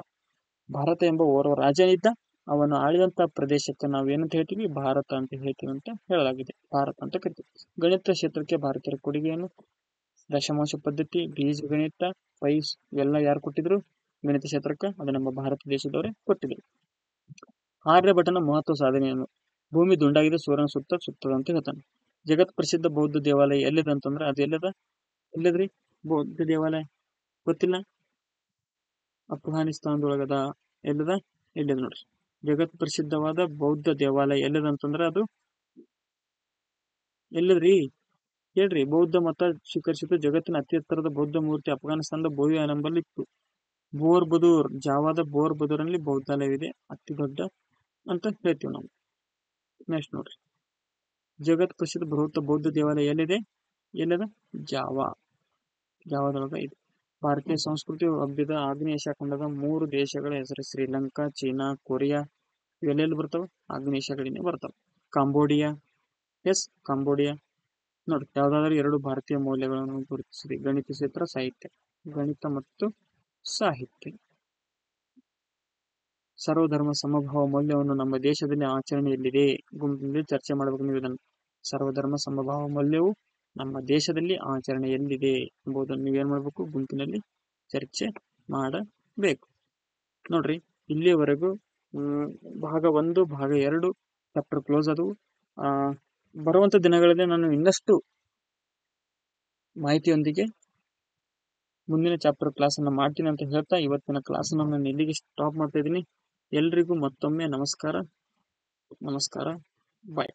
ಭಾರತ ಎಂಬ ಓರ್ವ ರಾಜ ಇದ್ದ. ಅವನು ಆಳಿದಂತ ಪ್ರದೇಶಕ್ಕೆ ನಾವು ಏನಂತ ಹೇಳ್ತೀವಿ? ಭಾರತ ಅಂತ ಹೇಳ್ತೀವಿ ಅಂತ ಹೇಳಲಾಗಿದೆ. ಭಾರತ ಅಂತ ಕರಿತೀವಿ. ಗಣಿತ ಕ್ಷೇತ್ರಕ್ಕೆ ಭಾರತೀಯರ ಕೊಡುಗೆಯನ್ನು ದಶಮಾಂಶ ಪದ್ಧತಿ, ಬೀಜ ಗಣಿತ, ಪೈಸ್ ಇವೆಲ್ಲ ಯಾರು ಕೊಟ್ಟಿದ್ರು ಗಣಿತ ಕ್ಷೇತ್ರಕ್ಕೆ? ಅದು ನಮ್ಮ ಭಾರತ ದೇಶದವರೇ ಕೊಟ್ಟಿದ್ರು. ಆರ್ಯಭಟನ ಮಹತ್ವ ಸಾಧನೆಯನ್ನು, ಭೂಮಿ ದುಂಡಾಗಿದೆ, ಸೂರ್ಯನ ಸುತ್ತದ ಅಂತ ಹೇಳ್ತಾನೆ. ಜಗತ್ ಪ್ರಸಿದ್ಧ ಬೌದ್ಧ ದೇವಾಲಯ ಎಲ್ಲಿದೆ ಅಂತಂದ್ರೆ ಅದು ಎಲ್ಲದ್ರಿ? ಬೌದ್ಧ ದೇವಾಲಯ ಗೊತ್ತಿಲ್ಲ? ಅಫ್ಘಾನಿಸ್ತಾನದೊಳಗದ. ಎಲ್ಲಿದೆ ನೋಡ್ರಿ. ಜಗತ್ ಪ್ರಸಿದ್ಧವಾದ ಬೌದ್ಧ ದೇವಾಲಯ ಎಲ್ಲಿದೆ ಅಂತಂದ್ರೆ ಅದು ಎಲ್ಲದ್ರಿ? ಹೇಳ್ರಿ, ಬೌದ್ಧ ಮತ ಸ್ವೀಕರಿಸಿದ್ದು ಜಗತ್ತಿನ ಅತಿ ಎತ್ತರದ ಬೌದ್ಧ ಮೂರ್ತಿ ಅಫ್ಘಾನಿಸ್ತಾನದ ಬೋವಿ ಎಂಬಲ್ಲಿ ಇತ್ತು. ಬೋರ್ ಬದೂರ್, ಜಾವಾದ ಬೋರ್ ಬದೂರಲ್ಲಿ ಬೌದ್ಧಾಲಯವಿದೆ, ಅತಿ ದೊಡ್ಡ ಅಂತ ಹೇಳ್ತೀವಿ ನಾವು. ನೆಕ್ಸ್ಟ್ ನೋಡ್ರಿ, ಜಗತ್ ಪ್ರಸಿದ್ಧ ಬೃಹತ್ ಬೌದ್ಧ ದೇವಾಲಯ ಎಲ್ಲಿದೆ? ಜಾವಾದೊಳಗ ಇದೆ. ಭಾರತೀಯ ಸಂಸ್ಕೃತಿ ಹಬ್ಬಿದ ಆಗ್ನೇಯ ಏಷ್ಯಾ ಖಂಡದ 3 ದೇಶಗಳ ಹೆಸರು: ಶ್ರೀಲಂಕಾ, ಚೀನಾ, ಕೊರಿಯಾ. ಇವೆಲ್ಲೆಲ್ಲಿ ಬರ್ತಾವ? ಆಗ್ನೇಯ ಏಷ್ಯಾ ಕಡೆನೇ ಬರ್ತಾವ. ಕಾಂಬೋಡಿಯಾ. ಕಾಂಬೋಡಿಯಾ. ನೋಡಿ, ಯಾವ್ದಾದ್ರು 2 ಭಾರತೀಯ ಮೌಲ್ಯಗಳನ್ನು ಗುರುತಿಸಿದೆ: ಗಣಿತ ಕ್ಷೇತ್ರ, ಸಾಹಿತ್ಯ. ಗಣಿತ ಮತ್ತು ಸಾಹಿತ್ಯ. ಸರ್ವಧರ್ಮ ಸಮಭಾವ ಮೌಲ್ಯವನ್ನು ನಮ್ಮ ದೇಶದಲ್ಲಿ ಆಚರಣೆಯಲ್ಲಿದೆ. ಗುಂಪಿನಲ್ಲಿ ಚರ್ಚೆ ಮಾಡಬೇಕು ನೀವು ಇದನ್ನು. ಸರ್ವಧರ್ಮ ಸಮಭಾವ ಮೌಲ್ಯವು ನಮ್ಮ ದೇಶದಲ್ಲಿ ಆಚರಣೆಯಲ್ಲಿದೆ ಎಂಬುದನ್ನು ನೀವೇನ್ ಮಾಡಬೇಕು? ಗುಂಪಿನಲ್ಲಿ ಚರ್ಚೆ ಮಾಡಬೇಕು. ನೋಡ್ರಿ, ಇಲ್ಲಿಯವರೆಗೂ ಭಾಗ 1, ಭಾಗ 2 ಚಾಪ್ಟರ್ ಕ್ಲೋಸ್ ಅದು. ಬರುವಂತ ದಿನಗಳಲ್ಲಿ ನಾನು ಇನ್ನಷ್ಟು ಮಾಹಿತಿಯೊಂದಿಗೆ ಮುಂದಿನ ಚಾಪ್ಟರ್ ಕ್ಲಾಸ್ ಅನ್ನು ಮಾಡ್ತೀನಿ ಅಂತ ಹೇಳ್ತಾ ಇವತ್ತಿನ ಕ್ಲಾಸ್ ನಾನು ಇಲ್ಲಿಗೆ ಸ್ಟಾಪ್ ಮಾಡ್ತಾ ಇದ್ದೀನಿ. ಎಲ್ರಿಗೂ ಮತ್ತೊಮ್ಮೆ ನಮಸ್ಕಾರ. ಬಾಯ್.